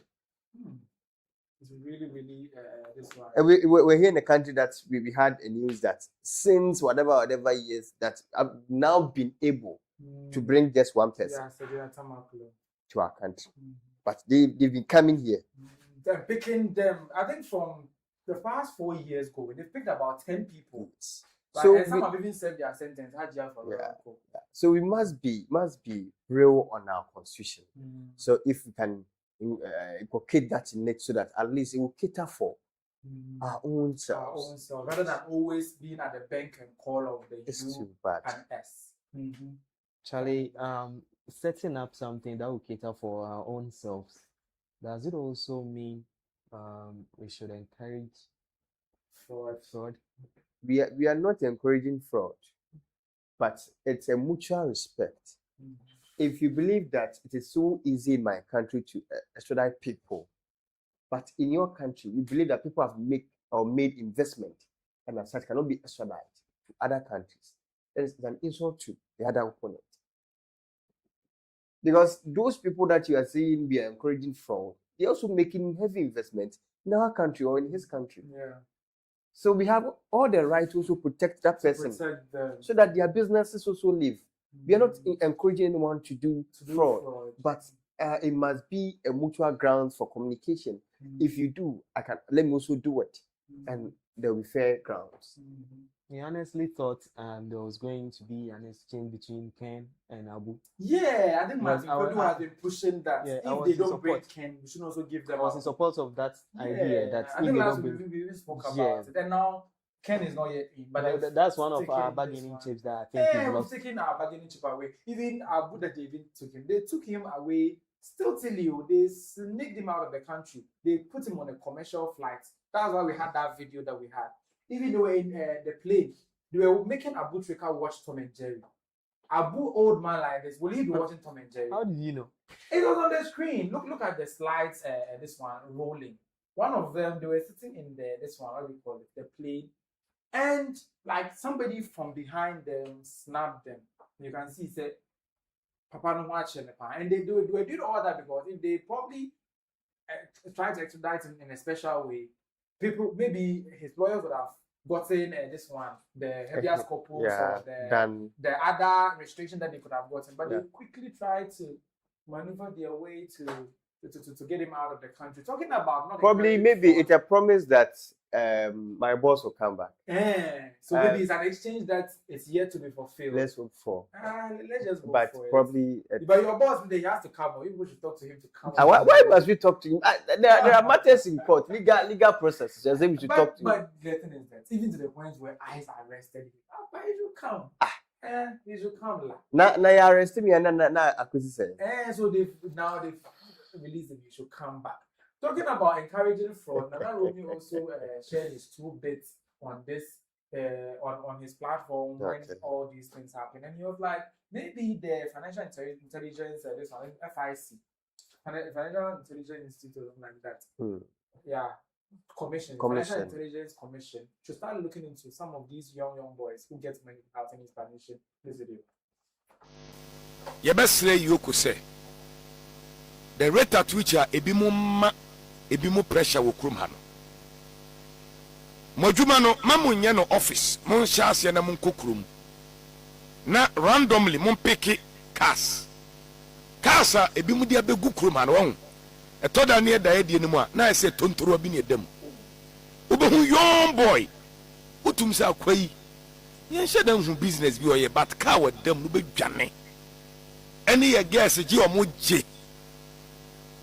It's really, really this one. And we're here in a country that we had a news that since whatever years that have now been able to bring just one person to our country. But they've been coming here. They're picking them, I think from the past 4 years going, they've picked about 10 people. So and some have even served their sentence. So we must be real on our constitution. So if we can inculcate that in it, so that at least it will cater for our own selves. Rather than always being at the bank and call of the U and S. Charlie, setting up something that will cater for our own selves, does it also mean we should encourage fraud? We are not encouraging fraud, but it's a mutual respect. If you believe that it is so easy in my country to extradite people, but in your country you believe that people have made investment and as such cannot be extradited to other countries, then it's an insult to the other opponent. Because those people that you are saying we are encouraging fraud, they're also making heavy investment in our country or in his country. So we have all the right to also protect that person so that their businesses also live. We are not encouraging anyone to do fraud, but it must be a mutual ground for communication. If you do, let me also do it, and there will be fair grounds. We honestly thought there was going to be an exchange between Ken and Abu. Yeah, I think Martin Kodu has been pushing that. If they don't break Ken, we should also give them. I was in support of that idea. That I think last week we even spoke about it, and now Ken is not yet in. But that's one of our bargaining chips that I think we've taken our bargaining chip away. Even Abu that they even took him, they took him away. Still till you, they sneaked him out of the country. They put him on a commercial flight. That's why we had that video that we had. Even though in the plane, they were making Abu Trica watch Tom and Jerry. Abu, old man like this, will he be watching Tom and Jerry? How did you know? It was on the screen. Look at the slides. This one rolling. One of them, they were sitting in this one. What do you call it? The plane, and like somebody from behind them snapped them. You can see, say, "Papa no watch him," and they did all that because if they probably try to extradite him in a special way, people, maybe his lawyers would have gotten this one, the habeas corpus, or the other restriction that they could have gotten, but they quickly tried to maneuver their way to get him out of the country. Talking about not probably maybe it's a promise that my boss will come back. So maybe it's an exchange that is yet to be fulfilled. Let's hope for. Let's just go but for probably it. But your boss, he has to come. Or people should talk to him to come. Why must we talk to him? There are matters in court, legal processes. We should talk to him. But the thing is that even to the point where eyes are arrested, why did you come? He should come. Now you arrested me and now accusation. So they've released him. He should come back. Talking about encouraging fraud, Nana Romeo also shared his 2 bits on this on his platform when all these things happen, and he was like, maybe the financial intelligence this one FIC, Financial Intelligence Institute, something like that. Commission, Financial Intelligence Commission should start looking into some of these young boys who get money without any permission. This video. Yebesle yoku say the rate at which ebimu pressure will krum hano. Mojuma no mamunye no office mon shas ya na mun kokrum na randomly mon pick cars ebimu dia begu krum hano won etoda ne da ye die ni mu a na ese tontoro bi ne dem ubehu young boy utum sa kwai yen shedam hu business bi oye but car wa dem no be dwane ene ye guess ji o mo je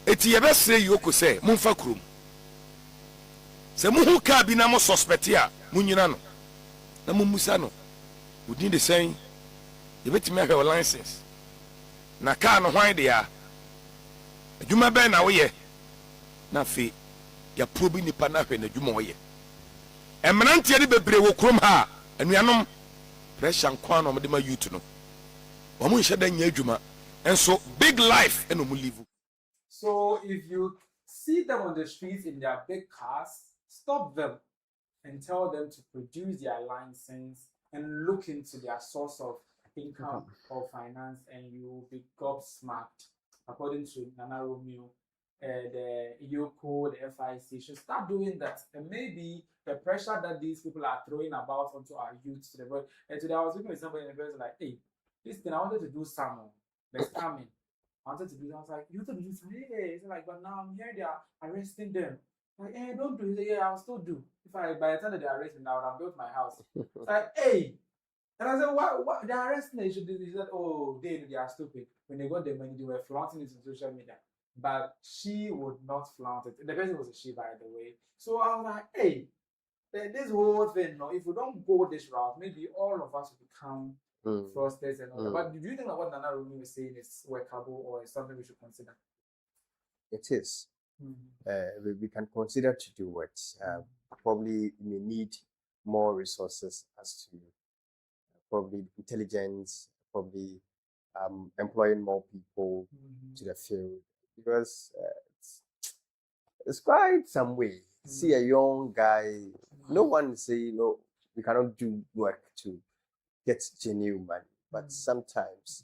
eti ye be sre yoko se mon fa krum se mu hu ka bi na mo suspect ya munyina no na mo musa no udi de sen ye betime ha license na car no hwan de ya adwuma bɛn na woyɛ na fe ya probi nipa na hwɛ na adwuma woyɛ emrantie de bebre wo krom ha anuanom pressure nkwa no mo de ma youth no wo mo nhye da nya adwuma enso big life eno mo live. So if you see them on the streets in their big cars, stop them and tell them to produce their license and look into their source of income or finance, and you will be gobsmacked. According to Nana Romeo, the Yoko, the FIC should start doing that. And maybe the pressure that these people are throwing about onto our youth to the world. And today I was speaking with somebody in the person like, hey, this thing, I wanted to do some. They're scamming. I wanted to do that. I was like, you to do something. Hey, it's like, but now I'm here, they are arresting them. Like, hey, don't do it. Yeah, I'll still do. By the time that they arrest me, I would have built my house. It's like, hey. And I said, what? They're arresting them. He said, oh, they are stupid. When they got the money, they were flaunting it on social media. But she would not flaunt it. The person was a she, by the way. So I was like, hey, this whole thing, no, if we don't go this route, maybe all of us will become fraudsters and all that. But do you think that what Nana Romeo is saying is workable or is something we should consider? It is. We can consider to do it. Probably we may need more resources as to probably intelligence, probably employing more people to the field, because it's quite some way. See a young guy, no one say, no, we cannot do work to get genuine money, but sometimes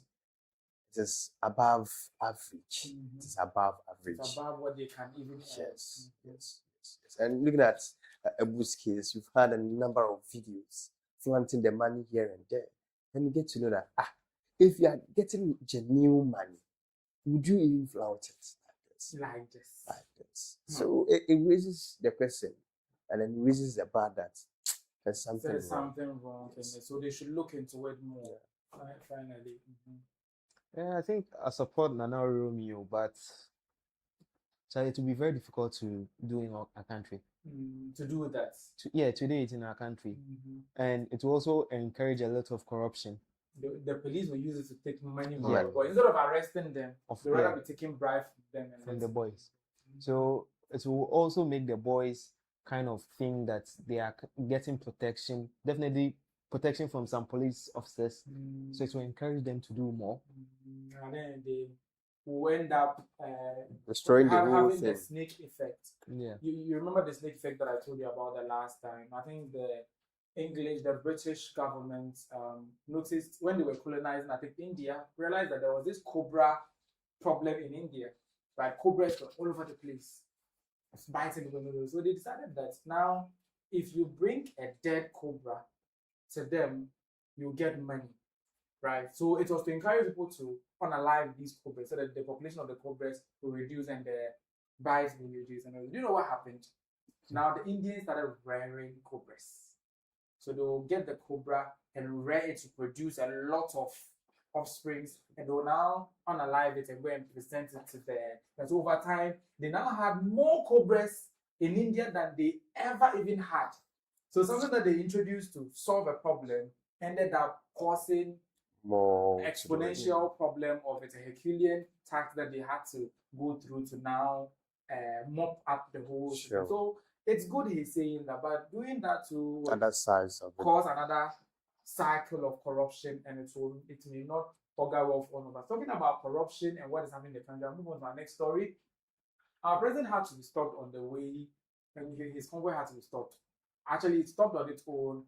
it is above average. It is above average. It's above what they can even yes. And looking at Abu's case, you've had a number of videos flaunting the money here and there. And you get to know that, if you are getting genuine money, would you even flaunt it like this? So it raises the question, and then raises the bar that there's something wrong. So they should look into it more. Finally. Yeah, I think I support Nana Romeo, but so it will be very difficult to do in our country. To do that. To do it in our country. And it will also encourage a lot of corruption. The police will use it to take money from the boys. Instead of arresting them, they rather be taking bribes from the boys. So it will also make the boys kind of think that they are getting protection, definitely protection from some police officers. So it will encourage them to do more. And then they will end up destroying having the snake effect. Yeah. You remember the snake effect that I told you about the last time? I think the British government noticed when they were colonizing, I think India, realized that there was this cobra problem in India, right? Cobras were all over the place, biting the windows. So they decided that now, if you bring a dead cobra to them, you get money, right? So it was to encourage people to unalive these cobras so that the population of the cobras will reduce and the bites will reduce. And do you know what happened? Now the Indians started rearing cobras. So they will get the cobra and rear it to produce a lot of offsprings, and they will now unalive it and go and present it to them. And so over time, they now had more cobras in India than they ever even had. So something that they introduced to solve a problem ended up causing more exponential problem of it's a Herculean task that they had to go through to now mop up the whole system. So it's good he's saying that, but doing that to other sides of cause another cycle of corruption, and it may not augur well for all of us. Talking about corruption and what is happening in the country, I'll move on to our next story. Our president had to be stopped on the way, and his convoy had to be stopped. Actually, it stopped on its own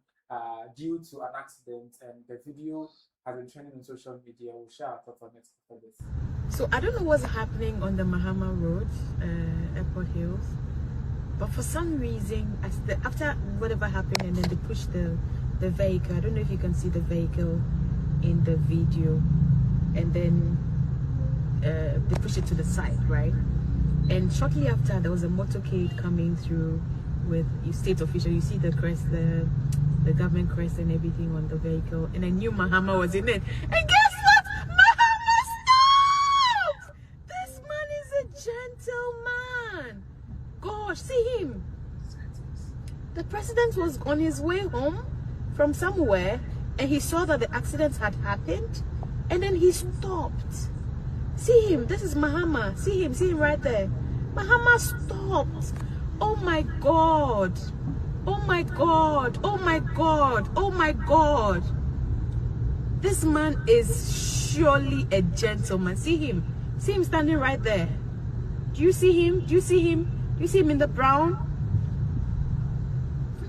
due to an accident, and the video has been trending on social media. We'll share our thoughts on it after this. So I don't know what's happening on the Mahama Road, Airport Hills, but for some reason, after whatever happened, and then they pushed the vehicle. I don't know if you can see the vehicle in the video, and then they pushed it to the side, right? And shortly after, there was a motorcade coming through with state official. You see the crest, the government crest and everything on the vehicle, and I knew Mahama was in it. And guess what? Mahama stopped! This man is a gentleman. Gosh, see him. The president was on his way home from somewhere, and he saw that the accident had happened, and then he stopped. See him. This is Mahama. See him right there. Mahama stopped. Oh my God. Oh my God. Oh my God. Oh my God. This man is surely a gentleman. See him. See him standing right there. Do you see him? Do you see him? Do you see him in the brown?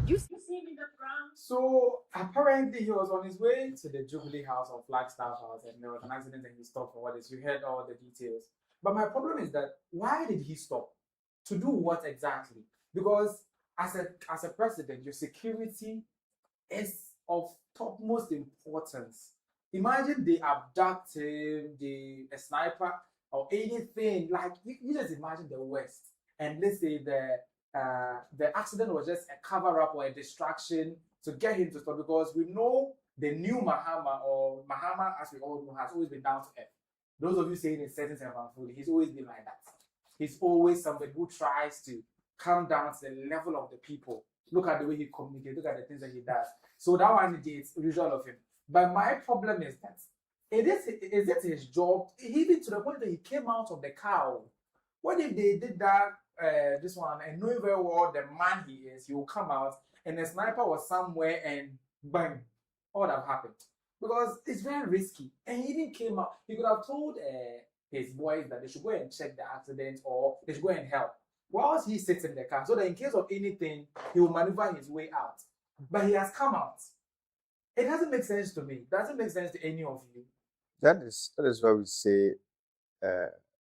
Do you see him in the brown? So apparently he was on his way to the Jubilee House or Blackstars house, and there was an accident and he stopped for what is. You heard all the details. But my problem is that why did he stop? To do what exactly? Because as a president, your security is of topmost importance. Imagine they abduct him, a sniper or anything. Like you just imagine the worst. And let's say the accident was just a cover-up or a distraction to get him to stop, because we know the new Mahama, or Mahama, as we all know, has always been down to earth. Those of you saying in settings and fully, he's always been like that. He's always somebody who tries to come down to the level of the people. Look at the way he communicates, look at the things that he does. So that one is usual of him. But my problem is that is it his job, even to the point that he came out of the car? What if they did that, this one, and knowing very well the man he is, he will come out and the sniper was somewhere and bang, all that happened. Because it's very risky. And he even came out, he could have told his boys that they should go and check the accident or they should go and help. Whilst he sits in the car, so that in case of anything, he will maneuver his way out. But he has come out. It doesn't make sense to me. It doesn't make sense to any of you. That is what we say.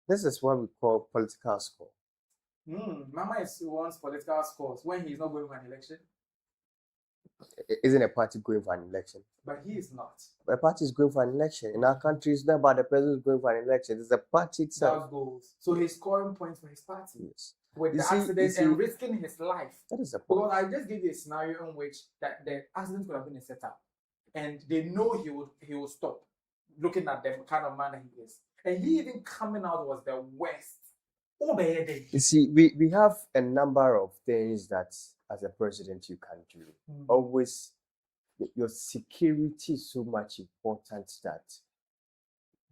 This is what we call political score. Mama wants political scores when he's not going for an election. Isn't a party going for an election? But he is not. But a party is going for an election. In our country, it's not about the president going for an election. It's the party itself. That goes. So he's scoring points for his party. Yes. With the accident and risking his life. That is the point. Because I just gave you a scenario in which that the accident could have been a setup. And they know he will stop, looking at the kind of man that he is. And he even coming out was the worst. You see, we have a number of things that as a president you can do. Always, your security is so much important that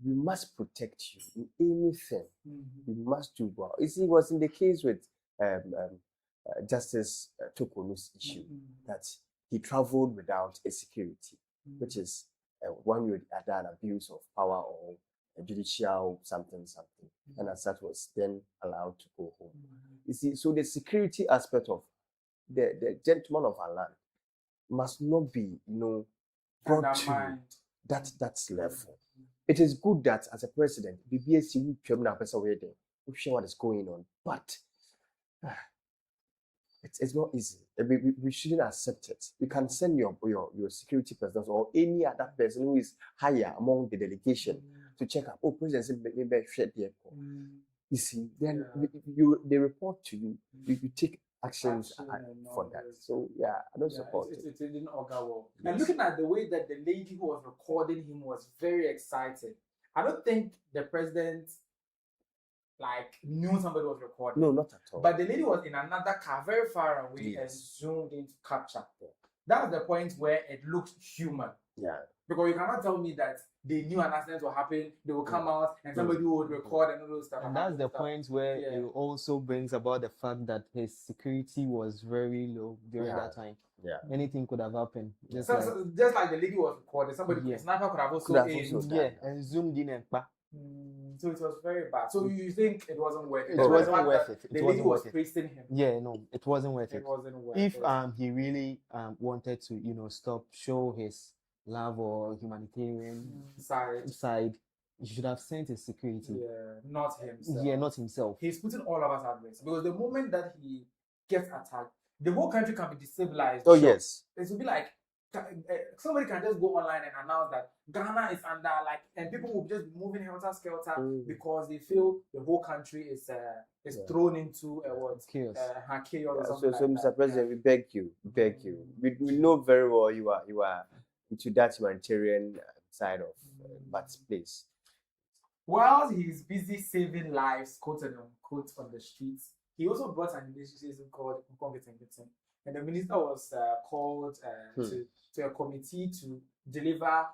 we must protect you in anything. You must do well. You see, it was in the case with Justice Tokonu's issue that he traveled without a security, which is one way or the other an abuse of power or a judicial something, and as that was then allowed to go home. You see, so the security aspect of the gentleman of our land must not be, brought to that level. It is good that as a president, BBS you share what is going on, but it's not easy. We shouldn't accept it. You can send your security person or any other person who is higher among the delegation to check up. Oh, president, maybe share the airport. You see, then they report to you. You take actions for that. So yeah, I don't support it. It didn't augur well. Yes. And looking at the way that the lady who was recording him was very excited, I don't think the president knew somebody was recording. No, not at all. But the lady was in another car, very far away, and zoomed in to capture. That was the point where it looked human. Yeah. Because you cannot tell me that they knew an accident will happen, they will come out and somebody would record and all those stuff. And that's the point where it also brings about the fact that his security was very low during that time. Yeah. Anything could have happened. Just like the lady was recorded, somebody a sniper could have also and zoomed in and so it was very bad. So you think it wasn't worth it? It wasn't worth it. The lady was praising him. Yeah, no, it wasn't worth it. It wasn't worth if it. He really wanted to show his love or humanitarian side, he should have sent his security. Yeah, not himself. Yeah, not himself. He's putting all of us at risk because the moment that he gets attacked, the whole country can be destabilized. Oh yes. It will be like somebody can just go online and announce that Ghana is under and people will just be moving helter skelter because they feel the whole country is thrown into chaos or something. So Mr. President, we beg you. We know very well you are into that humanitarian side of that place. While he's busy saving lives, quote and unquote, on the streets, he also brought an initiative called Nkongeten, and the minister was called to a committee to deliver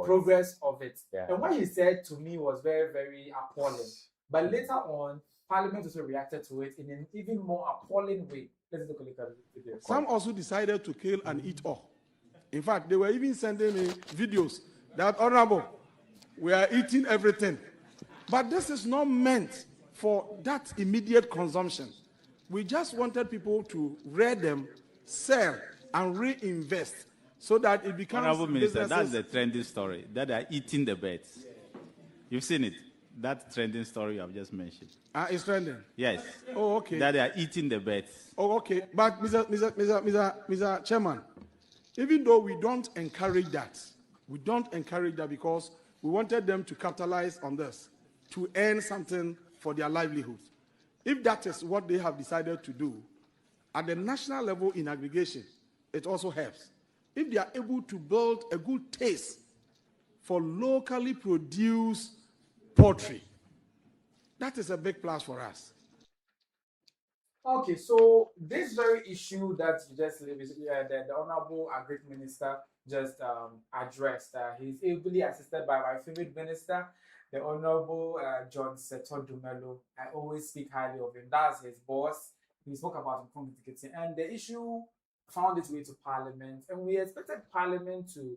progress of it. Yeah. And what he said to me was very, very appalling. But later on, Parliament also reacted to it in an even more appalling way. Let's take a look at the video. Some also decided to kill and eat all. In fact, they were even sending me videos that, Honorable, we are eating everything. But this is not meant for that immediate consumption. We just wanted people to rear them, sell, and reinvest so that it becomes. Honorable Minister, that's the trending story, that they are eating the birds. You've seen it, that trending story you have just mentioned. It's trending? Yes. Oh, okay. That they are eating the birds. Oh, okay. But, Mr. Chairman, even though we don't encourage that because we wanted them to capitalize on this, to earn something for their livelihood. If that is what they have decided to do, at the national level in aggregation, it also helps. If they are able to build a good taste for locally produced poultry, that is a big plus for us. Okay, so this very issue that you just the Honorable Agri Minister just addressed, he's ably assisted by my favorite minister, the Honorable John Seton Dumelo. I always speak highly of him. That's his boss. He spoke about him, and the issue found its way to Parliament, and we expected Parliament to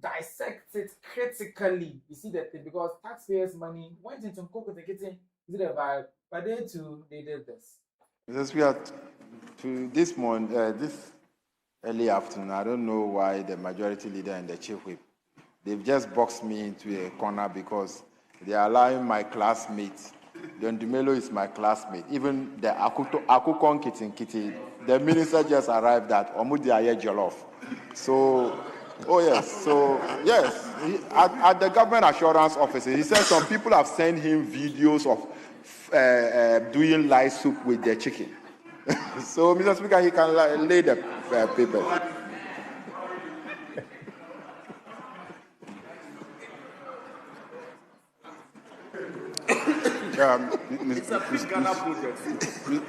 dissect it critically. You see that thing, because taxpayers' money went into Nkongeten. Is it a vibe? But they too, they did this. Mr. Speaker, to this morning, this early afternoon, I don't know why the majority leader and the chief whip, they've just boxed me into a corner because they are allowing my classmates. John Dumelo is my classmate. Even the Akukon Kitty, the minister just arrived at Omudiaye Jollof. So, oh yes, so yes, at the government assurance office, he said some people have sent him videos of doing live soup with their chicken. So, Mr. Speaker, he can lay the paper.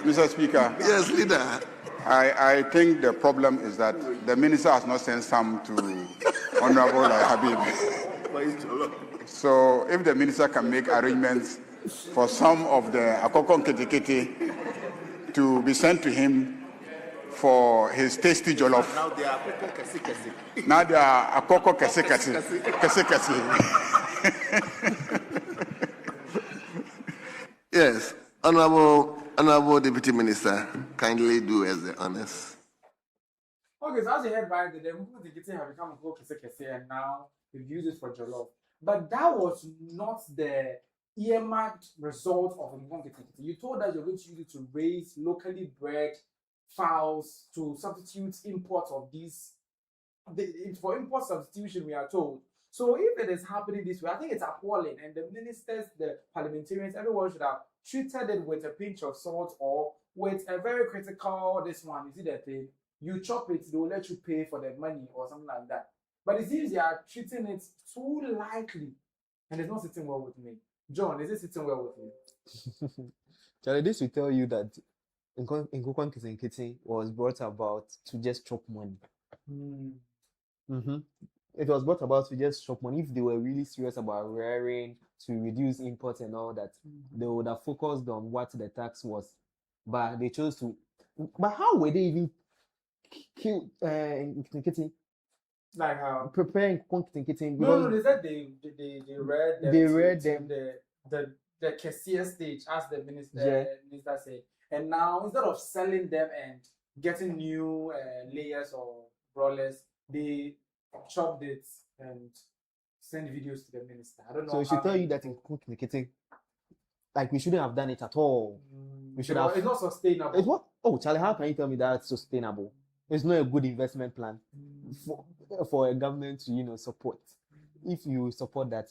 Mr. Speaker. Yes, leader. I think the problem is that the minister has not sent some to Honorable Habib. So if the minister can make arrangements for some of the Akoko Ketiketi to be sent to him for his tasty jollof. Now they are Akoko Kesi. Now they are Akoko Kesi. Yes, Honorable Deputy Minister, kindly do as the honors. Okay, so as you heard right, the Nkongeten have become Akoko Kesi, and now we've used it for jollof. But that was not the earmarked result of Nkongeten. You told us you're going to use it to raise locally bred fowls to substitute imports of these. For import substitution, we are told. So if it is happening this way, I think it's appalling. And the ministers, the parliamentarians, everyone should have treated it with a pinch of salt or with a very critical, this one, you see that thing, you chop it, they will let you pay for the money or something like that. But it seems they are treating it too lightly. And it's not sitting well with me. John, is it sitting well with you? Charlie, this will tell you that Nkongeten was brought about to just chop money. it was brought about to just shop money. If they were really serious about rearing to reduce imports and all that, they would have focused on what the tax was. But they chose to. But how were they even kill Like how? Preparing Kitty? No, they said they read them. They read them. The cashier stage, as the minister said. And now, instead of selling them and getting new layers or brawlers, they chopped it and send videos to the minister. I don't know. So she tell you that in Kitty, like we shouldn't have done it at all. We should have. It's not sustainable. It's what? Oh, Charlie, how can you tell me that it's sustainable? It's not a good investment plan for a government to support. If you support that,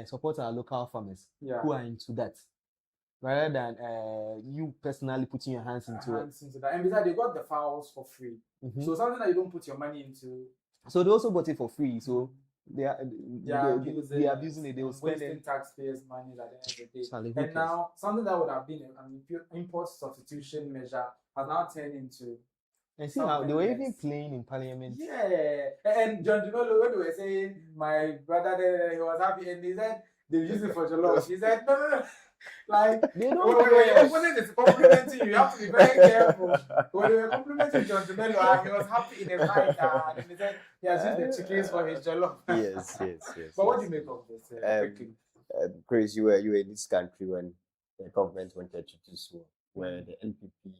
support our local farmers who are into that, rather than you personally putting your hands into it. And besides, they got the fowls for free. So something that you don't put your money into. So they also got it for free. So they are abusing it. They will spend wasting taxpayers' money at the end of the day. Charlie, and now something that would have been an import substitution measure has now turned into. And see how they were even playing in parliament. Yeah, and John Dumelo, when they were saying my brother, he was happy, and he said they use it for jollof. He said no. Like they when your opponent is complimenting you, you have to be very careful. When they were complimenting John Dumelo, he was happy in his mind, and he said he has used the chickens for his jollof. Yes. But what do you make of this? Chris, you were in this country when the government wanted to do so, where the NPP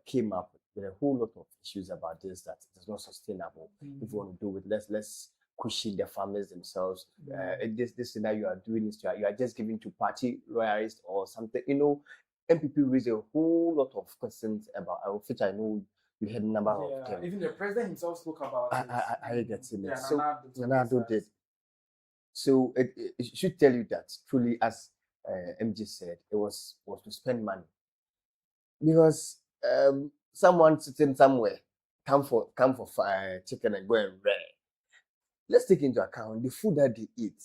came up with a whole lot of issues about this, that it is not sustainable. If you want to do it, let's cushion the farmers themselves. This thing that you are doing is you are just giving to party loyalists or something. NPP raised a whole lot of questions about which I know you had a number of them. Even the president himself spoke about it. I get it. So Nana did. So it should tell you that truly, as MJ said, it was to spend money, because someone sitting somewhere come for chicken and go and rear. Let's take into account the food that they eat.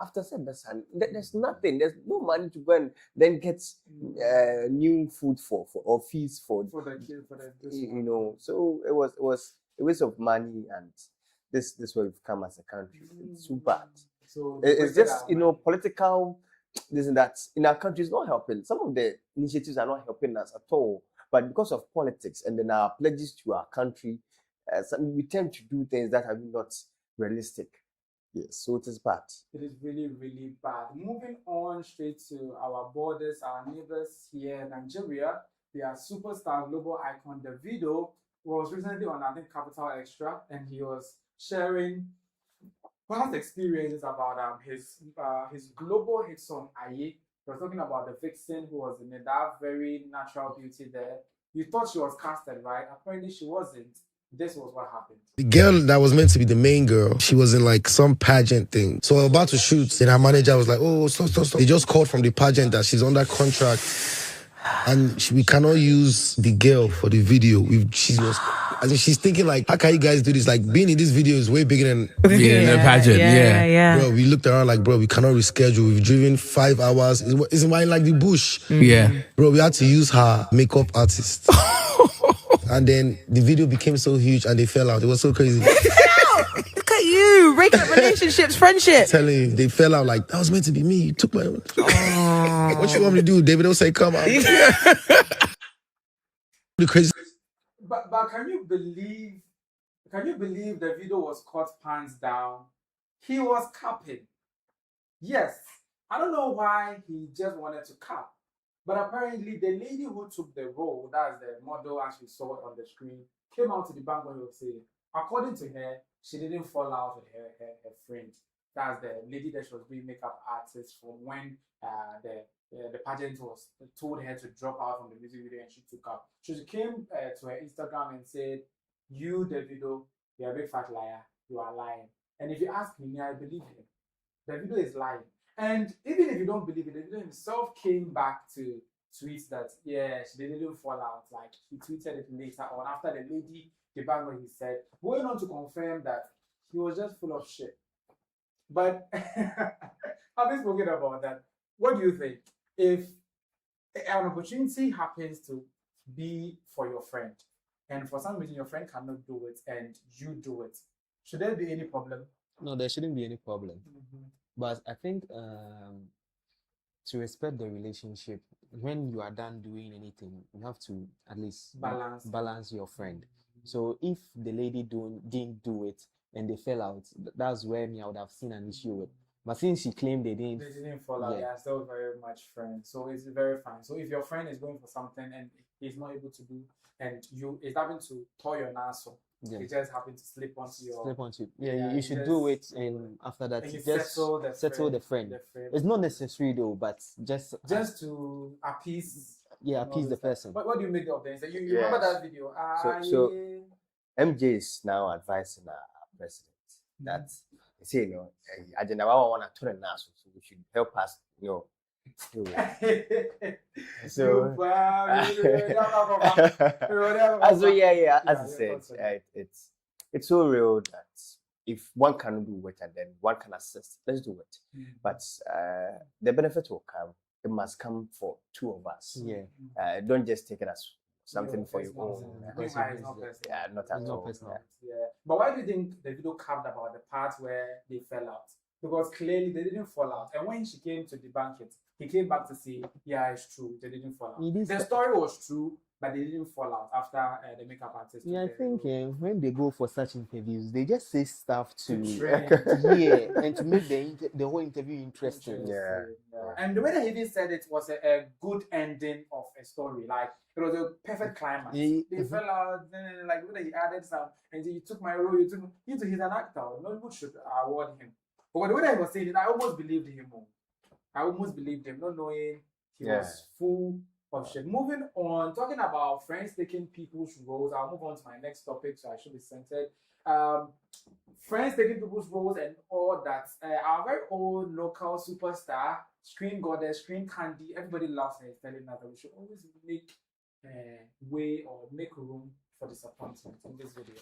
After September, there's nothing. There's no money to go and then get new food for or fees for the kids. So it was a waste of money, and this way we've come as a country. It's too bad. So it's just political. This and that in our country is not helping. Some of the initiatives are not helping us at all. But because of politics and then our pledges to our country, we tend to do things that are not realistic. Yes, so it is bad. It is really, really bad. Moving on straight to our borders, our neighbors here in Nigeria, their superstar global icon Davido was recently on, I think, Talk Chaw Xtra, and he was sharing past experiences about his global hit song Aye. He was talking about the vixen who was in it, that very natural beauty there. You thought she was casted, right? Apparently she wasn't. This was what happened. The girl that was meant to be the main girl, she was in like some pageant thing. So about to shoot, then her manager was like, oh, stop. They just called from the pageant that she's under contract. And we cannot use the girl for the video. She's thinking like, how can you guys do this? Like being in this video is way bigger than being in a pageant. Yeah. Bro, we looked around like, bro, we cannot reschedule. We've driven 5 hours. It's in like the bush. Yeah. Bro, we had to use her makeup artist. And then the video became so huge and they fell out. It was so crazy. Look at you, breaking up relationships, friendships. Telling you, they fell out like, that was meant to be me. You took my... What you want me to do? David, don't say come out. The crazy... But can you believe the video was caught pants down? He was capping. Yes. I don't know why he just wanted to cap. But apparently the lady who took the role, that's the model as we saw on the screen, came out to the bank when he was saying, according to her, she didn't fall out with her friend. That's the lady that she was being makeup artist from when the pageant was told her to drop out from the music video and she took up. She came to her Instagram and said, you, Davido, you're a big fat liar. You are lying. And if you ask me, I believe him. Davido is lying. And even if you don't believe it, Davido himself came back to tweet that, yeah, she didn't fall out. Like, he tweeted it later on after the lady debunked what he said, going on to confirm that he was just full of shit. But having spoken about that, what do you think? If an opportunity happens to be for your friend, and for some reason your friend cannot do it and you do it, should there be any problem? No, there shouldn't be any problem. But I think to respect the relationship, when you are done doing anything, you have to at least balance your friend. So if the lady didn't do it and they fell out, that's where I would have seen an issue with. But since she claimed they didn't fall out, they are still very much friends. So it's very fine. So if your friend is going for something and he's not able to do, and you is having to tie your naso, it just happened to slip onto your. Yeah, you should do it, and after that, and just settle the friend. It's not necessary though, but just to appease. Yeah, appease the person. What do you make of this? You remember that video? So MJ is now advising our president that say, you know, I don't know, I want to turn now, so we should help us, you know. So, as I said, it's so real that if one can do it and then one can assist, let's do it. But the benefit will come. It must come for two of us. Don't just take it as something for your own. Not at all. But why do you think the video carved about the part where they fell out? Because clearly they didn't fall out. And when she came to debunk it, he came back to say, yeah, it's true, they didn't fall out. The story was true, but they didn't fall out after the makeup artist. Yeah, I think when they go for such interviews, they just say stuff to and to make the whole interview interesting. And the way that he even said it was a good ending of a story. Like, it was a perfect climax. They fell out, then like when he added some, and you took my role, he's an actor. Nobody should award him. But the way that he was saying it, I almost believed him more. I almost believed him, not knowing he was full of shit. Moving on, talking about friends taking people's roles. I'll move on to my next topic, so I should be centered. Friends taking people's roles and all that. Our very own local superstar, Screen Goddess, Screen Candy, everybody loves her, is telling us that we should always make way or make room for disappointment in this video.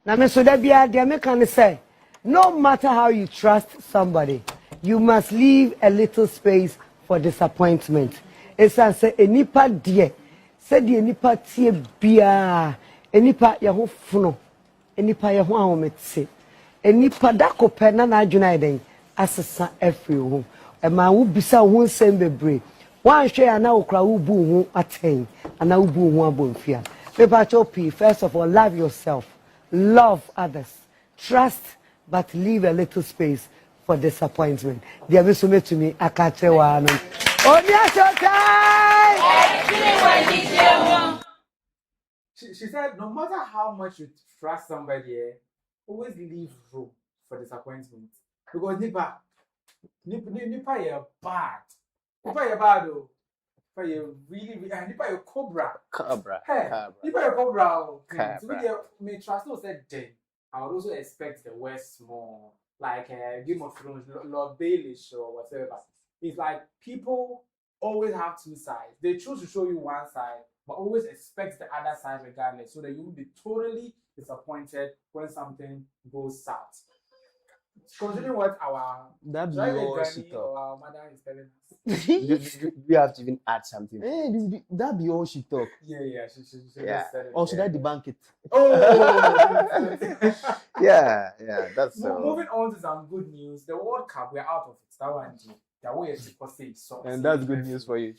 Now, so that be I can say, no matter how you trust somebody, you must leave a little space for disappointment. It's as a nipa dear, said the nipa tie bia, a nipa yaho funo, a nipa yaho aometse, a nipa dako pena na junaiden, asasa everyone. A man who bisa won send bebre. One share na okra ubu attain, and na ubu bonfia. Pepacho first of all, love yourself, love others, trust, but leave a little space for disappointment. They have been to me, I can't tell one. She said, no matter how much you trust somebody, always leave room for disappointment. Because nipa you bad. Nipa you bad though. Nipa you really, nipa you cobra. Hey, nipa you cobra. So we may trust no said then. I would also expect the worst more. Like Game of Thrones, Lord Baelish or whatever. It's like people always have two sides. They choose to show you one side, but always expect the other side regardless, so that you will be totally disappointed when something goes south. Considering what our granny or our mother is telling us. We have to even add something. That be all she talk. Yeah. She just said it. Or should I debunk it? Oh! yeah, that's so. Moving on to some good news. The World Cup, we're out of it. That one, that way is so. And that's good news for you.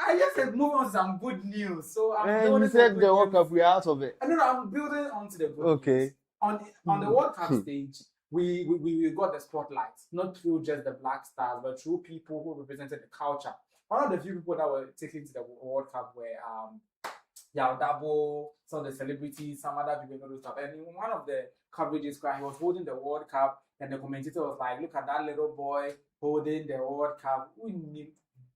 I just said moving on to some good news. So and you said the World Cup, we're out of it. No, I'm building onto the good news. On the World Cup stage, we got the spotlight, not through just the Blackstars, but through people who represented the culture. One of the few people that were taken to the World Cup were Dabo, some of the celebrities, some other people and stuff. And in one of the coverages, he was holding the World Cup, and the commentator was like, "Look at that little boy holding the World Cup."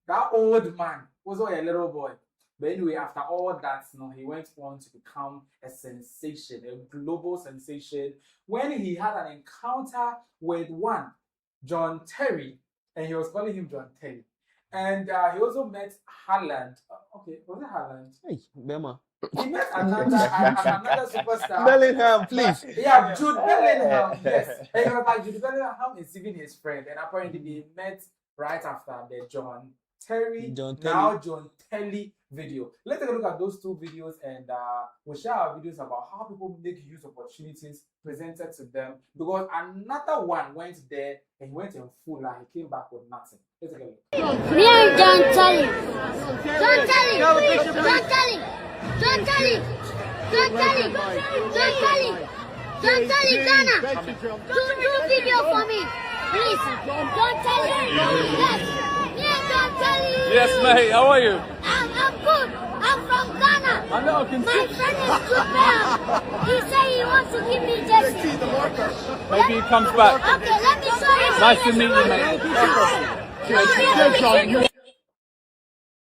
That old man was only a little boy. But anyway, after all that, he went on to become a sensation, a global sensation, when he had an encounter with one, John Terry, and he was calling him John Terry. And he also met Haaland. Okay, was it Haaland? Hey, Bema. He met another superstar. Bellingham, please. Yeah, Jude Bellingham, yes. And he was like, Jude Bellingham is even his friend. And apparently they met right after the John Terry, John now John Telly video. Let's take a look at those two videos and we'll share our videos about how people make use of opportunities presented to them. Because another one went there and he went in full and he came back with nothing. Let's take a look. Me and John Telly. John Telly. John Telly. John Telly. John Telly. John Telly. John Telly, Ghana. Do video for me. Please. John Telly. Yes. Me and John Telly. Yes, mate. How are you? I'm good. I'm from Ghana. I know. I can My see. friend is good. He said he wants to give me jersey. Maybe he comes back. Okay, let me show you. Nice to meet you, mate.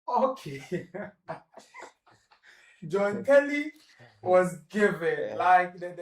Okay. John Kelly was given like the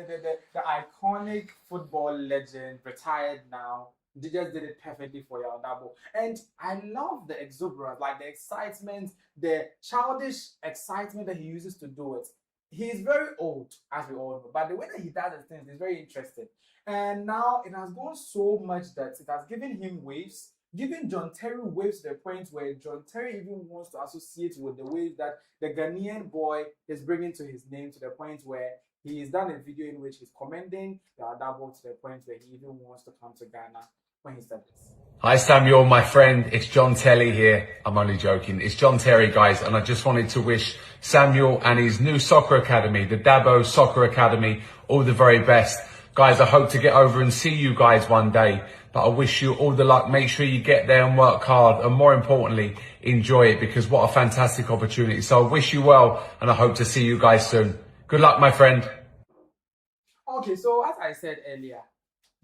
iconic football legend, retired now. They just did it perfectly for Yaodabo. And I love the exuberance, like the excitement, the childish excitement that he uses to do it. He's very old, as we all know, but the way that he does his things is very interesting. And now it has gone so much that it has given him waves, giving John Terry waves to the point where John Terry even wants to associate with the waves that the Ghanaian boy is bringing to his name, to the point where he has done a video in which he's commending the Adabo to the point where he even wants to come to Ghana when he said this. Hi Samuel, my friend, it's John Terry here. I'm only joking. It's John Terry, guys, and I just wanted to wish Samuel and his new soccer academy, the Dabo Soccer Academy, all the very best. Guys, I hope to get over and see you guys one day, but I wish you all the luck. Make sure you get there and work hard, and more importantly, enjoy it, because what a fantastic opportunity. So I wish you well, and I hope to see you guys soon. Good luck, my friend. Okay, so as I said earlier,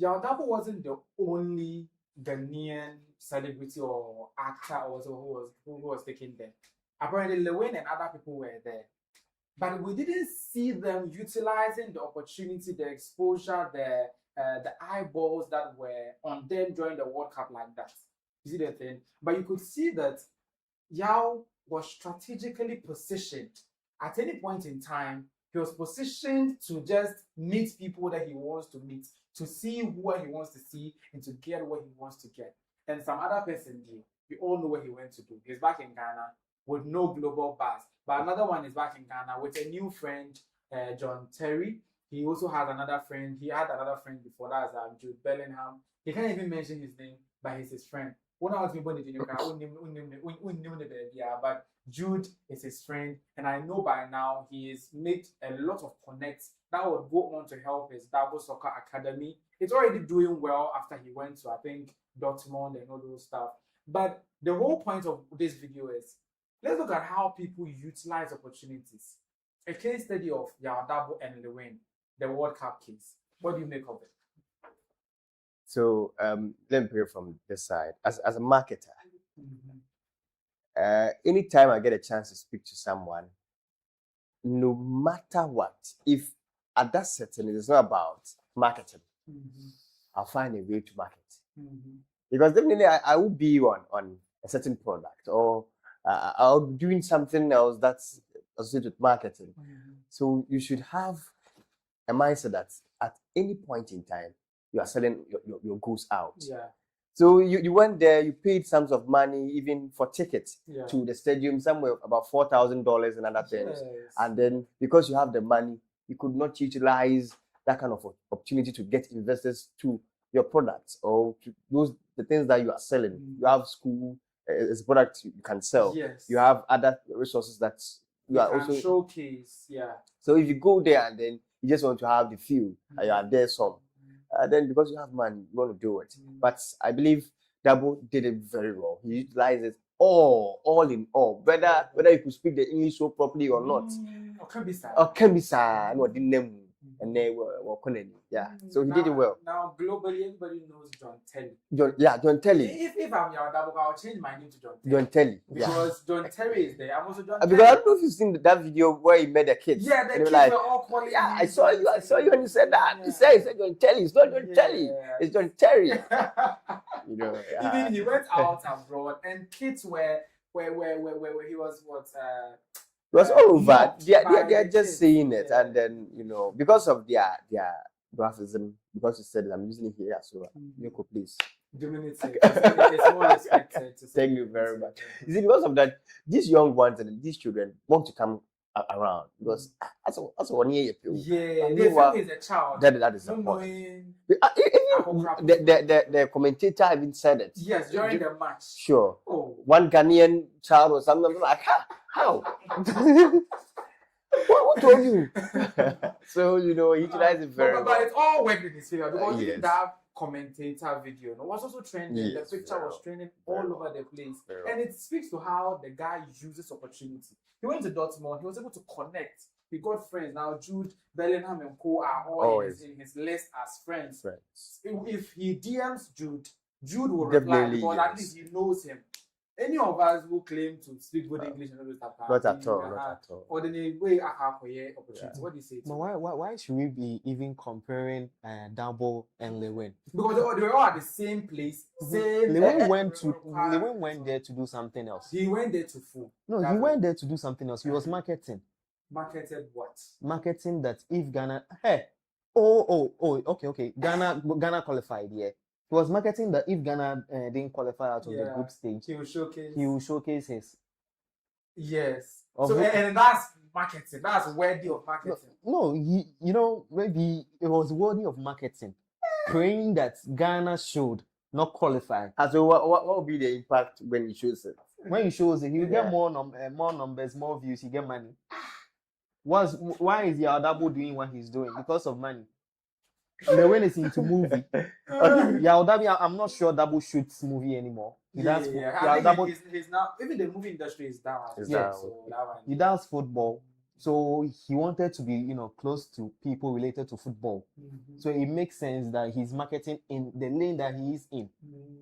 Yaodabo wasn't the only Ghanaian celebrity or actor also who was taken there. Apparently, Lewin and other people were there. But we didn't see them utilizing the opportunity, the exposure, the eyeballs that were on them during the World Cup like that. You see the thing? But you could see that Yao was strategically positioned. At any point in time, he was positioned to just meet people that he wants to meet, to see what he wants to see, and to get what he wants to get. And some other person did. You all know what he went to do. He's back in Ghana with no global buzz. But another one is back in Ghana with a new friend, John Terry. He also has another friend. He had another friend before that, Jude Bellingham. He can't even mention his name, but he's his friend. But Jude is his friend, and I know by now he has made a lot of connects that would go on to help his Dabo Soccer Academy. It's already doing well after he went to, I think, Dortmund and all those stuff. But the whole point of this video is, let's look at how people utilize opportunities. A case study of Yaodabo and Lewin, the World Cup case. What do you make of it? So let me hear from this side. As a marketer, anytime I get a chance to speak to someone, no matter what, if at that setting it is not about marketing, I'll find a way to market. Because definitely I will be on a certain product, or I'll be doing something else that's associated with marketing. So you should have a mindset that at any point in time, you are selling your goods out. Yeah. So you went there, you paid sums of money even for tickets Yeah. to the stadium, somewhere about $4,000 and other things. Yes. And then because you have the money, you could not utilize that kind of opportunity to get investors to your products or to the things that you are selling. You have school, it's a product you can sell. Yes. You have other resources that you are can also showcase. Yeah. So if you go there and then you just want to have the feel, and you are there some. Then because you have money, you want to do it. But I believe Dabo did it very well. He utilized it all in all. Whether you could speak the English so properly or not. Or can be sad. No, didn't name and they were yeah. So he did it well. Now globally, everybody knows John Terry. John Terry. If I'm Yaodabo, I'll change my name to John Terry. John Terry. Because John Terry is there. I'm also John Terry. Because I don't know if you've seen that video where he met the kids. Yeah, the kids like, were all calling yeah, him. I saw you when you said that. You said John Terry. It's not John Terry. It's John Terry. You know. Even he went out abroad, and kids were where he was it was all over. They are just saying it, and then because of their graphism, because you said it, I'm using it here, so Yoko, please. It's more expected. Thank you very much. You see, because of that, these young ones and these children want to come around because that's 1 year. Yeah, they feel he's a child. That is the point. The commentator even said it. Yes, during the match. Sure. Oh. One Ghanaian child or something like how? What told you? So he utilized it very well. But it's all worked in his favor because Yes. that commentator video was also trending. Yes, The picture was trending all over the place, and it speaks to how the guy uses opportunity. He went to Dortmund. He was able to connect. He got friends. Now Jude Bellingham and Co are all in his list as friends. If he DMs Jude will reply because at least he knows him. Any of us who claim to speak good English and all this stuff, not at all. Or the way I have opportunity. What do you say? But why should we be even comparing Dabo and Lewin? Because they were all at the same place. Lewin went there to do something else. He went there to fool. No, he went there to do something else. He was marketing. Marketed what? Marketing that if Ghana, okay. Ghana qualified, yeah. He was marketing that if Ghana didn't qualify out of the group stage, he will showcase his. Yes. And that's marketing. That's worthy of marketing. No, maybe it was worthy of marketing, praying that Ghana should not qualify. And so what will be the impact when he shows it? When he shows it, he will get more numbers, more views. He get money. Why is Yaudabo doing what he's doing? Because of money. The way is into movie. Yaudabi, I'm not sure Dabo shoots movie anymore. He's now even the movie industry is down. He does football, so he wanted to be close to people related to football. So it makes sense that he's marketing in the lane that he is in.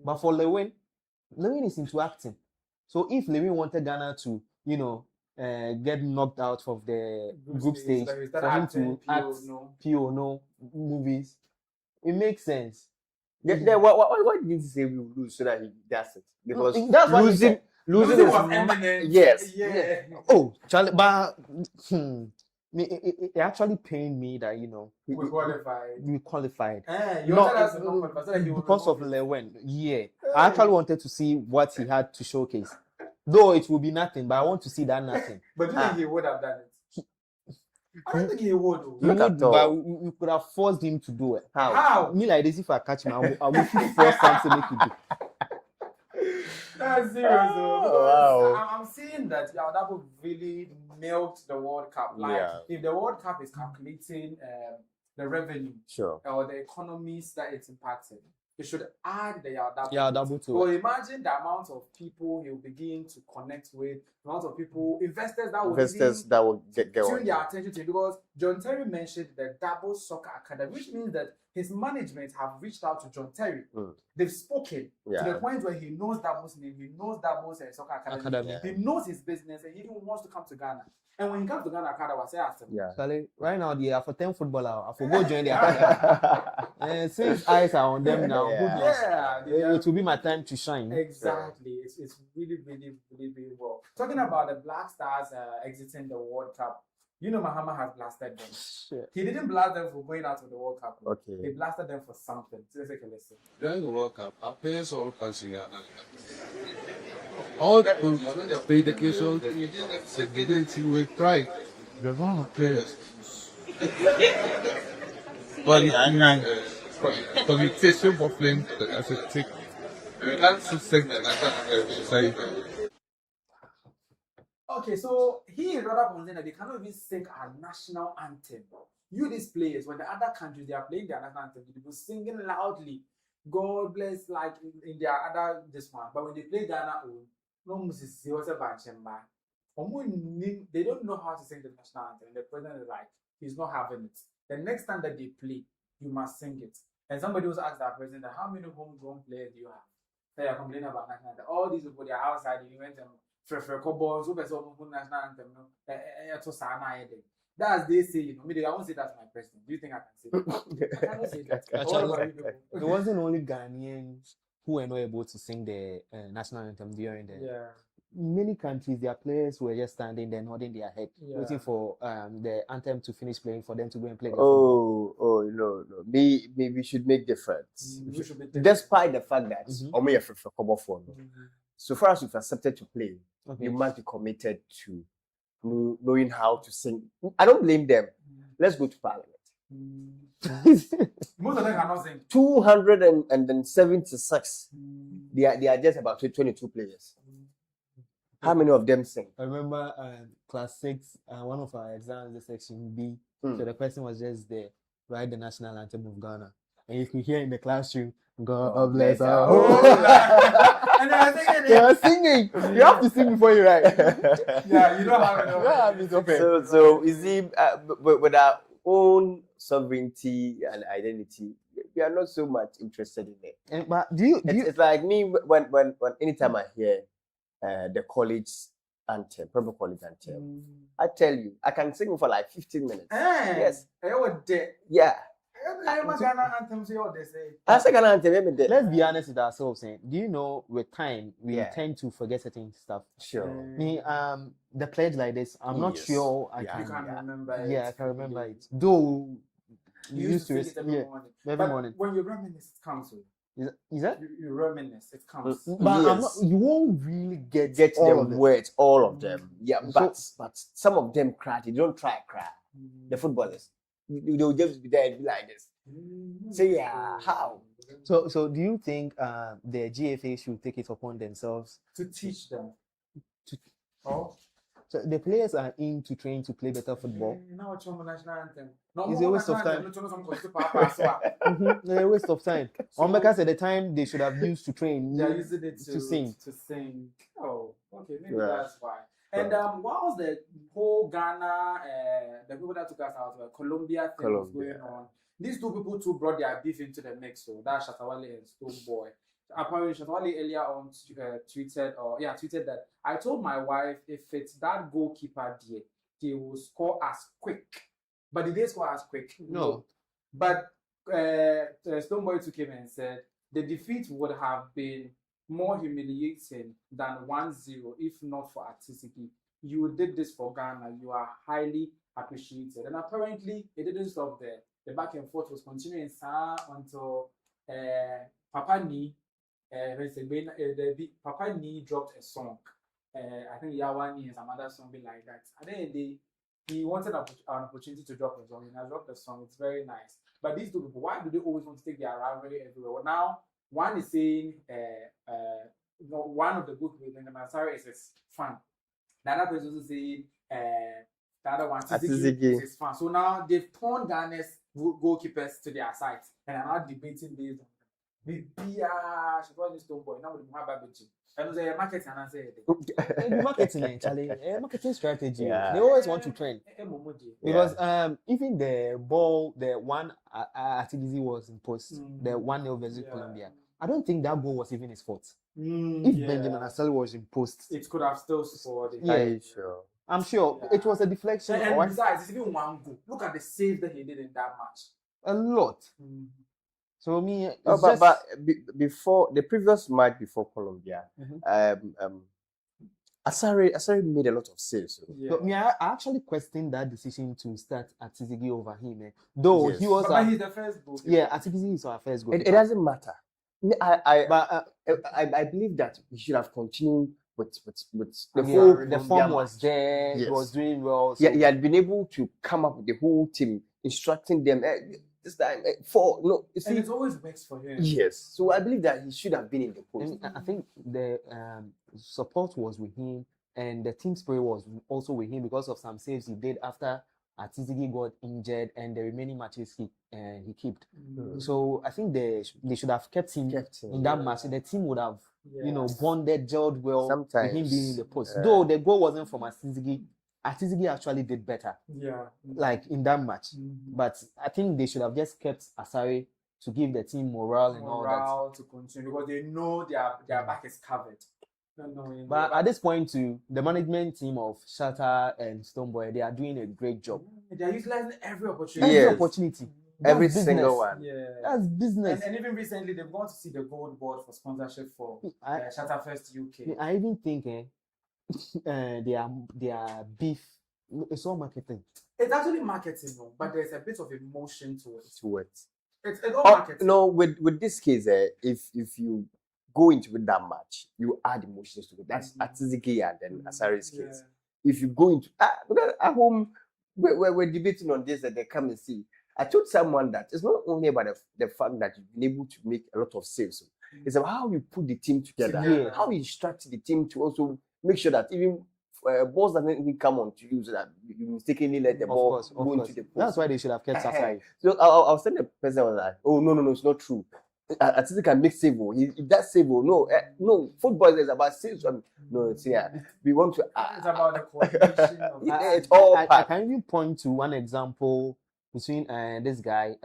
But for Lewin is into acting. So if Lewin wanted Ghana to get knocked out of the group stage for him to act movies, it makes sense. Why did he say we will lose so that he does it? Because that's losing is eminent. Yes. Yeah. Oh, Charlie, but it actually pained me that we qualified. Because of Lewin. Yeah. I actually wanted to see what he had to showcase. Though it will be nothing, but I want to see that nothing. But do you think he would have done it? I don't think he would. But we could have forced him to do it. How? Me like this, if I catch him, I will force him to make it do. That's serious though. I'm seeing that Yaudabo really milked the World Cup. If the World Cup is calculating the revenue or the economies that it's impacted, it should add the Yaudabo to it. Or imagine the amount of people he'll begin to connect with, the amount of people, investors that will get tune their attention to it. Because John Terry mentioned the Dabo Soccer Academy, which means that his management have reached out to John Terry. They've spoken to the point where he knows Dabo's name, he knows Dabo's Soccer Academy. He knows his business, and he even wants to come to Ghana. And when he comes to Ghana, Academy, I say, Charlie, right now, they are for 10 footballers. I forgot join the academy. And since eyes are on them now, it will be my time to shine. Exactly. It's really, really, really, really well. Talking about the Blackstars exiting the World Cup, Mahama has blasted them. Shit. He didn't blast them for going out of the World Cup. Okay. He blasted them for something. Let's take a listen. During the World Cup, our players all punching out. All the play the case of the we tried. The wrong of players. But it's communication for playing as a tick. That's the segment I say. Okay, so he is rather concerned that they cannot even sing our national anthem. These players, when the other countries they are playing their national anthem, they will singing loudly. God bless, like in their other this one. But when they play Ghana, they don't know how to sing the national anthem. And the president is like, he's not having it. The next time that they play, you must sing it. And somebody was asked that president, how many homegrown players do you have? They are complaining about national anthem. All these people, they are outside, you went them. That's they say, I won't say that's my president. Do you think I can say that? I cannot say that. Actually, it wasn't only Ghanaians who were not able to sing the national anthem during the many countries, their players were just standing there, nodding their head, Yeah. waiting for the anthem to finish playing for them to go and play their football. No. We should make difference. We should be different. Despite the fact that Omega for cover for so far as you've accepted to play, Okay. you must be committed to knowing how to sing. I don't blame them. Let's go to Parliament. Most of them cannot sing. 276. They are just about 22 players. How many of them sing? I remember class 6, one of our exams, the section B. So the person was just there, write the national anthem of Ghana. And you could hear in the classroom, God bless our home. And they were singing. They were singing. You have to sing before you write. Yeah, you don't have it. So you see, with our own sovereignty and identity, we are not so much interested in it. But it's like me when anytime I hear the college anthem, proper college anthem, I tell you, I can sing for like 15 minutes. Yes. Yeah. Let's be honest with ourselves. Do you know with time we tend to forget certain stuff? Sure. Me, the pledge like this, I'm not sure I can remember it. Yeah, I can remember it. Though you used to sing it every morning. Every morning. When you reminisce, it comes with. Is that? You reminisce, it comes. But I'm not, you won't really get all of the them. words, all of them. Yeah, but some of them cry. They don't try cry. The footballers, they'll just be there and be like this. So yeah, how? So do you think the GFA should take it upon themselves to teach them? So the players are in to train to play better football. Now it's national anthem. It's a waste of time. It's a waste of time. Because at the time they should have used to train, they're using it to sing. Oh, okay, maybe that's why. And what was the whole Ghana, the people that took us out, Colombia thing was going on? These two people too brought their beef into the mix. So that's Shatta Wale and Stonebwoy. Apparently, Shatta Wale earlier on tweeted that I told my wife if it's that goalkeeper there, they will score as quick. But did they score as quick? No. But Stonebwoy took him and said the defeat would have been more humiliating than 1-0 if not for Atisiki. You did this for Ghana. You are highly appreciated. And apparently, it didn't stop there. The back and forth was continuing until Papa Ni dropped a song. I think Yawani and some other song be like that. And then he wanted an opportunity to drop a song, and I dropped the song. It's very nice. But these two people, why do they always want to take their rivalry everywhere? Well, now one is saying one of the good people in the Masari is his fan. The other person is also saying the other one is his fan. So now they've turned Ghana's goalkeepers to their sides and are now debating based on the Shatta Wale Stonebwoy. Now with Muhammad and the marketing and say marketing strategy. They always want to trend because even the one at TDZ was imposed, the 1-0 versus Colombia. I don't think that goal was even his fault. If Benjamin Asali was imposed, it could have still scored. I'm sure it was a deflection. And besides, it's even one goal. Look at the save that he did in that match. A lot. So me, before the previous match before Colombia, Asari made a lot of saves. But me, I actually questioned that decision to start Atisigi over him. Though he was, but he's the first goal. Yeah, Atisigi is our first goal. It doesn't matter. I believe that we should have continued with the form was there. He was doing well. So. Yeah, he had been able to come up with the whole team, instructing them. This time, and it always works for him. Yes, so I believe that he should have been in the post. I think the support was with him, and the team spirit was also with him because of some saves he did after Atisigi got injured, and the remaining matches he kept. So I think they should have kept him in that match. The team would have bonded, gelled well with him being in the post. Though the goal wasn't from Atisigi. Atisigi actually did better. Like in that match. But I think they should have just kept Asari to give the team morale and all that. To continue because they know their back is covered. But at this point too, the management team of Shatta and Stonebwoy, they are doing a great job. They are utilizing every opportunity. Every opportunity. Every single one. That's business. And even recently, they've gone to see the gold board for sponsorship for Shatta First UK. I even think their beef. It's all marketing. It's actually marketing, no, but there's a bit of emotion to it. It's all Oh, marketing. no, with this case, if you go into it that much, you add emotions to it. That's Atiziki and then Asari's case. If you go into because at home we're debating on this that they come and see. I told someone that it's not only about the fact that you've been able to make a lot of sales. It's about how you put the team together, how you instruct the team to also make sure that even balls doesn't even come on to you so that you mistakenly let the ball go into the post. That's why they should have kept Sasai. So I was telling the person was like, oh no, it's not true. I think can make save. He does save. No, football is about sales. No, it's we want to. It's about the coordination. It's all. I can even point to one example between this guy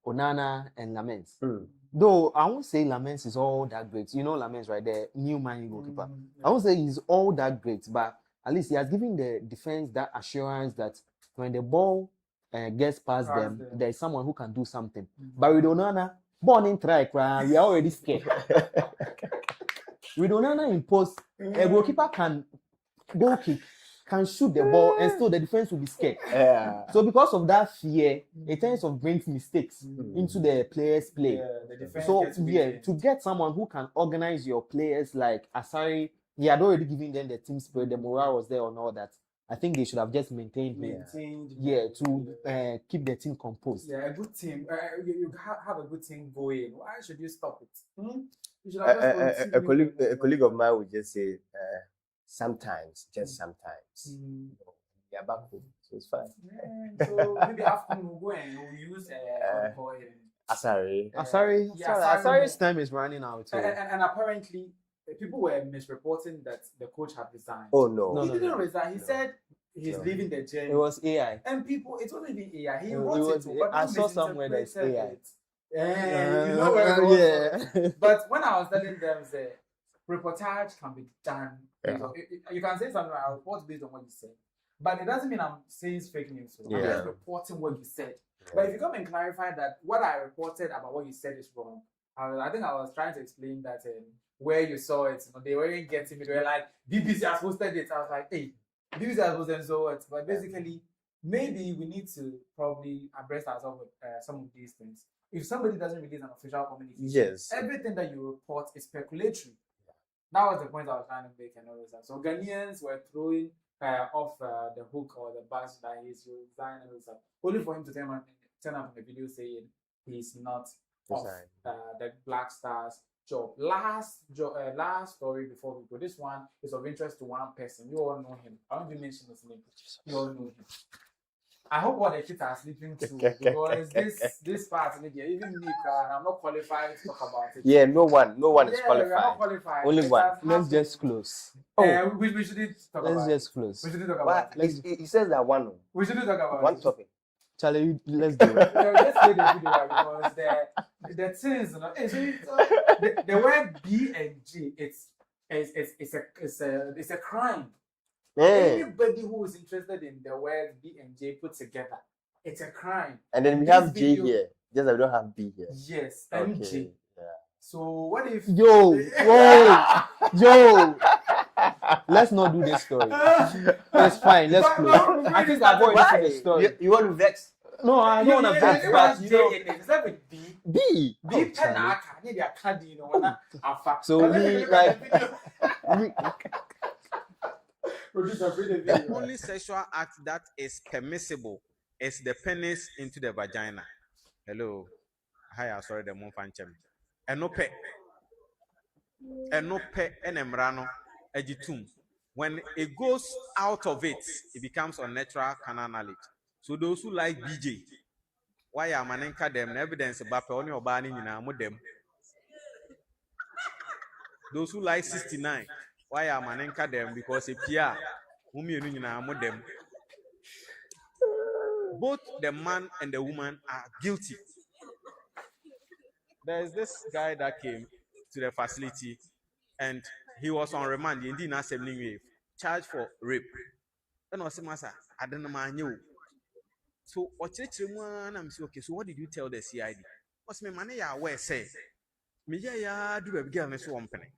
Onana and Lamens. Though I won't say Lamens is all that great. You know Lamens, right? The new man goalkeeper. I won't say he's all that great, but at least he has given the defense that assurance that when the ball gets past them, there is someone who can do something. But with Onana, born in Trica, we are already scared. With Onana in post, a goalkeeper can goal kick, can shoot the ball, and still the defense will be scared. So because of that fear, it tends to bring mistakes into the players' play. So to get someone who can organize your players like Asari, he had already given them the team spirit, the morale was there and all that. I think they should have just maintained to keep the team composed. Yeah, a good team. You have a good team going. Why should you stop it? You should have a colleague of mine would just say, sometimes, just sometimes. Yeah, back home, so it's fine. So maybe afternoon we'll go and we'll use Asari. Asari's time is running out. And apparently, people were misreporting that the coach had resigned. Oh no! He didn't resign. He said he's leaving the journey. It was AI. And people, it wasn't even AI. He wrote it. But I saw somewhere that it's AI. You know where it was. But when I was telling them, reportage can be done. You can say something. I'll report based on what you said. But it doesn't mean I'm saying it's fake news. I'm just reporting what you said. But if you come and clarify that what I reported about what you said is wrong, I think I was trying to explain that where you saw it, they weren't getting it. They were like, BBC has posted it. I was like, hey, BBC has posted so what? But basically, maybe we need to probably abreast ourselves with some of these things. If somebody doesn't release an official communication, everything that you report is speculatory. That was the point I was trying to make and all that. So Ghanaians were throwing off the hook or the bus that he's resigned and all that. Only for him to turn up in the video saying he's not off the Blackstars job. Last story before we go. This one is of interest to one person. You all know him. I won't even mention his name. You all know him. I hope all the kids are sleeping too, because this part in India, even me, I'm not qualified to talk about it. Yeah, no one is qualified. We're not qualified. Only one. Let's just close. We shouldn't talk about it. Let's just close. We shouldn't talk about it. He says that one. We shouldn't talk about one topic. Charlie, let's do it. Let's play the video because the things, the word B and G, it's a crime. Anybody who is interested in the word B and J put together, it's a crime. And then we have J here. Just that we don't have B here. Yes, and J. Yeah. So what if Yo, let's not do this story. It's fine, let's close. I think I've already seen the story. You want to vex? No, I don't want to vex, but you know, is that with B? B. B pen so we The only sexual act that is permissible is the penis into the vagina. Hello. Hi, sorry, the moon fanchem. And no pet. And no pet and emrano ejitum. When it goes out of it, it becomes unnatural carnal knowledge. So those who like BJ, why am I anchor them evidence about only or banning in our them? Those who like 69. Why am I anchor them? Because if you are, them, both the man and the woman are guilty. There's this guy that came to the facility and he was on remand. He didn't ask him charged for rape. And I said, I don't know. So, I'm saying, okay, so what did you tell the CID? What's my money? I wear say, me, yeah, do a girl, Miss Wompany.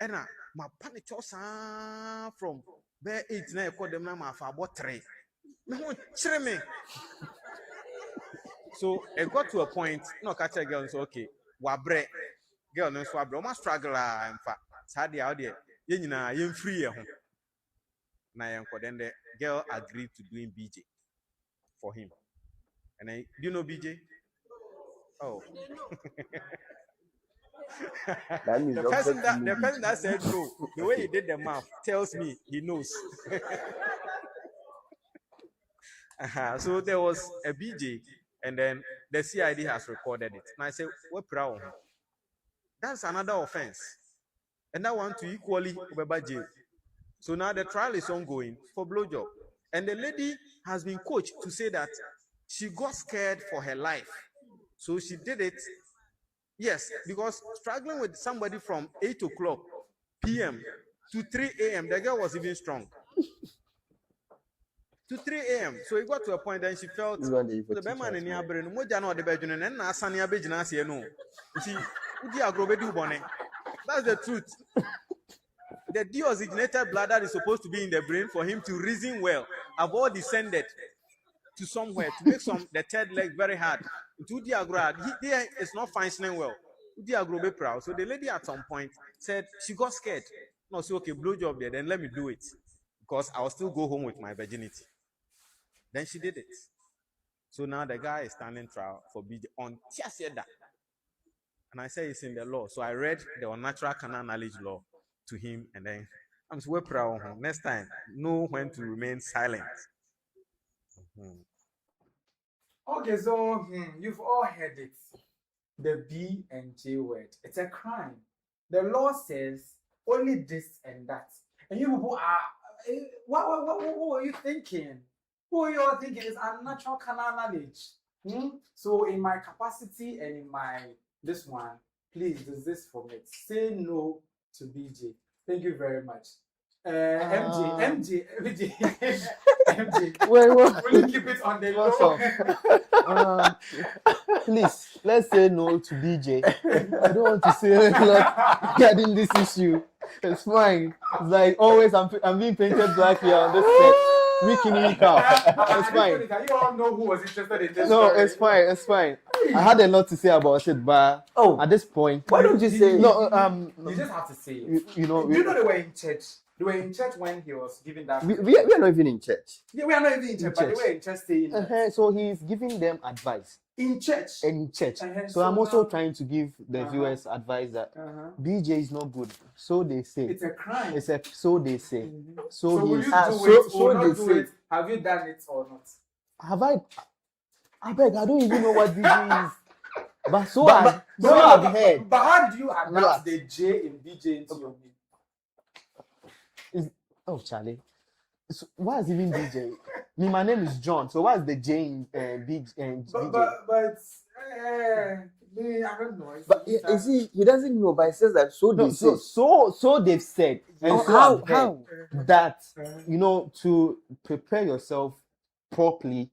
And ma panic from bear 8 na call them na ma fa about 3 me ho chire me. So it got to a point no catch a girl so okay wabre girl no so wabre o ma struggle in fact sad dia there ye nyina ye free ye ho na ye nko then the girl agreed to doing BJ for him. And I, do you know BJ? Oh. the person that said no, the way he did the math tells me he knows. So there was a BJ, and then the CID has recorded it. And I said, "What proud? That's another offense, and that one to equally Obeba jail." So now the trial is ongoing for blowjob, and the lady has been coached to say that she got scared for her life, so she did it. Yes, because struggling with somebody from 8 o'clock p.m. to 3 a.m., the girl was even strong. To 3 a.m. So it got to a point then she felt the Beman in Yabrin, Mojano de Bedun, and Nasania Bejinas, you know. See, that's the truth. The deoxygenated bladder is supposed to be in the brain for him to reason well. I've all descended to somewhere to make the third leg very hard. To Diagrad, there is not functioning well. Diagrobe proud. So the lady at some point said she got scared. No, so okay, blow job there, then let me do it. Because I'll still go home with my virginity. Then she did it. So now the guy is standing trial for BJ on Tiasieda. And I say it's in the law. So I read the unnatural canal knowledge law to him, and then I'm so proud. Next time, know when to remain silent. Okay, so you've all heard it. The B and J word. It's a crime. The law says only this and that. And you people are, what were you thinking? What you all thinking is unnatural canal knowledge. So in my capacity and in this one, please desist from it. Say no to BJ. Thank you very much. MJ. Wait, will you keep it on the low? Please, let's say no to BJ. I don't want to say a lot regarding this issue. It's fine. It's like always, I'm being painted black here on this set. Week in, week out. It's fine. You all know who was interested in this No, story. it's fine. It's fine. I had a lot to say about it, but at this point, why don't you say no? You just have to say it. You know, do you know they were in church? They were in church when he was giving that. We are not even in church. Yeah, we are not even in church, but they were in church saying. So he's giving them advice. In church. In church. So I'm also trying to give the viewers advice that BJ is not good. So they say. It's a crime. So they say. So will you do it or not do it? Have you done it or not? Have I beg, I don't even know what BJ is. But I've heard. But how did you adapt the J in BJ into your name? Oh, Charlie. So why is even BJ? My name is John. So why is the J in BJ? But I don't know. But he doesn't know, but he says that so they've said. And how that to prepare yourself properly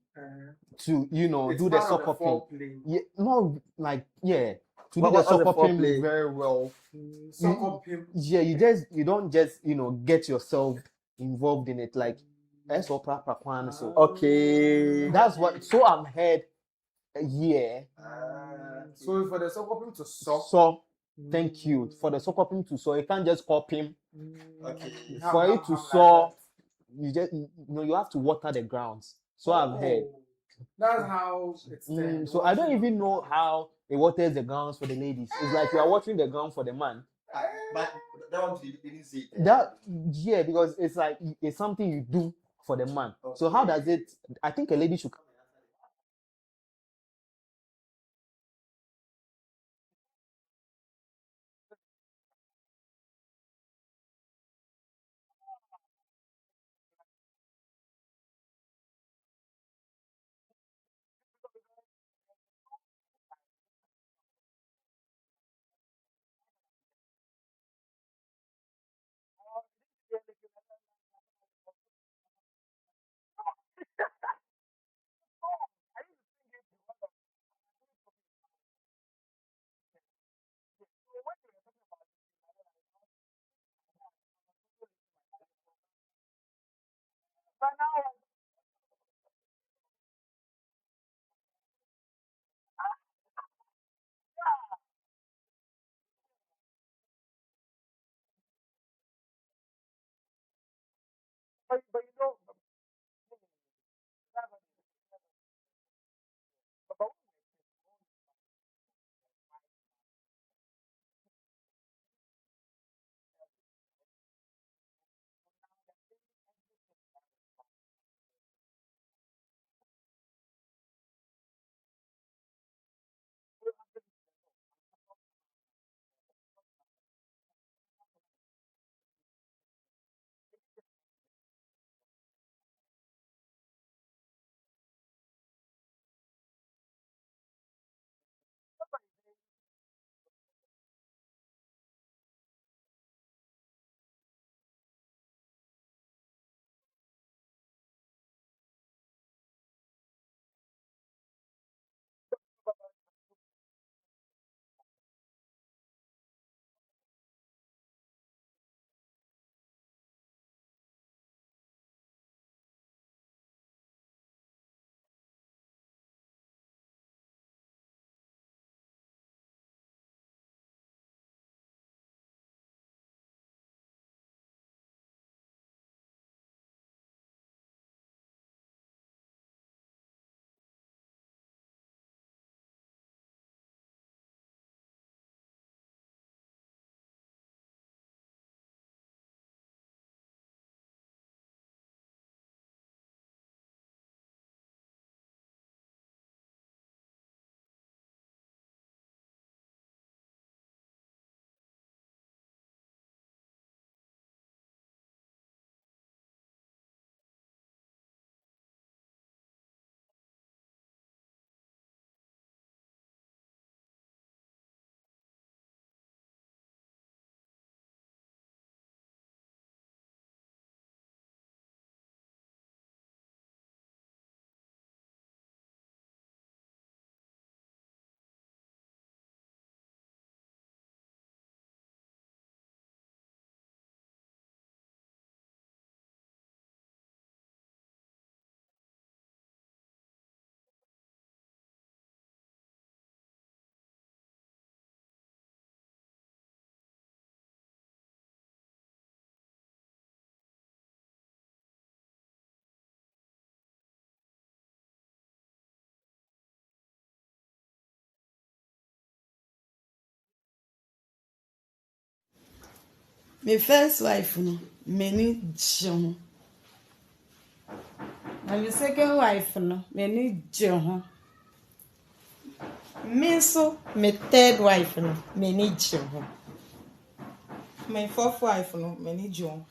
to do the soccer play. Yeah, not like to do the soccer play very well. You don't just get yourself involved in it like so okay, that's what. So I'm heard so for the soccer to so thank you for the soccer to so you can't just cop him. Okay. For it to sow, you just you have to water the grounds. So I've heard. That's how it's done. So I don't even know how it waters the grounds for the ladies. It's like you are watering the ground for the man. But that one didn't see it. Because it's like it's something you do for the man. Okay. So how does it? I think a lady should. My first wife, no, many John. And my second wife, no, many John. Me so, my third wife, no, many John. My fourth wife, no, many John.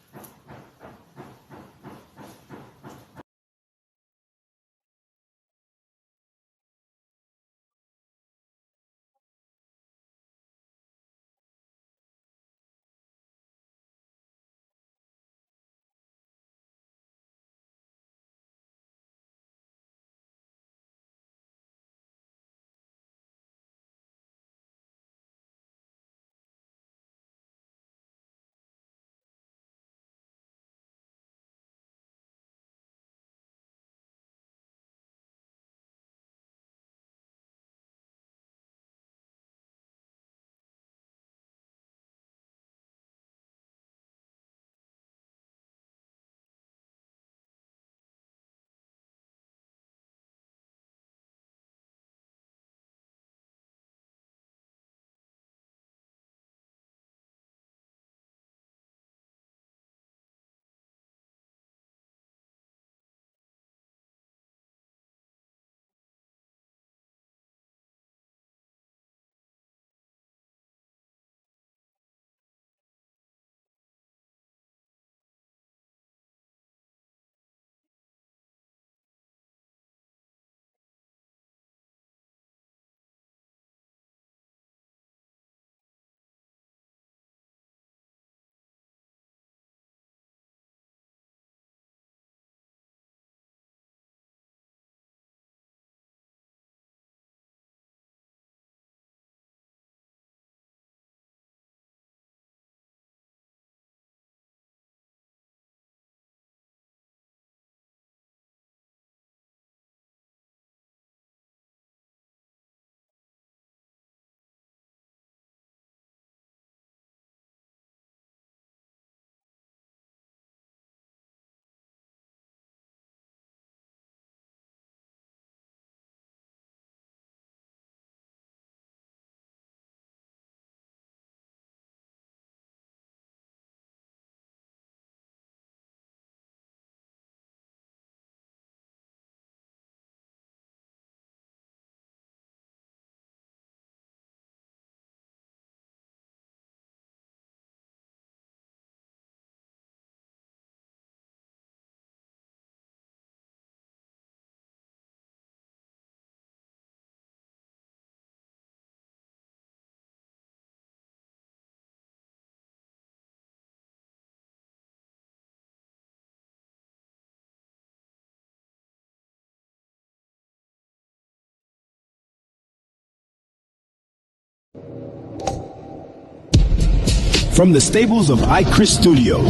from the stables of iChris Studio,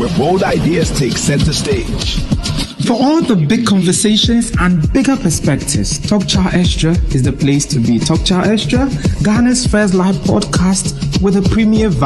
where bold ideas take center stage. For all the big conversations and bigger perspectives, Talk Chaw Xtra is the place to be. Talk Chaw Xtra, Ghana's first live podcast with a premier vibe.